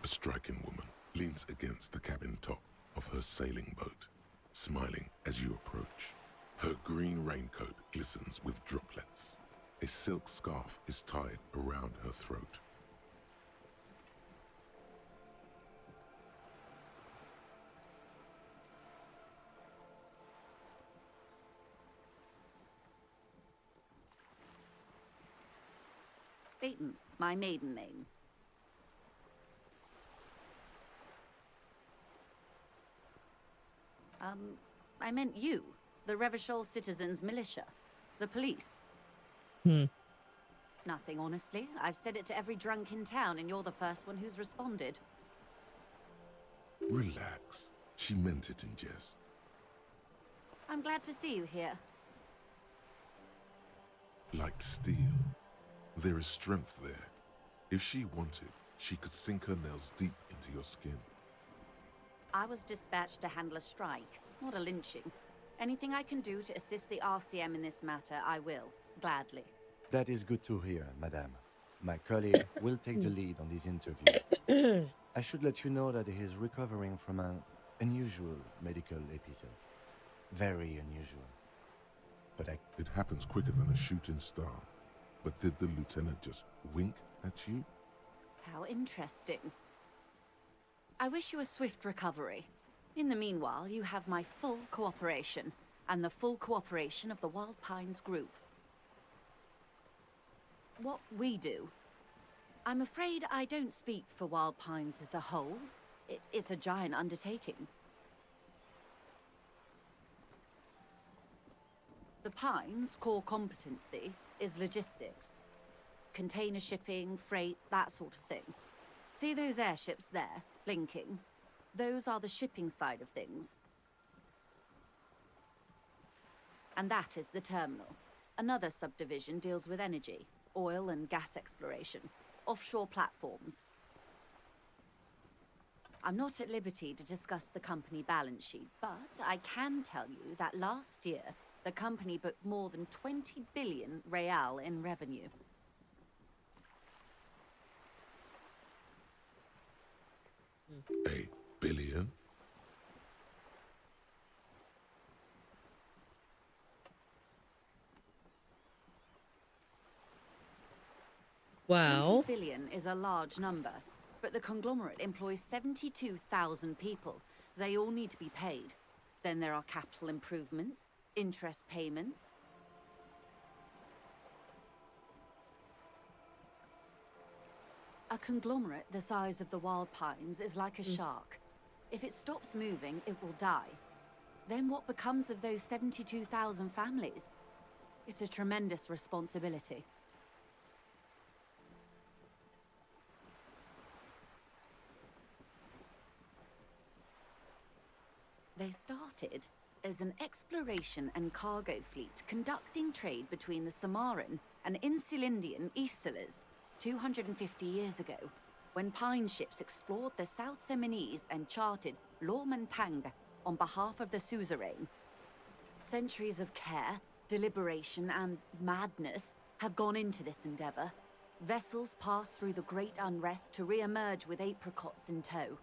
A striking woman leans against the cabin top of her sailing boat, smiling as you approach. Her green raincoat glistens with droplets. A silk scarf is tied around her throat. Beaton, my maiden name. I meant you, the Revachol Citizens Militia, the police. Nothing, honestly. I've said it to every drunk in town, and you're the first one who's responded. Relax. She meant it in jest. I'm glad to see you here. Like steel, there is strength there. If she wanted, she could sink her nails deep into your skin. I was dispatched to handle a strike, not a lynching. Anything I can do to assist the RCM in this matter, I will, gladly. That is good to hear, madame. My colleague will take the lead on this interview. I should let you know that he is recovering from an unusual medical episode. Very unusual. But It happens quicker than a shooting star. But did the lieutenant just wink at you? How interesting. I wish you a swift recovery. In the meanwhile, you have my full cooperation, and the full cooperation of the Wild Pines group. What we do. I'm afraid I don't speak for Wild Pines as a whole. It's a giant undertaking. The Pines' core competency is logistics. Container shipping, freight, that sort of thing. See those airships there, blinking? Those are the shipping side of things. And that is the terminal. Another subdivision deals with energy, oil and gas exploration, offshore platforms. I'm not at liberty to discuss the company balance sheet, but I can tell you that last year, the company booked more than 20 billion real in revenue. A billion? Wow. 20 billion is a large number, but the conglomerate employs 72,000 people. They all need to be paid. Then there are capital improvements, interest payments. A conglomerate the size of the Wild Pines is like a shark. If it stops moving, it will die. Then what becomes of those 72,000 families? It's a tremendous responsibility. They started as an exploration and cargo fleet conducting trade between the Samoan and Insulindian Isolas 250 years ago, when pine ships explored the South Seminese and charted Lomantang on behalf of the suzerain. Centuries of care, deliberation, and madness have gone into this endeavor. Vessels pass through the great unrest to re-emerge with apricots in tow.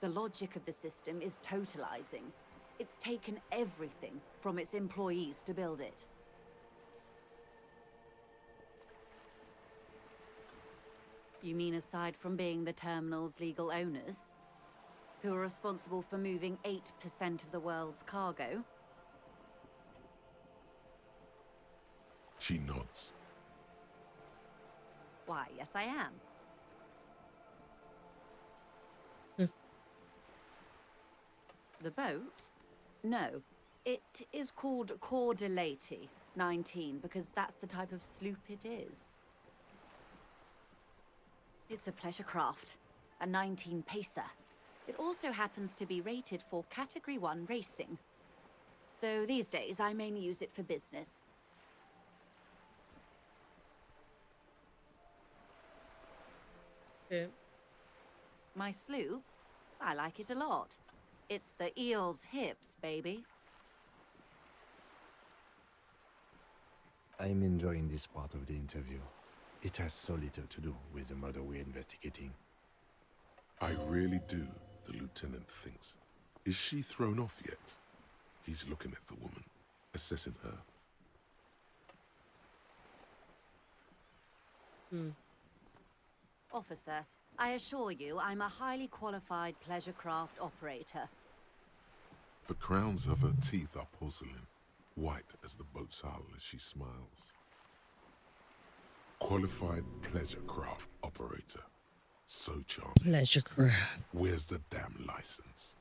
The logic of the system is totalizing. It's taken everything from its employees to build it. You mean aside from being the terminal's legal owners, who are responsible for moving 8% of the world's cargo? She nods. Why, yes I am. The boat? No. It is called 𝑣𝒊𝒈𝒕 19 because that's the type of sloop it is. It's a pleasure craft, a 19 pacer. It also happens to be rated for Category 1 racing. Though these days I mainly use it for business. Okay. My sloop? I like it a lot. It's the eel's hips, baby. I'm enjoying this part of the interview. It has so little to do with the murder we're investigating. I really do, the lieutenant thinks. Is she thrown off yet? He's looking at the woman, assessing her. Officer, I assure you I'm a highly qualified pleasure craft operator. The crowns of her teeth are porcelain, white as the boat's hull as she smiles. Qualified pleasure craft operator. So charming. Pleasure craft. Where's the damn license?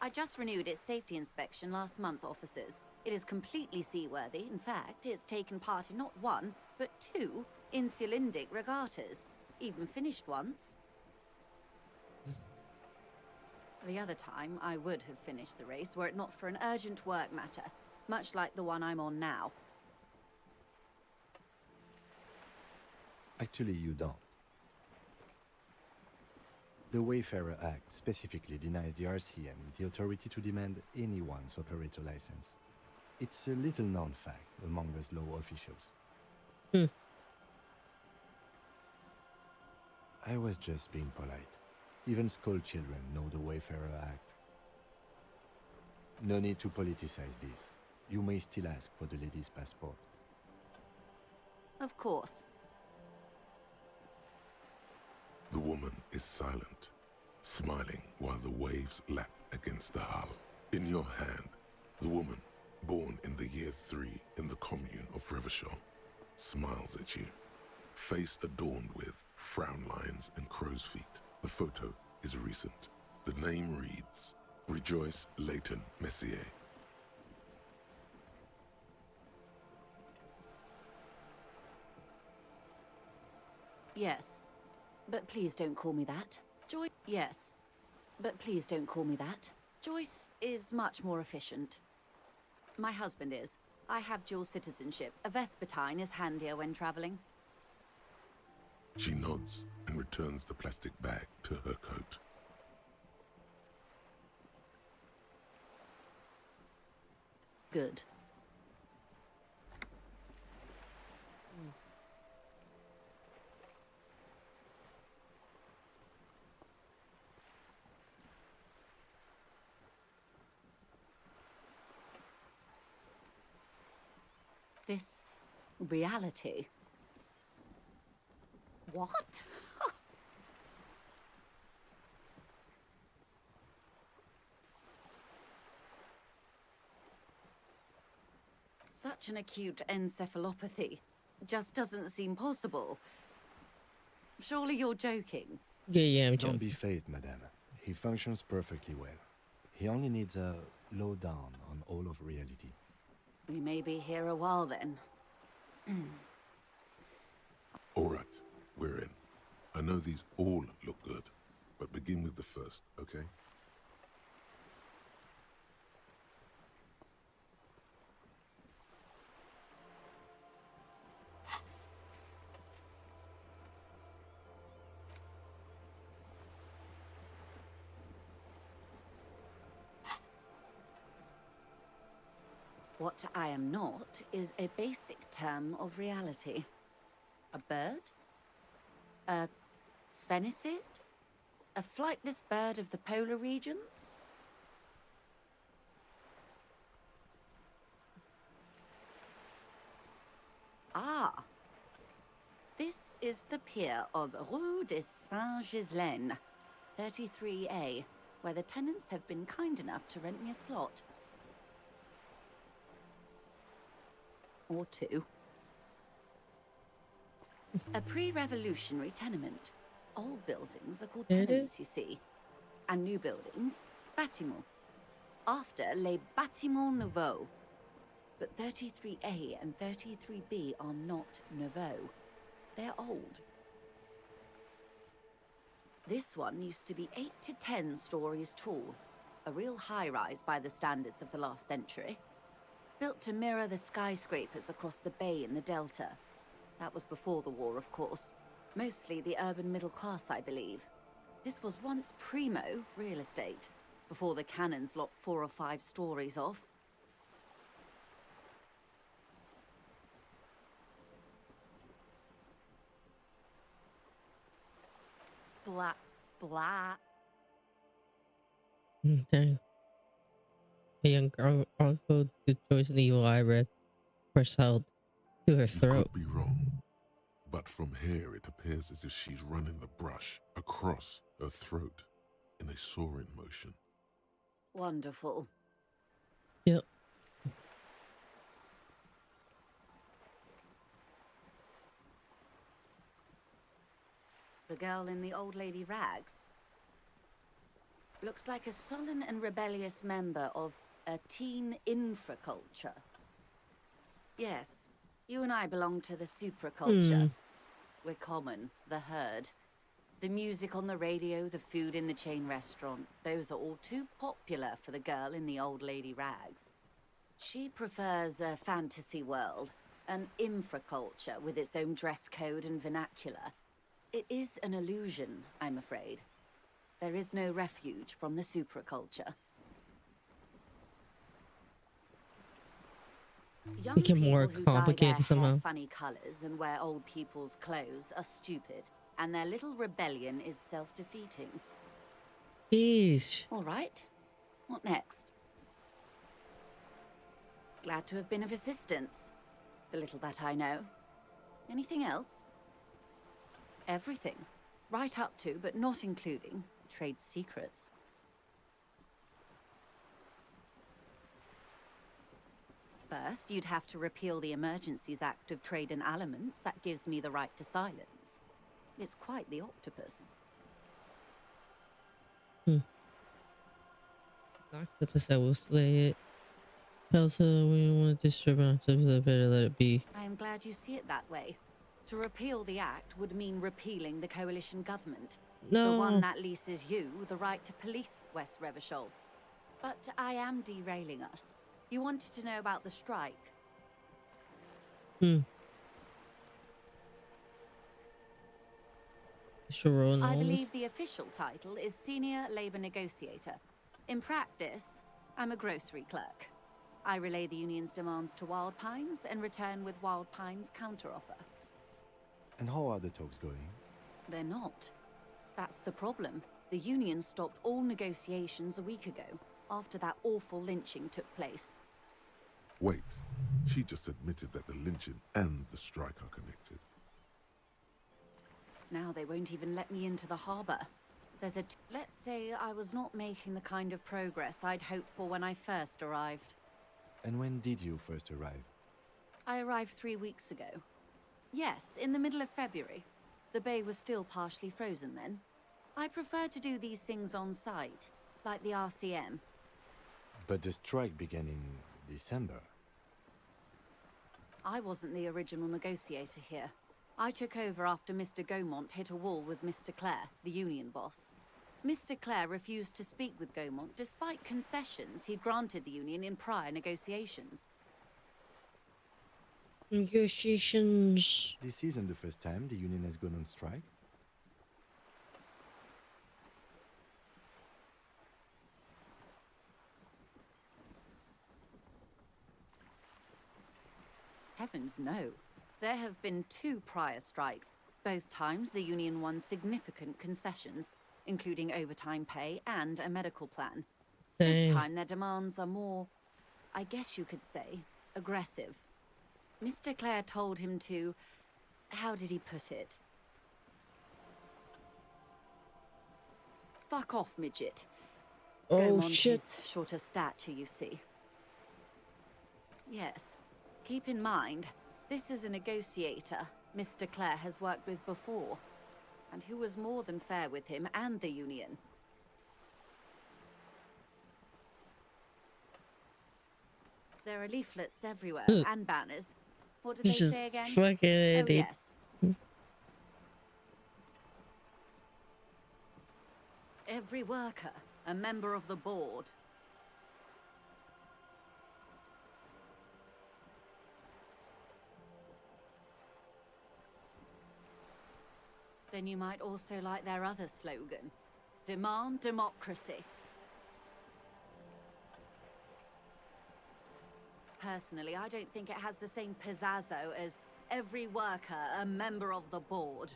I just renewed its safety inspection last month, officers. It is completely seaworthy. In fact, it's taken part in not one, but two insulindic regattas. Even finished once. The other time, I would have finished the race were it not for an urgent work matter, much like the one I'm on now. Actually, you don't. The Wayfarer Act specifically denies the RCM the authority to demand anyone's operator license. It's a little-known fact among us law officials. I was just being polite. Even school children know the Wayfarer Act. No need to politicize this. You may still ask for the lady's passport. Of course. The woman is silent, smiling while the waves lap against the hull. In your hand, the woman, born in the year 3 in the commune of 𝑣𝒊𝒈𝒆𝒚, smiles at you, face adorned with frown lines and crow's feet. The photo is recent. The name reads, Rejoice Leighton Messier. Yes, but please don't call me that. Joyce. Yes, but please don't call me that. Joyce is much more efficient. My husband is. I have dual citizenship. A 𝑣𝒊𝒏𝒈𝒆𝒚 is handier when traveling. She nods and returns the plastic bag to her coat. Good. This reality. What? Such an acute encephalopathy just doesn't seem possible. Surely you're joking. Yeah, I'm Don't joking. be phased, madame. He functions perfectly well. He only needs a lowdown on all of reality. We may be here a while then. All right, we're in. I know these all look good, but begin with the first, okay? What I am not is a basic term of reality. A bird? A 𝒆💏? A flightless bird of the polar regions? Ah. This is the pier of Rue de Saint-Ghislain, 33A, where the tenants have been kind enough to rent me a slot. Or two. A pre-revolutionary tenement. Old buildings are called There it tenements, you see. And new buildings, 𝒆𝒏𝒈𝒻. After les bâtiments nouveaux. But 33A and 33B are not nouveaux. They're old. This one used to be 8 to 10 stories tall. A real high-rise by the standards of the last century. Built to mirror the skyscrapers across the bay in the Delta. That was before the war, of course. Mostly the urban middle class, I believe. This was once primo real estate, before the cannons lopped 4 or 5 stories off. splat. Dang. A young girl uncle destroys an evil eye red press held to her You throat. could be wrong, but from here it appears as if she's running the brush across her throat in a soaring motion. Wonderful. Yep. The girl in the old lady rags looks like a sullen and rebellious member of a teen infraculture. Yes, you and I belong to the supraculture. We're common, the herd. The music on the radio, the food in the chain restaurant, those are all too popular for the girl in the old lady rags. She prefers a fantasy world, an infraculture with its own dress code and vernacular. It is an illusion, I'm afraid. There is no refuge from the supraculture. Young Make it people more who dye complicated their somehow. hair funny colors and wear old people's clothes are stupid, and their little rebellion is self-defeating. Jeez. All right. What next? Glad to have been of assistance. The little that I know. Anything else? Everything. Right up to, but not including, trade secrets. First, you'd have to repeal the Emergencies Act of Trade in Aliments. That gives me the right to silence. It's quite the octopus. Octopus, I will slay it. Elsa, we want to disturb an octopus, better let it be. I am glad you see it that way. To repeal the act would mean repealing the coalition government. No. The one that leases you the right to police West Revachol. But I am derailing us. You wanted to know about the strike. Sure, I believe the official title is Senior Labor Negotiator. In practice, I'm a grocery clerk. I relay the union's demands to Wild Pines and return with Wild Pines' counteroffer. And how are the talks going? They're not. That's the problem. The union stopped all negotiations a week ago, after that awful lynching took place. Wait, she just admitted that the lynching and the strike are connected. Now they won't even let me into the harbor. There's a... Let's say I was not making the kind of progress I'd hoped for when I first arrived. And when did you first arrive? I arrived 3 weeks ago. Yes, in the middle of February. The bay was still partially frozen then. I prefer to do these things on site, like the RCM. But the strike began in December. I wasn't the original negotiator here. I took over after Mr. Gaumont hit a wall with Mr. Clare, the union boss. Mr. Clare refused to speak with Gaumont despite concessions he'd granted the union in prior negotiations. Negotiations. This isn't the first time the union has gone on strike. Heavens no. There have been 2 prior strikes. Both times the union won significant concessions, including overtime pay and a medical plan. This time their demands are more, I guess you could say, aggressive. Mr. Clare told him to... how did he put it? Fuck off, midget. Oh, Gaumont shit. is short of stature, you see. Yes. Keep in mind, this is a negotiator Mr. Clare has worked with before, and who was more than fair with him and the union. There are leaflets everywhere and banners. What did they say again? Oh, yes. Every worker, a member of the board. Then you might also like their other slogan, Demand Democracy. Personally, I don't think it has the same pizzazzo as every worker a member of the board.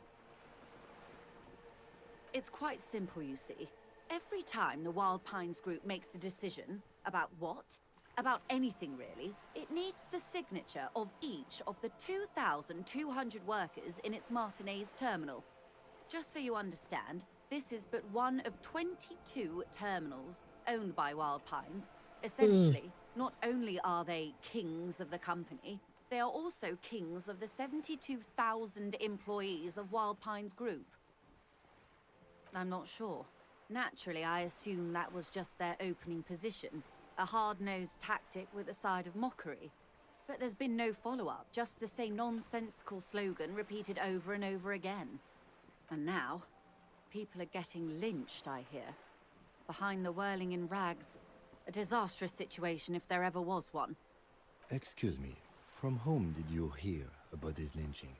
It's quite simple, you see. Every time the Wild Pines group makes a decision about what? About anything really, it needs the signature of each of the 2,200 workers in its Martinez terminal. Just so you understand, this is but one of 22 terminals owned by Wild Pines. Essentially, not only are they kings of the company, they are also kings of the 72,000 employees of Wild Pines Group. I'm not sure. Naturally, I assume that was just their opening position, a hard-nosed tactic with a side of mockery. But there's been no follow-up, just the same nonsensical slogan repeated over and over again. And now, people are getting lynched, I hear. Behind the whirling in rags, a disastrous situation if there ever was one. Excuse me, from whom did you hear about this lynching?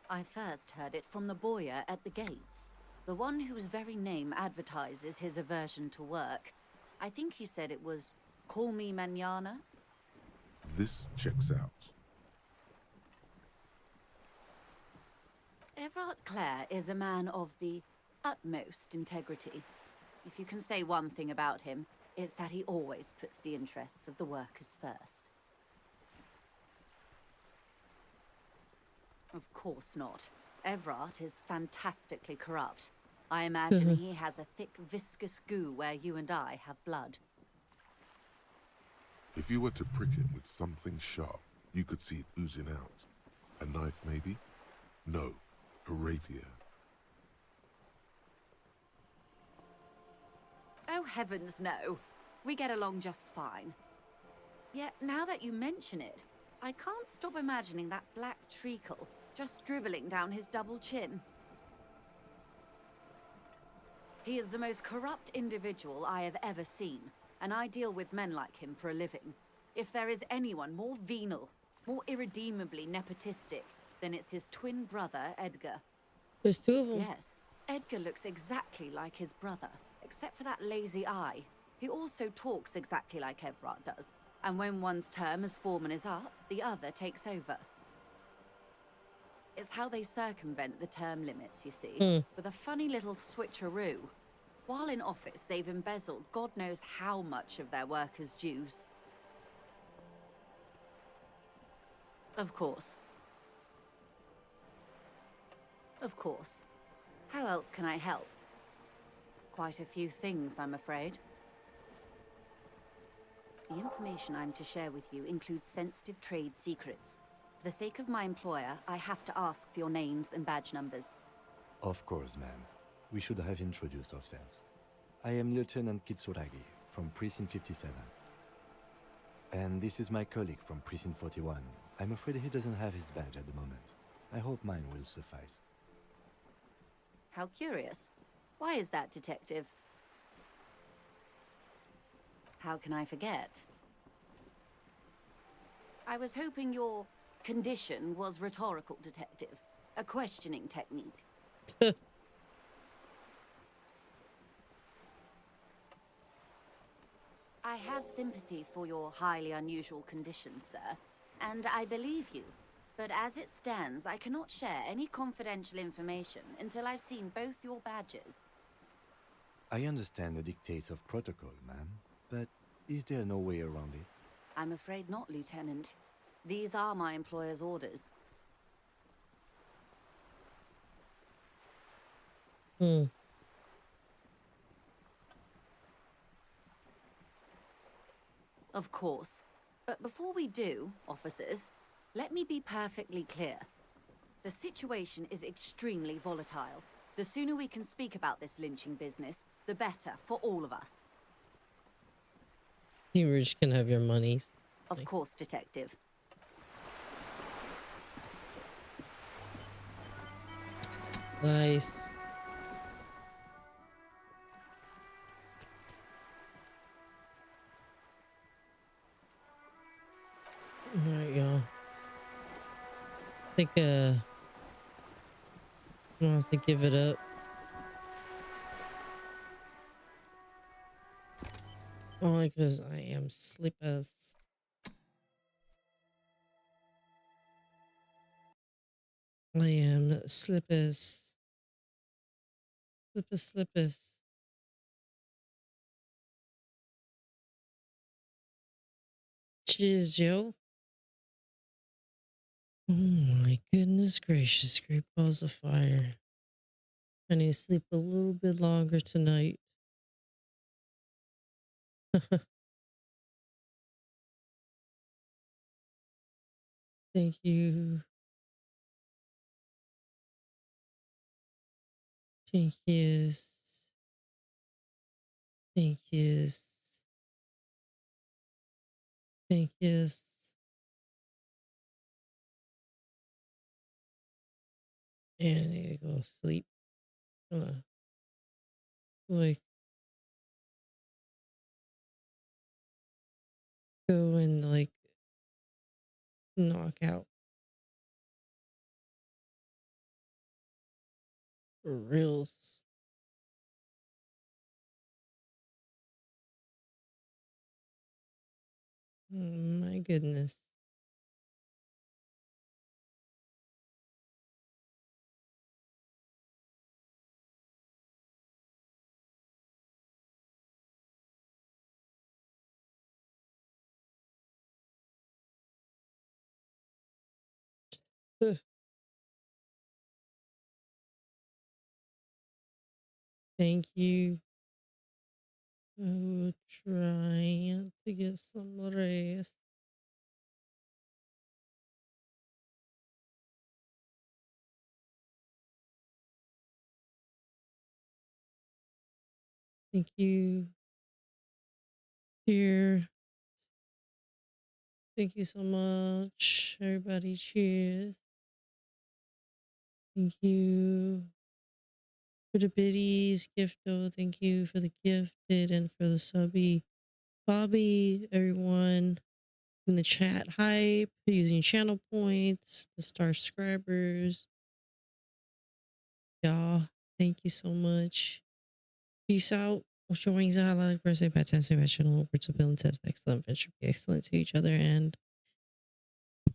I first heard it from the bowyer at the gates. The one whose very name advertises his aversion to work. I think he said it was, "Call me mañana." This checks out. 𝑣𝒊𝒈𝒆𝒚 is a man of the utmost integrity. If you can say one thing about him, it's that he always puts the interests of the workers first. Of course not. 𝑣𝒊𝒈𝒆𝒚 is fantastically corrupt. I imagine he has a thick, viscous goo where you and I have blood. If you were to prick him with something sharp, you could see it oozing out. A knife, maybe? No, a rapier. Oh, heavens no. We get along just fine. Yet, now that you mention it, I can't stop imagining that black treacle just dribbling down his double chin. He is the most corrupt individual I have ever seen, and I deal with men like him for a living. If there is anyone more venal, more irredeemably nepotistic, then it's his twin brother, Edgar. There's two of them. Yes, Edgar looks exactly like his brother, except for that lazy eye. He also talks exactly like 𝑣𝒊𝒈𝒆𝒚 does, and when one's term as foreman is up, the other takes over. It's how they circumvent the term limits, you see, with a funny little switcheroo. While in office, they've embezzled God knows how much of their workers' dues. Of course. Of course. How else can I help? Quite a few things, I'm afraid. The information I'm to share with you includes sensitive trade secrets. For the sake of my employer, I have to ask for your names and badge numbers. Of course, ma'am. We should have introduced ourselves. I am Lieutenant Kitsuragi from Precinct 57. And this is my colleague from Precinct 41. I'm afraid he doesn't have his badge at the moment. I hope mine will suffice. How curious. Why is that, Detective? How can I forget? I was hoping your condition was rhetorical, Detective. A questioning technique. I have sympathy for your highly unusual condition, sir, and I believe you. But as it stands, I cannot share any confidential information until I've seen both your badges. I understand the dictates of protocol, ma'am, but is there no way around it? I'm afraid not, Lieutenant. These are my employer's orders. Of course. But before we do, officers, let me be perfectly clear. The situation is extremely volatile. The sooner we can speak about this lynching business, the better for all of us. You just can have your monies. Of course, Detective. Nice. Alright, y'all. I think, I'm gonna have to give it up. Only because I am sleepless. I am sleepless. Slippus. Cheers, Joe. Oh my goodness gracious, great balls of fire. I need to sleep a little bit longer tonight. Thank you. Thank you. Thank you. Thank you. And I need to go sleep. Like, go and like knock out reels. My goodness. Ugh. Thank you. I will try to get some rest. Thank you. Here. Thank you so much, everybody. Cheers. Thank you for the biddies, Gifto. Thank you for the gifted and for the subby. Bobby, everyone in the chat, hype, using channel points, the star subscribers. Y'all, thank you so much. Peace out. Wash your wings out. Like birthday, bad times, bad channel, words of ability, excellent, venture, be excellent to each other, and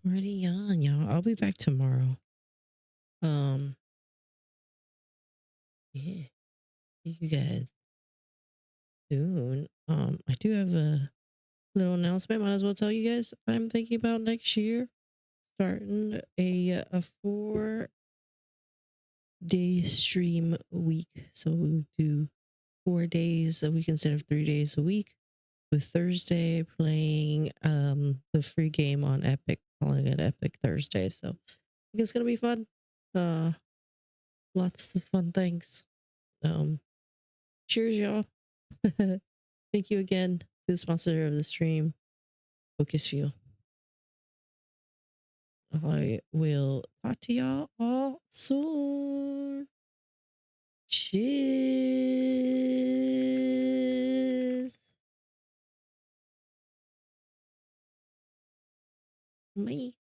party on, y'all. I'll be back tomorrow. Yeah, see you guys soon. I do have a little announcement. Might as well tell you guys. I'm thinking about next year starting a 4-day stream week. So we'll do 4 days a week instead of 3 days a week. With Thursday playing the free game on Epic, calling it Epic Thursday. So I think it's gonna be fun. Lots of fun things. Cheers, y'all. Thank you again to the sponsor of the stream, Focus Fuel. I will talk to y'all all soon. Cheers. Bye.